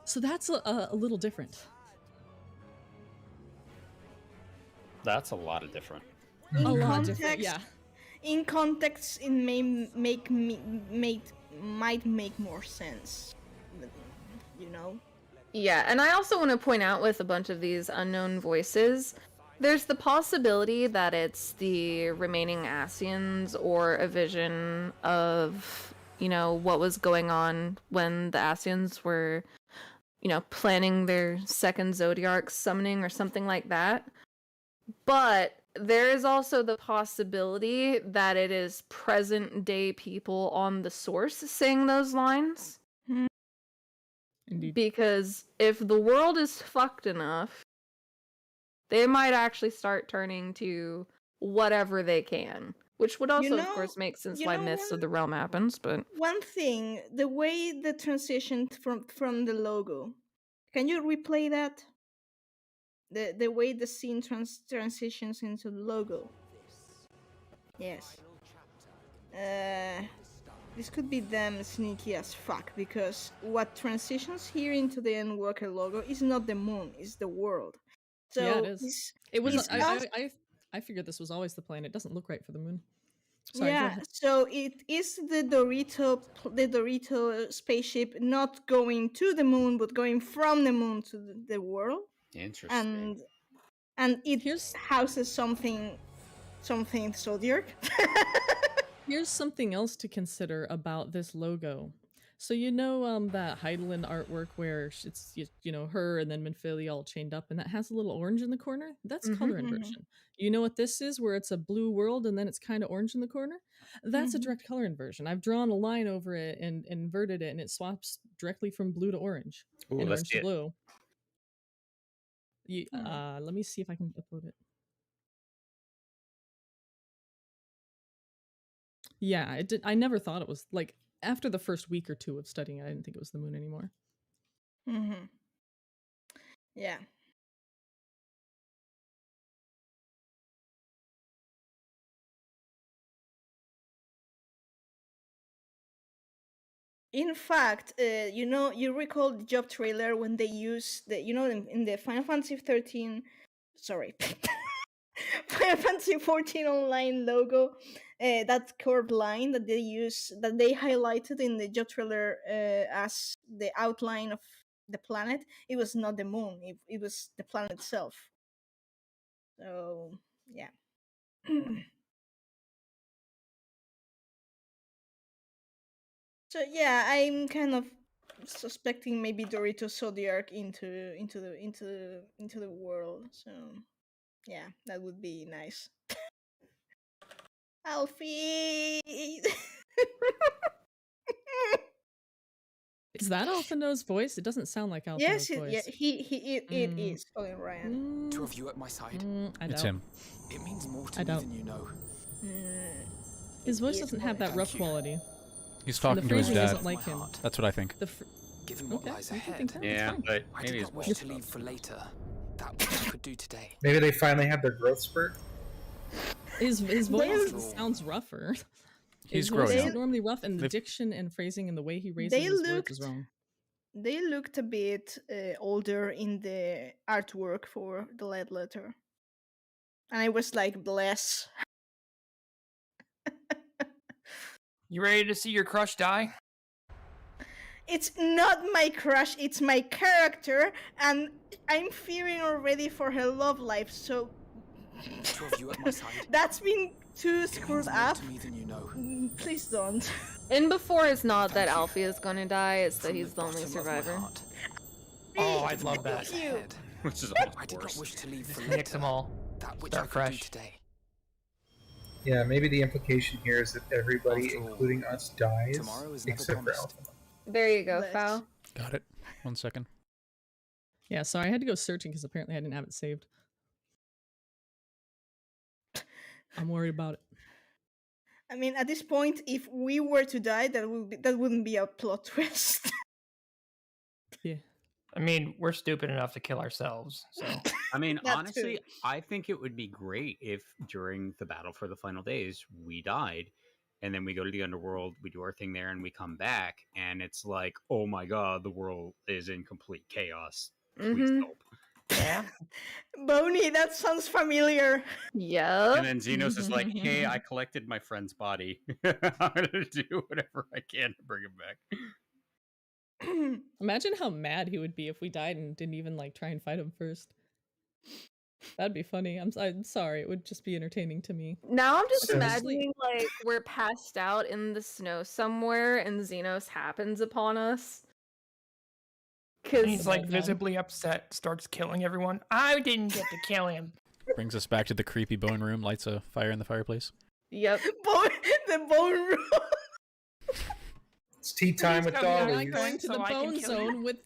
So that's a little different. That's a lot of different. In context, it might make more sense. Yeah, and I also want to point out with a bunch of these unknown voices, there's the possibility that it's the remaining Ascians or a vision of, what was going on when the Ascians were, planning their second Zodiark summoning or something like that. But there is also the possibility that it is present day people on the source saying those lines. Indeed. Because if the world is fucked enough, they might actually start turning to whatever they can. Which would also, of course, make sense why Myths of the Realm happens, but... One thing, the way the transition from the logo. Can you replay that? The way the scene transitions into the logo. Yes. This could be them sneaky as fuck, because what transitions here into the Endwalker logo is not the moon, it's the world. So yeah, it is. It was. I figured this was always the plan. It doesn't look right for the moon. Sorry, yeah, so it is the Dorito spaceship not going to the moon, but going from the moon to the world. Interesting. And it houses something Zodiark. Here's something else to consider about this logo. So that Heidelin artwork where it's her and then Minfili all chained up, and that has a little orange in the corner? That's color inversion. You know what this is, where it's a blue world and then it's kind of orange in the corner? That's a direct color inversion. I've drawn a line over it and inverted it, and it swaps directly from blue to orange. Ooh, and orange to blue. Let me see if I can upload it. Yeah, I never thought it was like after the first week or two of studying, I didn't think it was the moon anymore. Mm-hmm. Yeah. In fact, you recall the job trailer when they use in the Final Fantasy 13, sorry, Final Fantasy 14 online logo, that curved line that they highlighted in the job trailer as the outline of the planet. It was not the moon; it was the planet itself. So yeah. So yeah, I'm kind of suspecting maybe Dorito saw the arc into the world. So yeah, that would be nice. Alfie. Is that Alphino's voice? It doesn't sound like Alphino's voice. Yes, it is Colin Ryan. Two of you at my side. It's him. It means more to me than you know. His voice doesn't have that rough quality. He's talking to his dad. Isn't like him. That's what I think. Given what lies ahead, yeah, but I maybe did it's not wish to leave for later. That which I could do today. Maybe they finally had their growth spurt. His voice sounds rougher. He's his growing voice up. is normally rough, and the diction and phrasing and the way he raises his words is wrong. They looked a bit older in the artwork for the lead letter, and I was like, bless. You ready to see your crush die? It's not my crush, it's my character, and I'm fearing already for her love life, so Two of you at my side. that's been too screwed up. To me than you know. Please don't. In before is not that Alfie is gonna die, it's that he's the only survivor. Oh, I'd love that. Which is I did not wish to leave for Just mix them all. That which Start I could fresh. do today. Yeah, maybe the implication here is that everybody, including us, dies tomorrow is never except for promised. Alpha. There you go, Foul. Got it. 1 second. Yeah, sorry, I had to go searching because apparently I didn't have it saved. I'm worried about it. I mean, at this point, if we were to die, that wouldn't be a plot twist. Yeah. I mean, we're stupid enough to kill ourselves, so. I mean, That honestly, too. I think it would be great if during the battle for the final days we died, and then we go to the underworld, we do our thing there, and we come back, and it's like, oh my god, the world is in complete chaos. Please help. Yeah. Boney, that sounds familiar. Yeah. And then Xenos is like, hey, I collected my friend's body. I'm gonna do whatever I can to bring him back. Imagine how mad he would be if we died and didn't even like try and fight him first. That'd be funny. I'm sorry. It would just be entertaining to me. Now I'm just imagining like we're passed out in the snow somewhere and Xenos happens upon us. And he's like visibly upset, starts killing everyone. I didn't get to kill him. Brings us back to the creepy bone room, lights a fire in the fireplace. Yep. The bone room. It's tea time with We're Dolly. not going to the bone zone with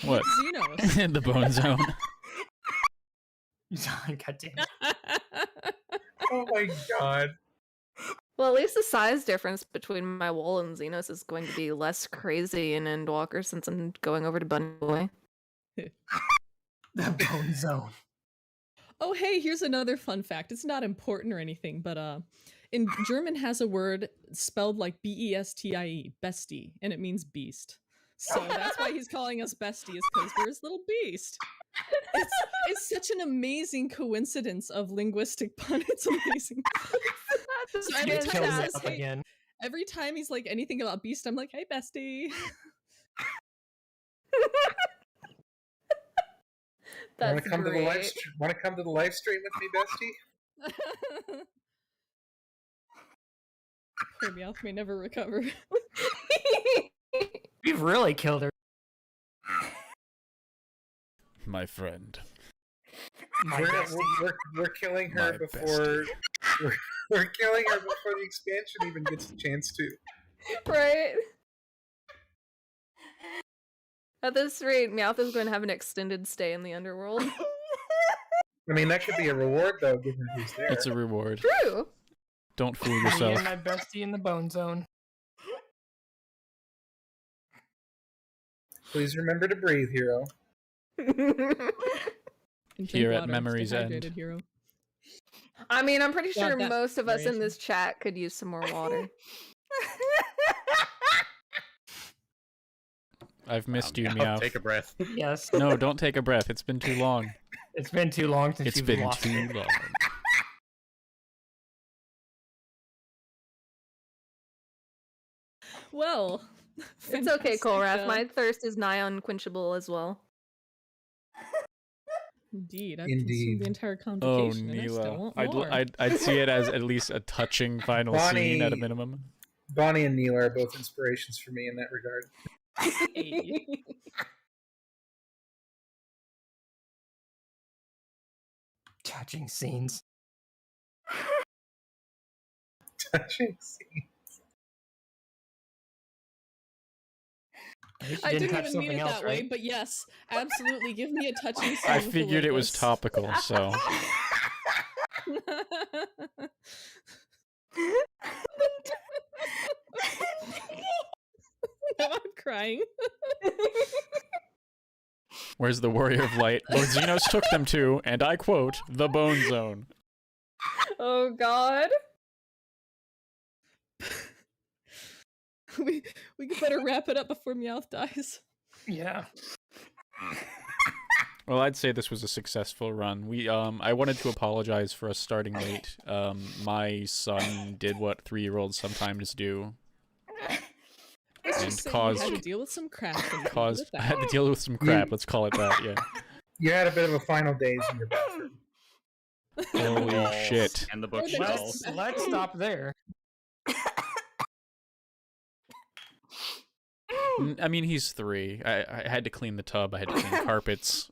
What? Xenos. In the bone zone. God damn it. Oh my god. Well, at least the size difference between my wool and Xenos is going to be less crazy in Endwalker since I'm going over to Bunny Boy. The bone zone. Oh, hey, here's another fun fact. It's not important or anything, but in German has a word spelled like B-E-S-T-I-E, bestie, and it means beast. So that's why he's calling us besties, because we're his little beast. It's such an amazing coincidence of linguistic pun. It's amazing. So every time he's like anything about beast, I'm like, hey, bestie. Want to come to the live stream with me, bestie? Poor Meowth may never recover. We've really killed her. My friend. We're killing her before we're killing her before the expansion even gets a chance to. Right? At this rate, Meowth is going to have an extended stay in the underworld. I mean, that could be a reward, though, given who's there. It's a reward. True. Don't fool Me yourself. and my bestie in the bone zone. Please remember to breathe, hero. Here at Memory's End. Hero. I mean, I'm pretty God, sure that most of us in narration. this chat could use some more water. I've missed you, Meow. Take a breath. Yes. No, don't take a breath. It's been too long. It's been too long since It's you've been lost too it. long. Well, It's okay, fantastic, Kolrath. My thirst is nigh unquenchable as well. Indeed, I've Indeed. consumed the entire Oh, convocation, and I still Neela. want I'd, more. I'd see it as at least a touching final scene at a minimum. Bonnie and Neil are both inspirations for me in that regard. Touching scenes. Touching scene. You I didn't touch even mean it something else, that way, right? but yes, absolutely. Give me a touching scene. I with a figured it was lipless. topical, so. Now I'm crying. Where's the Warrior of Light? Lord Xenos took them to, and I quote, the Bone Zone. Oh God. we better wrap it up before Meowth dies. Yeah. Well, I'd say this was a successful run. I wanted to apologize for us starting late. My son did what 3-year-olds sometimes do. And caused... I had to deal with some crap. I had to deal with some crap, let's call it that, yeah. You had a bit of a final days in your bathroom. Holy shit. And the bookshelves. Let's stop there. I mean, he's 3. I had to clean the tub. I had to clean carpets.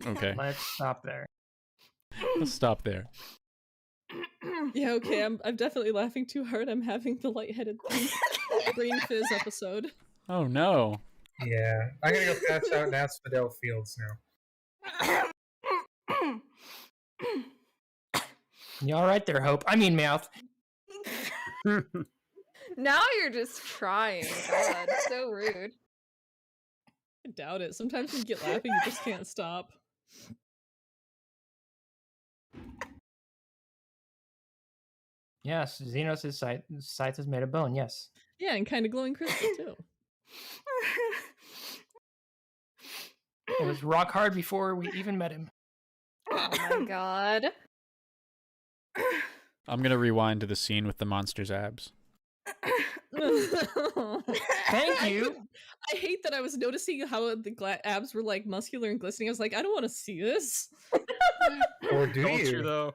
Okay. Let's stop there. Let's stop there. Yeah, okay. I'm definitely laughing too hard. I'm having the lightheaded brain fizz episode. Oh no. Yeah, I'm gonna go pass out and ask Fidel Fields now. You all right there, Hope? I mean, Mouth. Now you're just trying. God, so rude. I doubt it. Sometimes when you get laughing, you just can't stop. Yes, Xenos' sight is made of bone. Yes. Yeah, and kind of glowing crystal too. It was rock hard before we even met him. Oh my God. I'm gonna rewind to the scene with the monster's abs. Thank you. I hate that I was noticing how the abs were like muscular and glistening. I was like, I don't want to see this. Or do Don't you? though?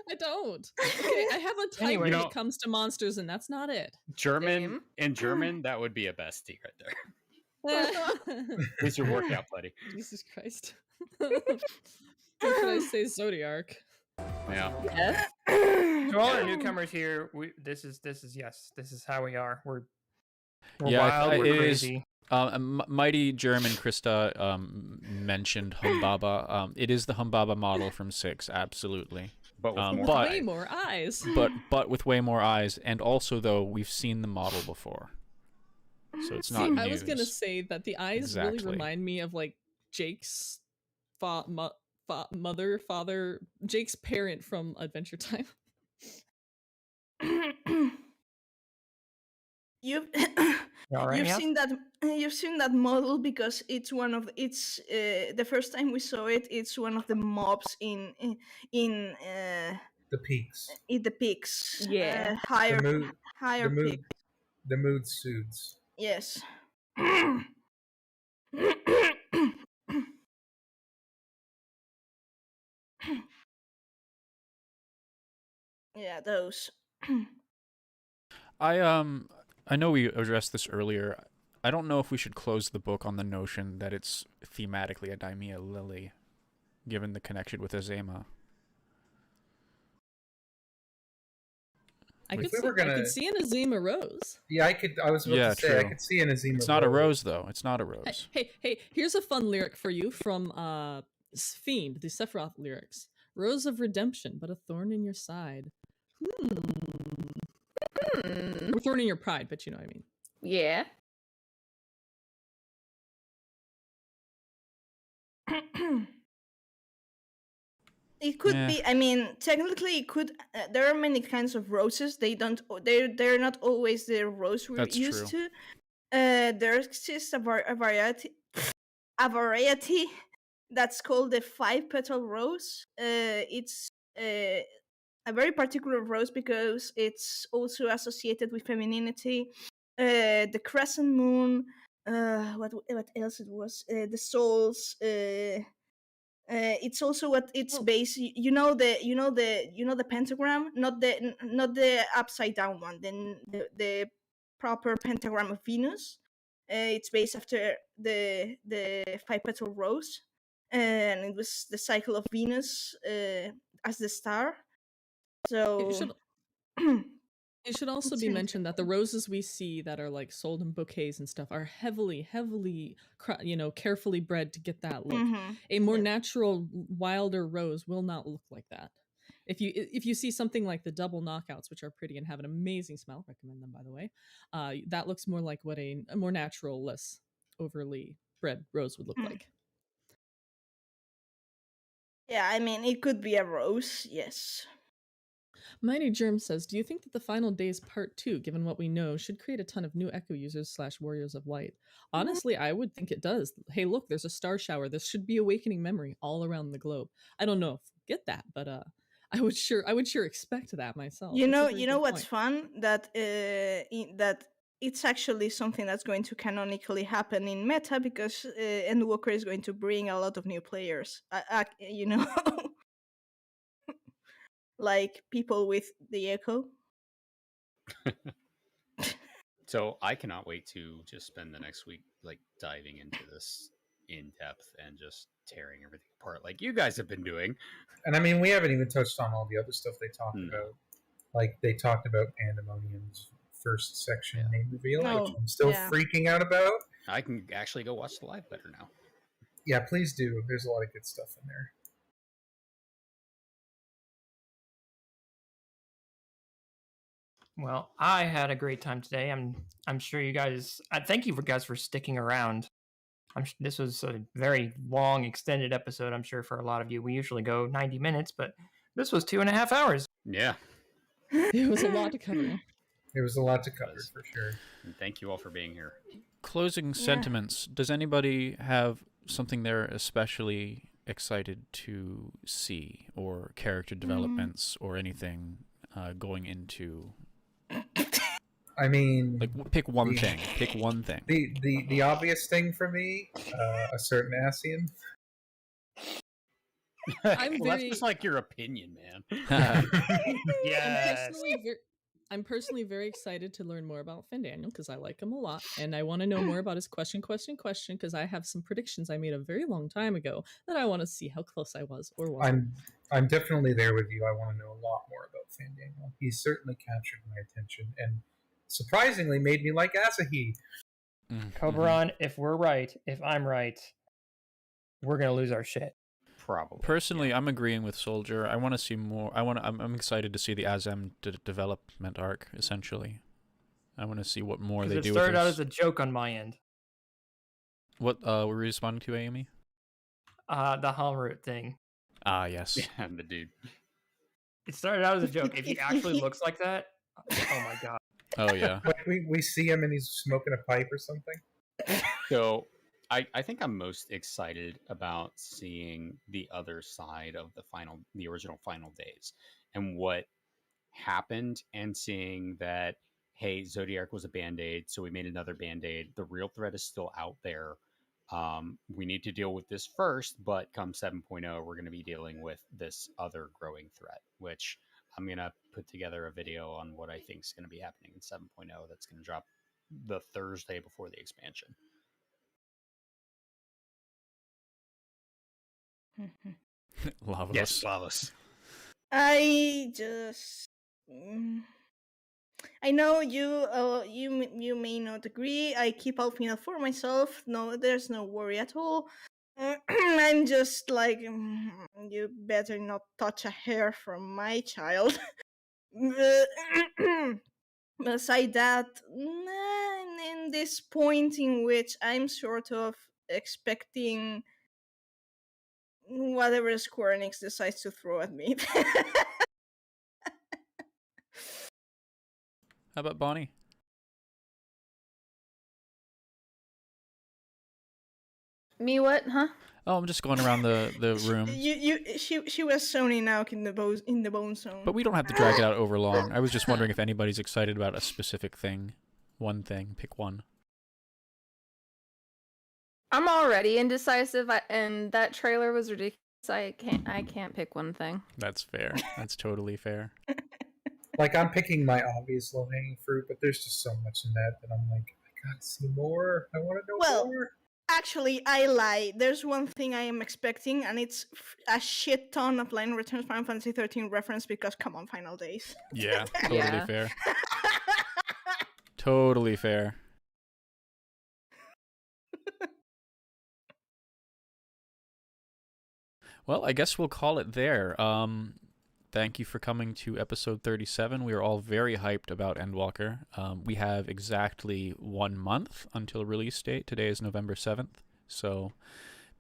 I don't. Okay, I have a type Anyway, when you know- it comes to monsters, and that's not it. German in German, that would be a bestie right there. Here's your workout, buddy. Jesus Christ. Or should I say Zodiac? Yeah. Yes. To all our newcomers here, this is yes, this is how we are. We're Yeah, wild, we're it is. crazy. Mighty German Krista mentioned Humbaba. It is the Humbaba model from 6, absolutely. But with more Way eyes. more eyes. But with way more eyes, and also though we've seen the model before, so it's not See, news. I was gonna say that the eyes really Exactly. remind me of like Jake's Jake's parent from Adventure Time. You've All right, you've yeah? seen that model because it's one of the first time we saw it. It's one of the mobs in The peaks. the peaks. Yeah. Higher The mood peaks. The mood suits. Yes. Yeah, those. I know we addressed this earlier. I don't know if we should close the book on the notion that it's thematically a Daimia lily, given the connection with Azema. I If could, we see, were gonna- I could see an Azima rose. Yeah, I was about Yeah, to say I true. could see an Azima. It's not a rose though. It's not a rose. Hey, here's a fun lyric for you from Fiend, the Sephiroth lyrics. Rose of redemption, but a thorn in your side. Or thorn in your pride, but you know what I mean. Yeah. It could be. I mean, technically, it could. There are many kinds of roses. They're not always the rose we're used to. There exists a variety that's called the 5-petal rose. It's a very particular rose because it's also associated with femininity. The crescent moon. What else it was? The souls. It's also what it's based. You know the pentagram, not the upside down one. Then the proper pentagram of Venus. It's based after the 5-petal rose, and it was the cycle of Venus as the star. So it should also be mentioned that the roses we see that are like sold in bouquets and stuff are heavily, carefully bred to get that look. A more natural, wilder rose will not look like that. If you see something like the double knockouts, which are pretty and have an amazing smell, recommend them by the way, that looks more like what a more natural, less overly bred rose would look like. Yeah, I mean, it could be a rose, yes. Mighty Germ says, do you think that the Final Days Part 2, given what we know, should create a ton of new Echo users / Warriors of Light? Honestly, I would think it does. Hey, look, there's a star shower. This should be awakening memory all around the globe. I don't know if we'll get that, but I would sure expect that myself. You know what's fun? That it's actually something that's going to canonically happen in meta because Endwalker is going to bring a lot of new players. Like people with the Echo. So I cannot wait to just spend the next week like diving into this in depth and just tearing everything apart like you guys have been doing. And I mean, we haven't even touched on all the other stuff they talked about. Like they talked about Pandemonium's first section name reveal, which I'm still freaking out about. I can actually go watch the live better now. Yeah, please do. There's a lot of good stuff in there. Well, I had a great time today. I'm sure you guys. Thank you guys for sticking around. This was a very long, extended episode. I'm sure for a lot of you. We usually go 90 minutes, but this was 2.5 hours. Yeah, it was a lot to cover. It was a lot to cover for sure. And thank you all for being here. Closing sentiments. Does anybody have something they're especially excited to see, or character developments, or anything going into? I mean, like pick one thing. Pick one thing. The obvious thing for me, a certain Asian. That's just like your opinion, man. Yes. I'm personally very excited to learn more about Fandaniel because I like him a lot, and I want to know more about his question because I have some predictions I made a very long time ago that I want to see how close I was or wasn't. I'm definitely there with you. I want to know a lot more about Fandaniel. He's certainly captured my attention and surprisingly made me like Asahi. Cobran, if we're right, if I'm right, we're gonna lose our shit. Probably. Personally, I'm agreeing with Soldier. I want to see more. I'm excited to see the Azem development arc. Essentially, I want to see what more they do. It started out as a joke on my end. What were you responding to, Amy? The Halroot thing. Ah, yes. Yeah, the dude. It started out as a joke. If he actually looks like that, oh my god. Oh yeah. Like we see him and he's smoking a pipe or something. So I think I'm most excited about seeing the other side of the original Final Days and what happened, and seeing that, hey, Zodiac was a Band-Aid, so we made another Band-Aid. The real threat is still out there. We need to deal with this first, but come 7.0, we're going to be dealing with this other growing threat, which I'm going to put together a video on what I think is going to be happening in 7.0 that's going to drop the Thursday before the expansion. Lavos. Yes, Lavos. I know you may not agree. I keep Alfina for myself. No, there's no worry at all. I'm just like, you better not touch a hair from my child. Aside that, in this point in which I'm sort of expecting whatever Square Enix decides to throw at me. How about Bonnie? Me what, huh? Oh, I'm just going around the room. She was zoning out in the bone zone. But we don't have to drag it out over long. I was just wondering if anybody's excited about a specific thing. One thing. Pick one. I'm already indecisive, and that trailer was ridiculous. I can't pick one thing. That's fair. That's totally fair. Like, I'm picking my obvious low-hanging fruit, but there's just so much in that I'm like, I gotta see more. I want to know more. Actually, I lie. There's one thing I am expecting, and it's a shit ton of Line Returns Final Fantasy 13 reference because, come on, Final Days. Yeah, totally fair. Totally fair. Well, I guess we'll call it there. Thank you for coming to episode 37. We are all very hyped about Endwalker. We have exactly 1 month until release date. Today is November 7th, so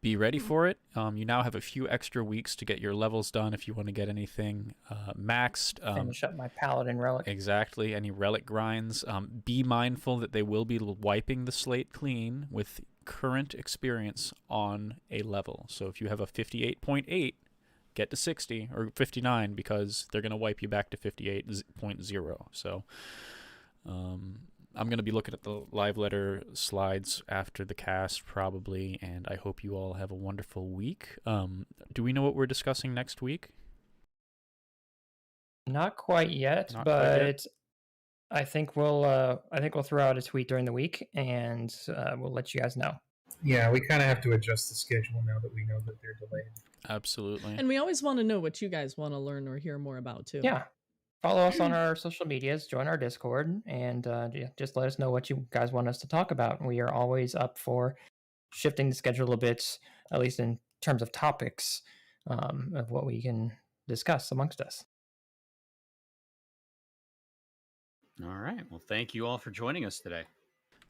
be ready for it. You now have a few extra weeks to get your levels done if you want to get anything maxed. Finish up my Paladin relic. Exactly, any relic grinds. Be mindful that they will be wiping the slate clean with current experience on a level. So if you have a 58.8, get to 60 or 59 because they're going to wipe you back to 58.0. So I'm going to be looking at the live letter slides after the cast probably, and I hope you all have a wonderful week. Do we know what we're discussing next week? Not quite yet, but I think we'll throw out a tweet during the week, and we'll let you guys know. Yeah, we kind of have to adjust the schedule now that we know that they're delayed. Absolutely. And we always want to know what you guys want to learn or hear more about, too. Yeah. Follow us on our social medias, join our Discord, and just let us know what you guys want us to talk about. We are always up for shifting the schedule a bit, at least in terms of topics of what we can discuss amongst us. All right. Well, thank you all for joining us today.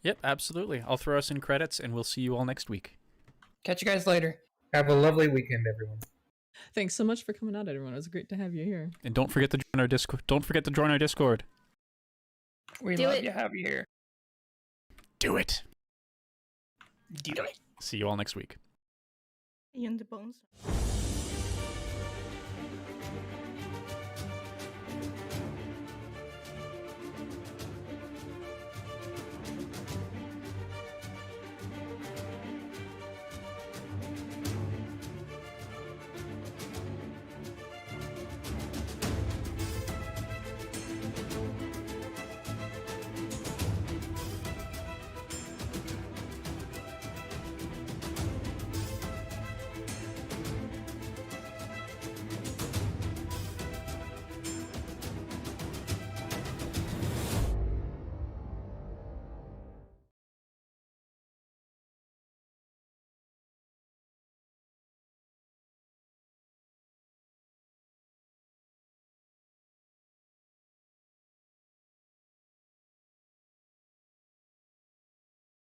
Yep, absolutely. I'll throw us in credits, and we'll see you all next week. Catch you guys later. Have a lovely weekend, everyone. Thanks so much for coming out, everyone. It was great to have you here. And don't forget to join our Discord. Don't forget to join our Discord. We love you, have you here. Do it. Do it. See you all next week. In the bones.